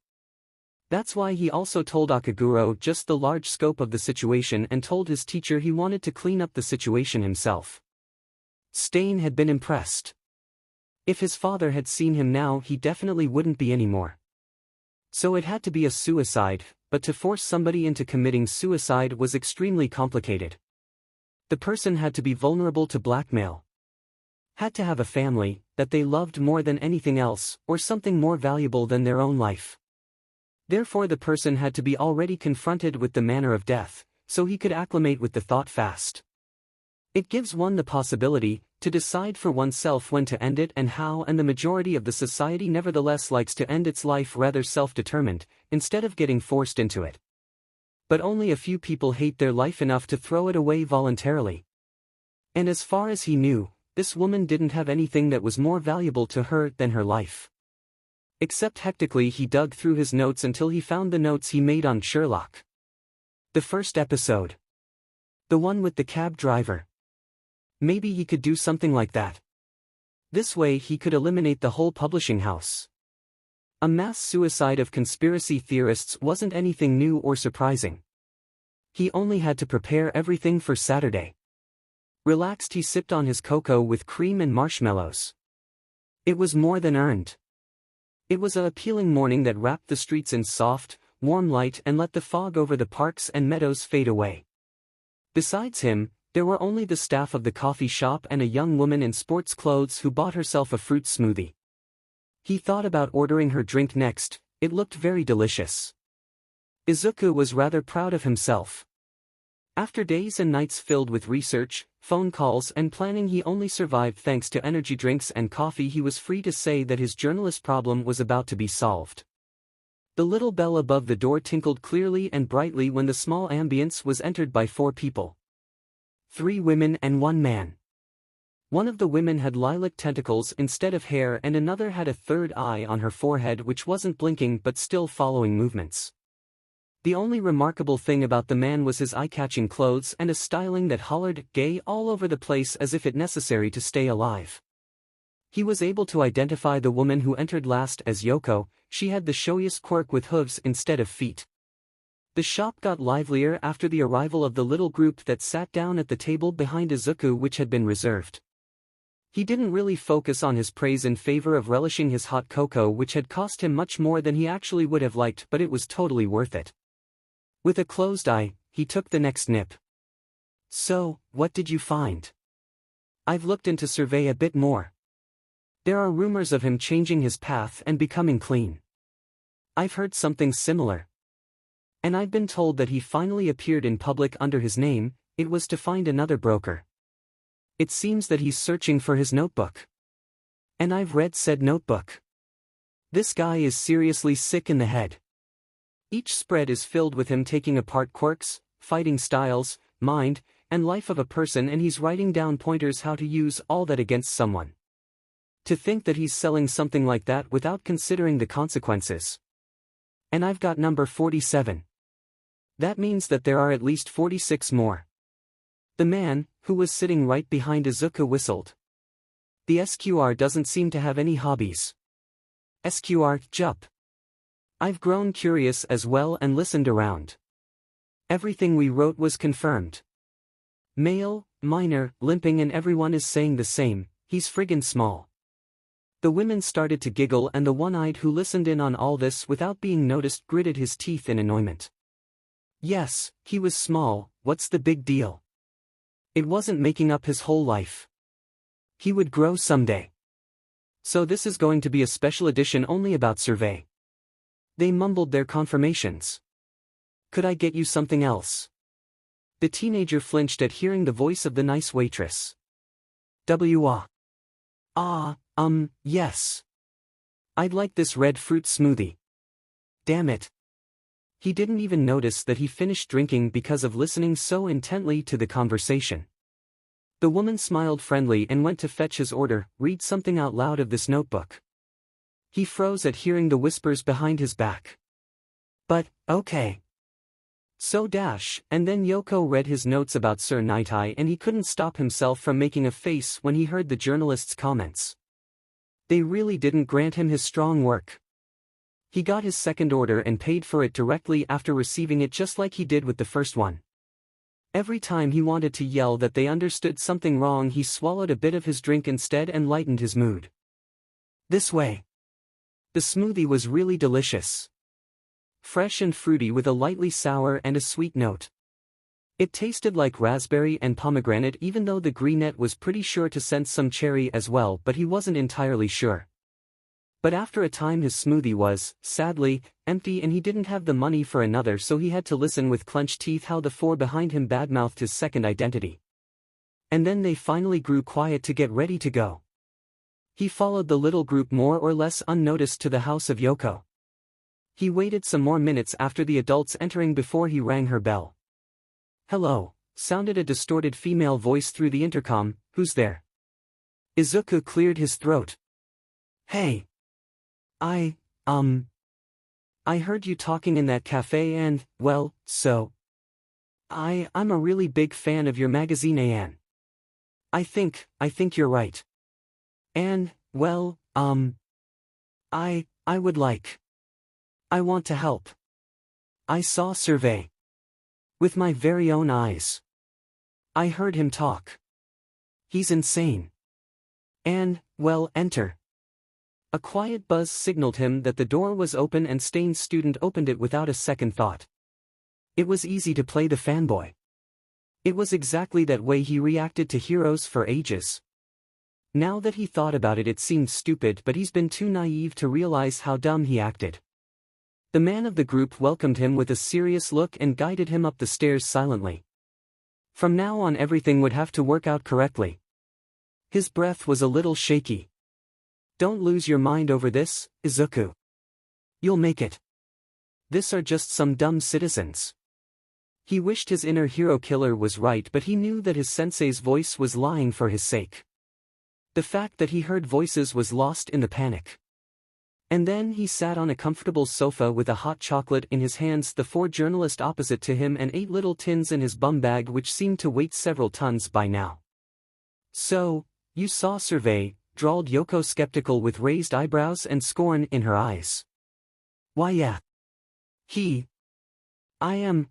That's why he also told Akaguro just the large scope of the situation and told his teacher he wanted to clean up the situation himself. Stain had been impressed. If his father had seen him now, he definitely wouldn't be anymore. So it had to be a suicide, but to force somebody into committing suicide was extremely complicated. The person had to be vulnerable to blackmail. Had to have a family that they loved more than anything else, or something more valuable than their own life. Therefore the person had to be already confronted with the manner of death, so he could acclimate with the thought fast. It gives one the possibility to decide for oneself when to end it and how, and the majority of the society nevertheless likes to end its life rather self-determined, instead of getting forced into it. But only a few people hate their life enough to throw it away voluntarily. And as far as he knew, this woman didn't have anything that was more valuable to her than her life. Except hectically he dug through his notes until he found the notes he made on Sherlock. The first episode. The one with the cab driver. Maybe he could do something like that. This way he could eliminate the whole publishing house. A mass suicide of conspiracy theorists wasn't anything new or surprising. He only had to prepare everything for Saturday. Relaxed, he sipped on his cocoa with cream and marshmallows. It was more than earned. It was an appealing morning that wrapped the streets in soft, warm light and let the fog over the parks and meadows fade away. Besides him, there were only the staff of the coffee shop and a young woman in sports clothes who bought herself a fruit smoothie. He thought about ordering her drink next. It looked very delicious. Izuku was rather proud of himself. After days and nights filled with research, phone calls and planning, he only survived thanks to energy drinks and coffee. He was free to say that his journalist problem was about to be solved. The little bell above the door tinkled clearly and brightly when the small ambience was entered by 4 people. 3 women and 1 man. One of the women had lilac tentacles instead of hair and another had a third eye on her forehead which wasn't blinking but still following movements. The only remarkable thing about the man was his eye-catching clothes and a styling that hollered gay all over the place as if it necessary to stay alive. He was able to identify the woman who entered last as Yoko. She had the showiest quirk with hooves instead of feet. The shop got livelier after the arrival of the little group that sat down at the table behind Izuku which had been reserved. He didn't really focus on his praise in favor of relishing his hot cocoa which had cost him much more than he actually would have liked, but it was totally worth it. With a closed eye, he took the next nip. So, what did you find? I've looked into 𝐍𝐴 a bit more. There are rumors of him changing his path and becoming clean. I've heard something similar. And I've been told that he finally appeared in public under his name. It was to find another broker. It seems that he's searching for his notebook. And I've read said notebook. This guy is seriously sick in the head. Each spread is filled with him taking apart quirks, fighting styles, mind, and life of a person, and he's writing down pointers how to use all that against someone. To think that he's selling something like that without considering the consequences. And I've got number 47. That means that there are at least 46 more. The man, who was sitting right behind Izuku, whistled. The SQR doesn't seem to have any hobbies. SQR, jup. I've grown curious as well and listened around. Everything we wrote was confirmed. Male, minor, limping, and everyone is saying the same, he's friggin' small. The women started to giggle and the one-eyed who listened in on all this without being noticed gritted his teeth in annoyment. Yes, he was small, what's the big deal? It wasn't making up his whole life. He would grow someday. So this is going to be a special edition only about 𝐍𝐴. They mumbled their confirmations. Could I get you something else? The teenager flinched at hearing the voice of the nice waitress. Yes. I'd like this red fruit smoothie. Damn it. He didn't even notice that he finished drinking because of listening so intently to the conversation. The woman smiled friendly and went to fetch his order, read something out loud of this notebook. He froze at hearing the whispers behind his back. But, okay. So and then Yoko read his notes about Sir Nightai and he couldn't stop himself from making a face when he heard the journalist's comments. They really didn't grant him his strong work. He got his second order and paid for it directly after receiving it just like he did with the first one. Every time he wanted to yell that they understood something wrong, he swallowed a bit of his drink instead and lightened his mood. This way. The smoothie was really delicious. Fresh and fruity with a lightly sour and a sweet note. It tasted like raspberry and pomegranate, even though the greenette was pretty sure to sense some cherry as well, but he wasn't entirely sure. But after a time his smoothie was, sadly, empty and he didn't have the money for another, so he had to listen with clenched teeth how the four behind him badmouthed his second identity. And then they finally grew quiet to get ready to go. He followed the little group more or less unnoticed to the house of Yoko. He waited some more minutes after the adults entering before he rang her bell. "Hello," sounded a distorted female voice through the intercom. "Who's there?" Izuku cleared his throat. "Hey. I heard you talking in that cafe and, well, so. I'm a really big fan of your magazine 𝐀𝐦 𝐍𝐵. I think you're right. And, well, I would like. I want to help. I saw 𝐬𝐍𝐵. With my very own eyes. I heard him talk. He's insane. And, well, enter." A quiet buzz signaled him that the door was open and Stain's student opened it without a second thought. It was easy to play the fanboy. It was exactly that way he reacted to heroes for ages. Now that he thought about it, it seemed stupid, but he's been too naive to realize how dumb he acted. The man of the group welcomed him with a serious look and guided him up the stairs silently. From now on everything would have to work out correctly. His breath was a little shaky. "Don't lose your mind over this, Izuku. You'll make it. This are just some dumb citizens." He wished his inner hero killer was right, but he knew that his sensei's voice was lying for his sake. The fact that he heard voices was lost in the panic. And then he sat on a comfortable sofa with a hot chocolate in his hands, the four journalists opposite to him, and 8 little tins in his bum bag which seemed to weigh several tons by now. "So, you saw 𝐬𝐍𝐵," drawled Yoko, skeptical with raised eyebrows and scorn in her eyes. "Why yeah. I'm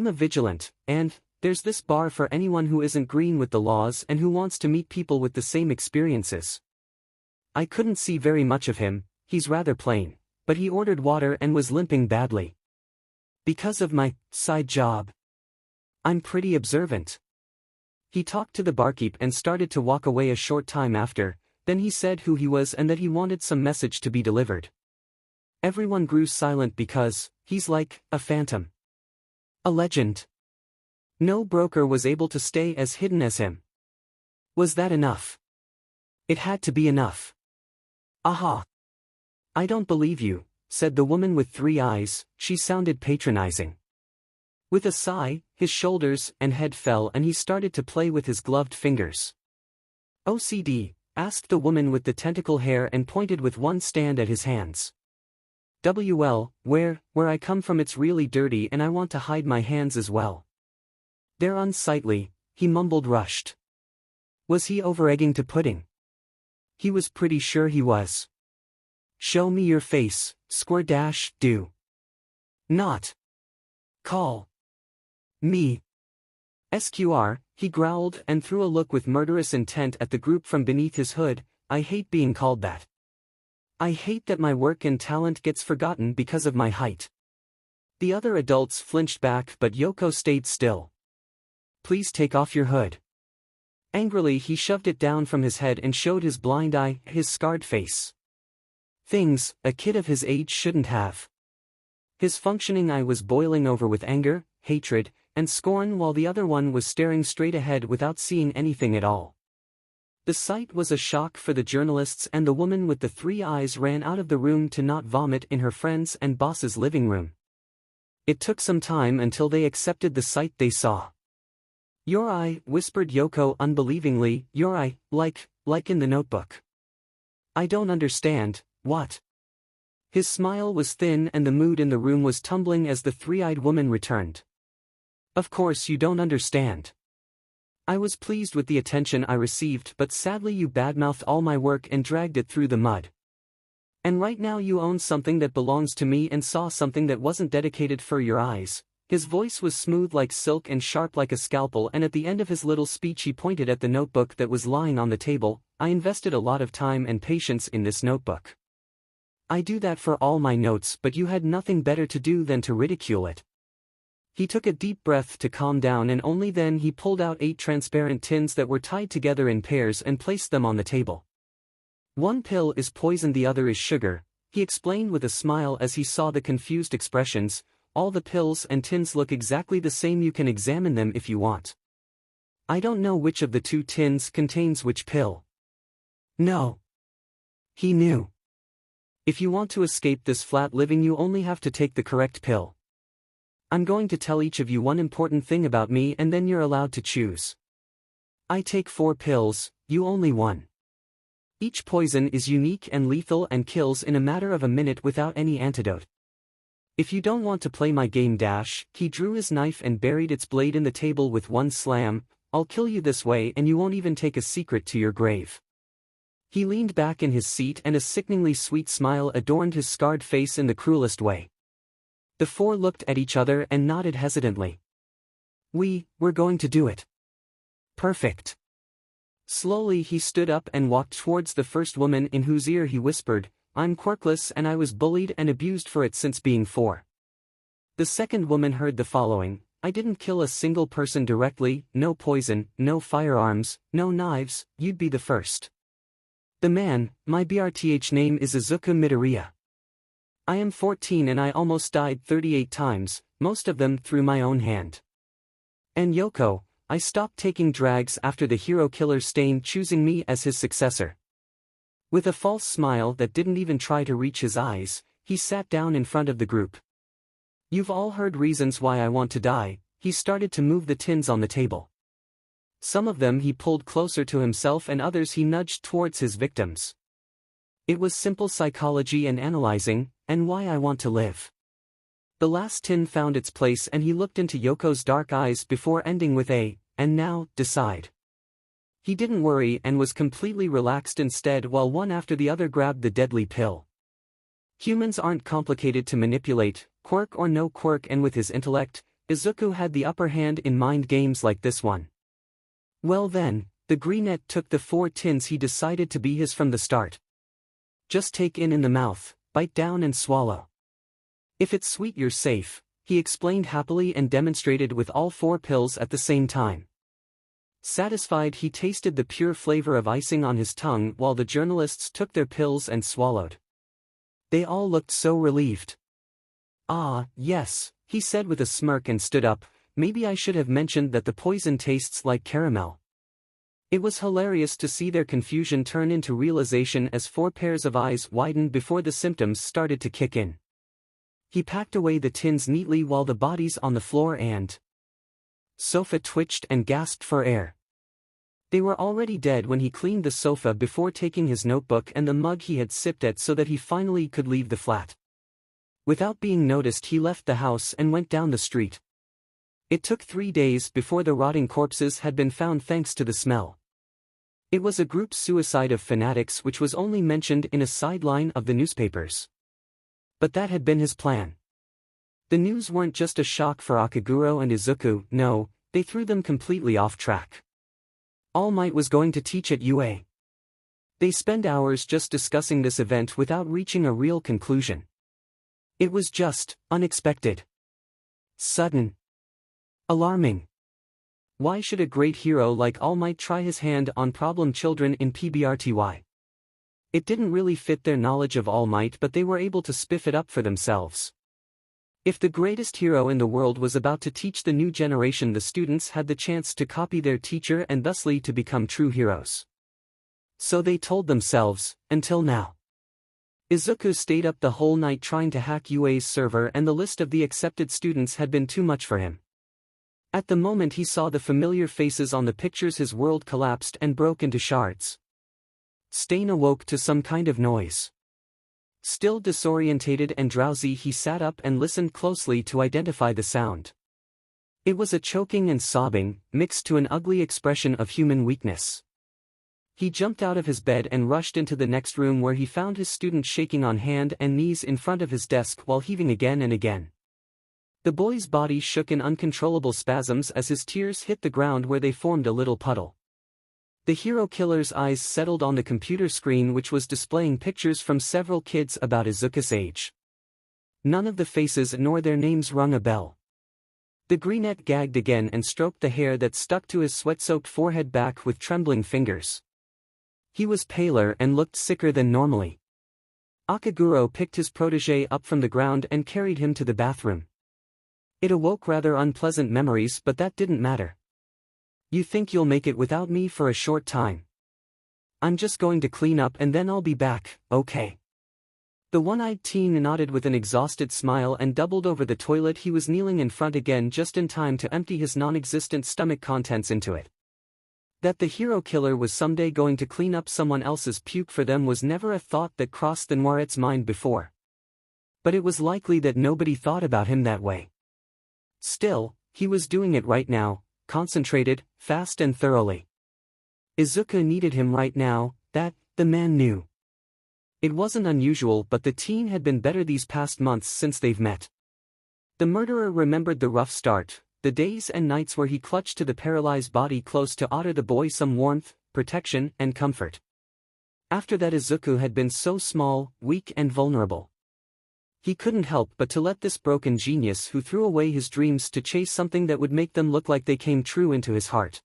a vigilant, and there's this bar for anyone who isn't green with the laws and who wants to meet people with the same experiences. I couldn't see very much of him, he's rather plain, but he ordered water and was limping badly. Because of my side job. I'm pretty observant." He talked to the barkeep and started to walk away a short time after, then he said who he was and that he wanted some message to be delivered. Everyone grew silent because he's like a phantom. A legend. No broker was able to stay as hidden as him. Was that enough? It had to be enough. "Aha. I don't believe you," said the woman with 3 eyes, she sounded patronizing. With a sigh, his shoulders and head fell and he started to play with his gloved fingers. "OCD?" asked the woman with the tentacle hair and pointed with one stand at his hands. "Well, where I come from it's really dirty and I want to hide my hands as well. They're unsightly," he mumbled, rushed. Was he over-egging to pudding? He was pretty sure he was. "Show me your face, do not call me SQR," he growled and threw a look with murderous intent at the group from beneath his hood. "I hate being called that. I hate that my work and talent gets forgotten because of my height." The other adults flinched back, but Yoko stayed still. "Please take off your hood." Angrily he shoved it down from his head and showed his blind eye, his scarred face. Things a kid of his age shouldn't have. His functioning eye was boiling over with anger, hatred, and scorn while the other one was staring straight ahead without seeing anything at all. The sight was a shock for the journalists, and the woman with the three eyes ran out of the room to not vomit in her friend's and boss's living room. It took some time until they accepted the sight they saw. "Your eye," whispered Yoko unbelievingly, "your eye, like in the notebook." "I don't understand, what?" His smile was thin and the mood in the room was tumbling as the three-eyed woman returned. "Of course you don't understand. I was pleased with the attention I received, but sadly you badmouthed all my work and dragged it through the mud. And right now you own something that belongs to me and saw something that wasn't dedicated for your eyes." His voice was smooth like silk and sharp like a scalpel, and at the end of his little speech he pointed at the notebook that was lying on the table. "I invested a lot of time and patience in this notebook. I do that for all my notes, but you had nothing better to do than to ridicule it." He took a deep breath to calm down, and only then he pulled out 8 transparent tins that were tied together in pairs and placed them on the table. "One pill is poison, the other is sugar," he explained with a smile as he saw the confused expressions. "All the pills and tins look exactly the same. You can examine them if you want. I don't know which of the 2 tins contains which pill." No. He knew. "If you want to escape this flat living, you only have to take the correct pill. I'm going to tell each of you one important thing about me and then you're allowed to choose. I take 4 pills, you only 1. Each poison is unique and lethal and kills in a matter of a minute without any antidote. If you don't want to play my game he drew his knife and buried its blade in the table with one slam, I'll kill you this way and you won't even take a secret to your grave." He leaned back in his seat and a sickeningly sweet smile adorned his scarred face in the cruelest way. The 4 looked at each other and nodded hesitantly. We're going to do it." "Perfect." Slowly he stood up and walked towards the first woman, in whose ear he whispered, "I'm quirkless and I was bullied and abused for it since being 4. The second woman heard the following: "I didn't kill a single person directly, no poison, no firearms, no knives, you'd be the first." The man: "My BRTH name is 𝐬𝐍𝐭 𝐖𝐻. I am 14 and I almost died 38 times, most of them through my own hand. And Yoko, I stopped taking drugs after the hero killer stain choosing me as his successor." With a false smile that didn't even try to reach his eyes, he sat down in front of the group. "You've all heard reasons why I want to die." He started to move the tins on the table. Some of them he pulled closer to himself and others he nudged towards his victims. It was simple psychology and analyzing, and why I want to live. The last tin found its place and he looked into Yoko's dark eyes before ending with "and now, decide." He didn't worry and was completely relaxed instead while one after the other grabbed the deadly pill. Humans aren't complicated to manipulate, quirk or no quirk, and with his intellect, Izuku had the upper hand in mind games like this one. Well then, the greenette took the 4 tins he decided to be his from the start. "Just take in the mouth, bite down and swallow. If it's sweet you're safe," he explained happily and demonstrated with all 4 pills at the same time. Satisfied, he tasted the pure flavor of icing on his tongue while the journalists took their pills and swallowed. They all looked so relieved. "Ah, yes," he said with a smirk and stood up. "Maybe I should have mentioned that the poison tastes like caramel." It was hilarious to see their confusion turn into realization as 4 pairs of eyes widened before the symptoms started to kick in. He packed away the tins neatly while the bodies on the floor and sofa twitched and gasped for air. They were already dead when he cleaned the sofa before taking his notebook and the mug he had sipped at so that he finally could leave the flat. Without being noticed, he left the house and went down the street. It took 3 days before the rotting corpses had been found thanks to the smell. It was a group suicide of fanatics which was only mentioned in a sideline of the newspapers. But that had been his plan. The news weren't just a shock for Akaguro and Izuku, no, they threw them completely off track. All Might was going to teach at UA. They spent hours just discussing this event without reaching a real conclusion. It was just unexpected. Sudden. Alarming. Why should a great hero like All Might try his hand on problem children in PBRTY? It didn't really fit their knowledge of All Might, but they were able to spiff it up for themselves. If the greatest hero in the world was about to teach the new generation, the students had the chance to copy their teacher and thusly to become true heroes. So they told themselves, until now. 𝐬𝐻𝐸 stayed up the whole night trying to hack UA's server, and the list of the accepted students had been too much for him. At the moment he saw the familiar faces on the pictures, his world collapsed and broke into shards. Stain awoke to some kind of noise. Still disorientated and drowsy, he sat up and listened closely to identify the sound. It was a choking and sobbing, mixed to an ugly expression of human weakness. He jumped out of his bed and rushed into the next room, where he found his student shaking on hand and knees in front of his desk while heaving again and again. The boy's body shook in uncontrollable spasms as his tears hit the ground, where they formed a little puddle. The hero killer's eyes settled on the computer screen, which was displaying pictures from several kids about 𝐬𝐻𝐸's age. None of the faces nor their names rung a bell. The greenette gagged again and stroked the hair that stuck to his sweat-soaked forehead back with trembling fingers. He was paler and looked sicker than normally. Akaguro picked his protégé up from the ground and carried him to the bathroom. It awoke rather unpleasant memories, but that didn't matter. You think you'll make it without me for a short time? I'm just going to clean up and then I'll be back, okay? The one-eyed teen nodded with an exhausted smile and doubled over the toilet. He was kneeling in front again just in time to empty his non-existent stomach contents into it. That the hero killer was someday going to clean up someone else's puke for them was never a thought that crossed the noirette's mind before. But it was likely that nobody thought about him that way. Still, he was doing it right now, concentrated, fast and thoroughly. 𝐬𝐻𝐸 needed him right now, that, the man knew. It wasn't unusual, but the teen had been better these past months since they've met. The murderer remembered the rough start, the days and nights where he clutched to the paralyzed body close to offer the boy some warmth, protection, and comfort. After that, 𝐬𝐻𝐸 had been so small, weak and vulnerable. He couldn't help but to let this broken genius who threw away his dreams to chase something that would make them look like they came true into his heart.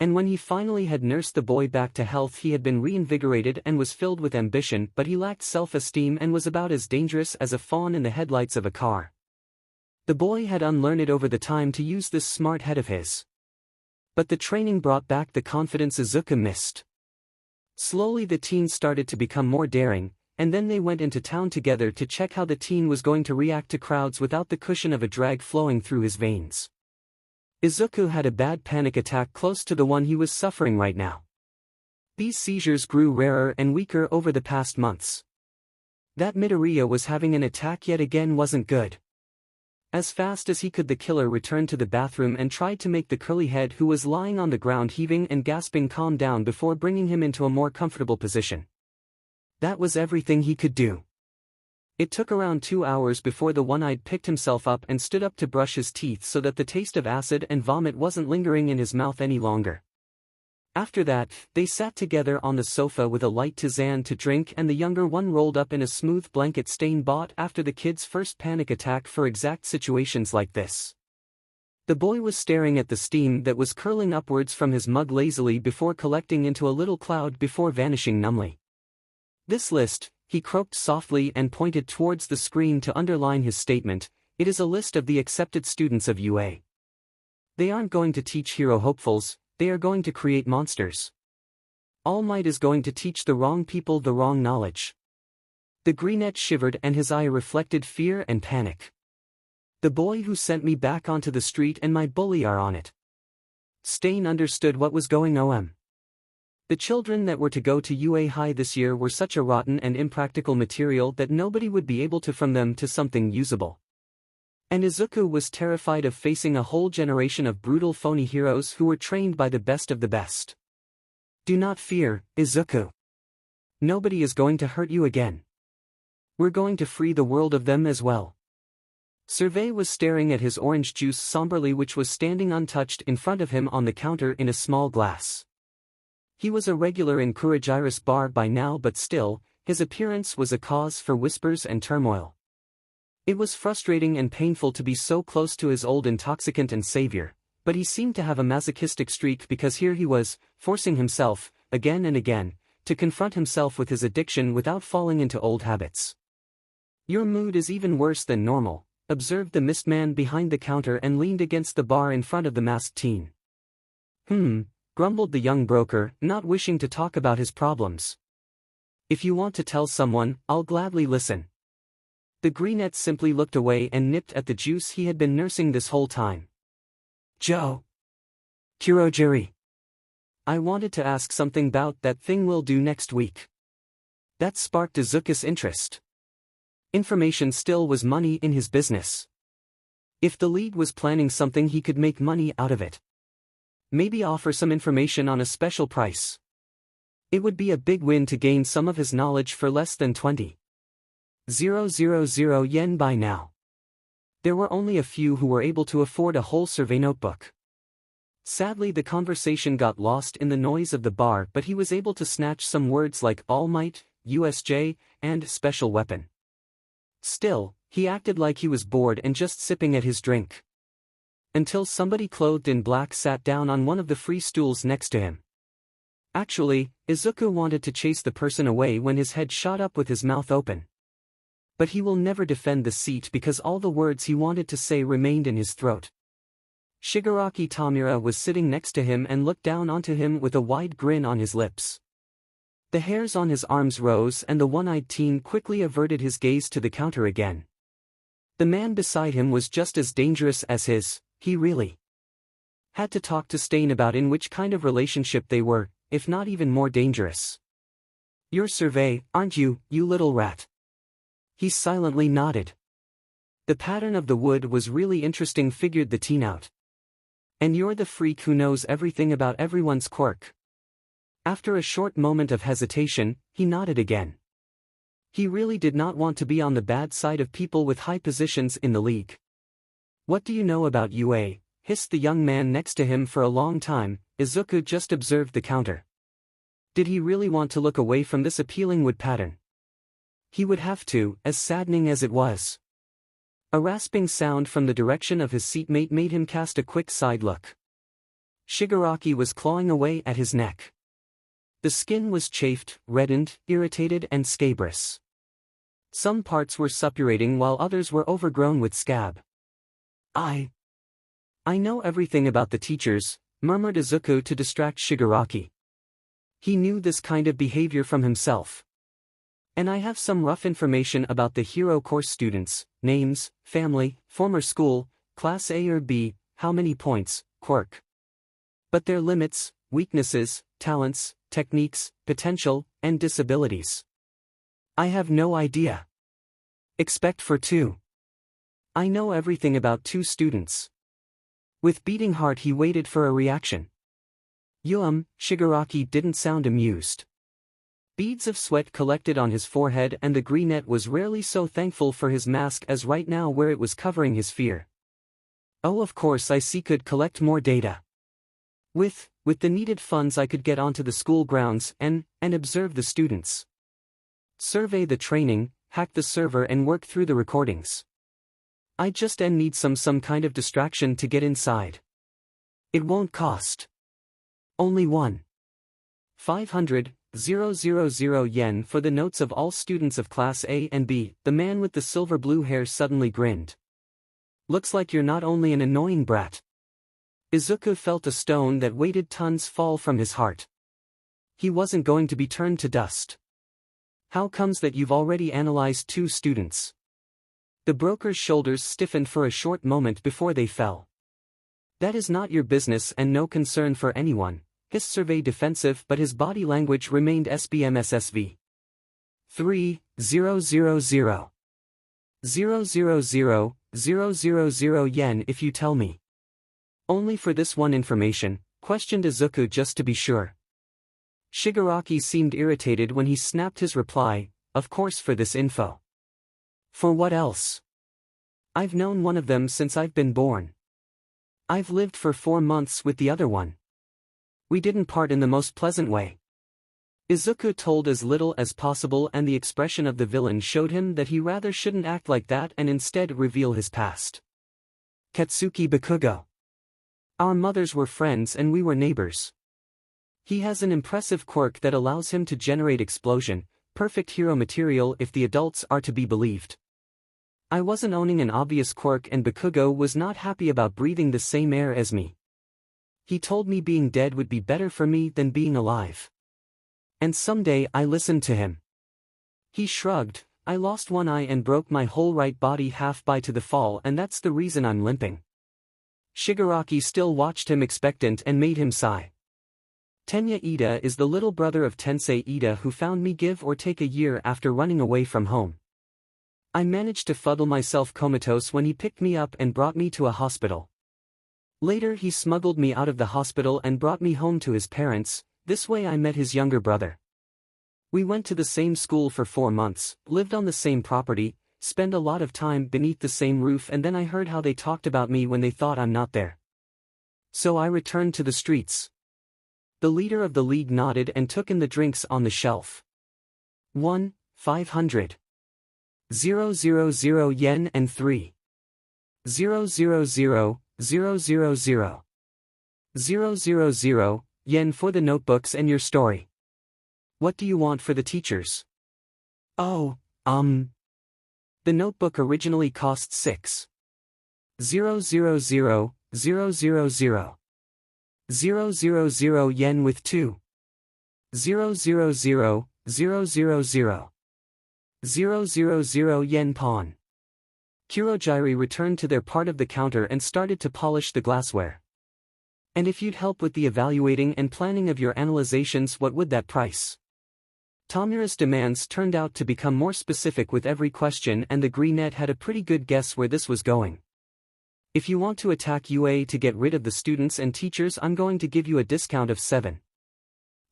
And when he finally had nursed the boy back to health, he had been reinvigorated and was filled with ambition, but he lacked self-esteem and was about as dangerous as a fawn in the headlights of a car. The boy had unlearned it over the time to use this smart head of his. But the training brought back the confidence 𝐬𝐻𝐸 missed. Slowly the teen started to become more daring, and then they went into town together to check how the teen was going to react to crowds without the cushion of a drag flowing through his veins. 𝐬𝐻𝐸 had a bad panic attack close to the one he was suffering right now. These seizures grew rarer and weaker over the past months. That Midoriya was having an attack yet again wasn't good. As fast as he could, the killer returned to the bathroom and tried to make the curly head who was lying on the ground heaving and gasping calm down before bringing him into a more comfortable position. That was everything he could do. It took around 2 hours before the one-eyed picked himself up and stood up to brush his teeth so that the taste of acid and vomit wasn't lingering in his mouth any longer. After that, they sat together on the sofa with a light tisane to drink, and the younger one rolled up in a smooth blanket Stain bought after the kid's first panic attack for exact situations like this. The boy was staring at the steam that was curling upwards from his mug lazily before collecting into a little cloud before vanishing numbly. This list, he croaked softly and pointed towards the screen to underline his statement, it is a list of the accepted students of UA. They aren't going to teach hero hopefuls, they are going to create monsters. All Might is going to teach the wrong people the wrong knowledge. The greenette shivered and his eye reflected fear and panic. The boy who sent me back onto the street and my bully are on it. Stain understood what was going on. The children that were to go to UA High this year were such a rotten and impractical material that nobody would be able to from them to something usable. And 𝐬𝐻𝐸 was terrified of facing a whole generation of brutal phony heroes who were trained by the best of the best. Do not fear, 𝐬𝐻𝐸. Nobody is going to hurt you again. We're going to free the world of them as well. 𝐬𝐸 was staring at his orange juice somberly, which was standing untouched in front of him on the counter in a small glass. He was a regular in 𝐀𝐦 𝐍𝐴 bar by now, but still, his appearance was a cause for whispers and turmoil. It was frustrating and painful to be so close to his old intoxicant and savior, but he seemed to have a masochistic streak because here he was, forcing himself, again and again, to confront himself with his addiction without falling into old habits. Your mood is even worse than normal, observed the mist man behind the counter and leaned against the bar in front of the masked teen. Grumbled the young broker, not wishing to talk about his problems. If you want to tell someone, I'll gladly listen. The greenette simply looked away and nipped at the juice he had been nursing this whole time. Joe. 𝐬𝐻. I wanted to ask something about that thing we'll do next week. That sparked Izuku's interest. Information still was money in his business. If the league was planning something, he could make money out of it. Maybe offer some information on a special price. It would be a big win to gain some of his knowledge for less than 20,000 yen by now. There were only a few who were able to afford a whole survey notebook. Sadly, the conversation got lost in the noise of the bar, but he was able to snatch some words like All Might, USJ, and special weapon. Still, he acted like he was bored and just sipping at his drink. Until somebody clothed in black sat down on one of the free stools next to him. Actually, Izuku wanted to chase the person away when his head shot up with his mouth open. But he will never defend the seat because all the words he wanted to say remained in his throat. Shigaraki Tamura was sitting next to him and looked down onto him with a wide grin on his lips. The hairs on his arms rose and the one-eyed teen quickly averted his gaze to the counter again. The man beside him was just as dangerous as he really had to talk to Stain about in which kind of relationship they were, if not even more dangerous. You're survey, aren't you, you little rat? He silently nodded. The pattern of the wood was really interesting, figured the teen out. And you're the freak who knows everything about everyone's quirk. After a short moment of hesitation, he nodded again. He really did not want to be on the bad side of people with high positions in the league. What do you know about UA? Hissed the young man next to him. For a long time, Izuku just observed the counter. Did he really want to look away from this appealing wood pattern? He would have to, as saddening as it was. A rasping sound from the direction of his seatmate made him cast a quick side look. Shigaraki was clawing away at his neck. The skin was chafed, reddened, irritated and scabrous. Some parts were suppurating while others were overgrown with scab. I know everything about the teachers, murmured Izuku to distract Shigaraki. He knew this kind of behavior from himself. And I have some rough information about the hero course students, names, family, former school, class A or B, how many points, quirk. But their limits, weaknesses, talents, techniques, potential, and disabilities. I have no idea. Except for 2. I know everything about 2 students. With beating heart he waited for a reaction. Shigaraki didn't sound amused. Beads of sweat collected on his forehead and the greenette was rarely so thankful for his mask as right now where it was covering his fear. Oh, of course I could collect more data. With the needed funds I could get onto the school grounds and observe the students. Survey the training, hack the server and work through the recordings. I just need some kind of distraction to get inside. It won't cost. Only 500,000 yen for the notes of all students of Class A and B. The man with the silver-blue hair suddenly grinned. Looks like you're not only an annoying brat. Izuku felt a stone that weighted tons fall from his heart. He wasn't going to be turned to dust. How comes that you've already analyzed 2 students? The broker's shoulders stiffened for a short moment before they fell. That is not your business and no concern for anyone. His survey defensive, but his body language remained SBMSSV. 3,000,000 yen if you tell me. Only for this one information, questioned Izuku just to be sure. Shigaraki seemed irritated when he snapped his reply, of course for this info. For what else? I've known one of them since I've been born. I've lived for 4 months with the other one. We didn't part in the most pleasant way. Izuku told as little as possible and the expression of the villain showed him that he rather shouldn't act like that and instead reveal his past. Katsuki Bakugo. Our mothers were friends and we were neighbors. He has an impressive quirk that allows him to generate explosion, perfect hero material if the adults are to be believed. I wasn't owning an obvious quirk, and 𝗵𝘃𝗀 was not happy about breathing the same air as me. He told me being dead would be better for me than being alive. And someday I listened to him. He shrugged. I lost one eye and broke my whole right body half by to the fall, and that's the reason I'm limping. Shigaraki still watched him expectant and made him sigh. 𝐀𝐦 𝐍𝐸 is the little brother of Tensei Ida, who found me give or take a year after running away from home. I managed to fuddle myself comatose when he picked me up and brought me to a hospital. Later he smuggled me out of the hospital and brought me home to his parents. This way I met his younger brother. We went to the same school for 4 months, lived on the same property, spent a lot of time beneath the same roof, and then I heard how they talked about me when they thought I'm not there. So I returned to the streets. The leader of the league nodded and took in the drinks on the shelf. 1, 500. 000 yen and 3. 000 000 000 yen for the notebooks and your story. What do you want for the teachers? Oh, the notebook originally cost 6. 000 000 000 yen with 2. 000 000 000 yen pawn. Kurogiri returned to their part of the counter and started to polish the glassware. And if you'd help with the evaluating and planning of your analyzations, what would that price? Tamura's demands turned out to become more specific with every question, and the Greenet had a pretty good guess where this was going. If you want to attack UA to get rid of the students and teachers, I'm going to give you a discount of 7.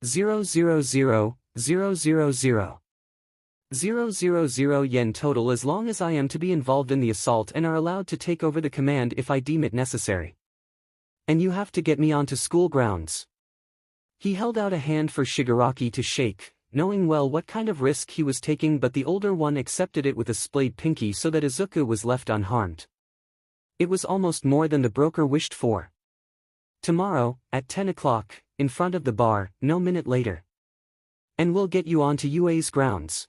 000 000 000 yen total, as long as I am to be involved in the assault and are allowed to take over the command if I deem it necessary. And you have to get me onto school grounds. He held out a hand for Shigaraki to shake, knowing well what kind of risk he was taking, but the older one accepted it with a splayed pinky so that Izuku was left unharmed. It was almost more than the broker wished for. Tomorrow, at 10 o'clock, in front of the bar, no minute later. And we'll get you onto UA's grounds.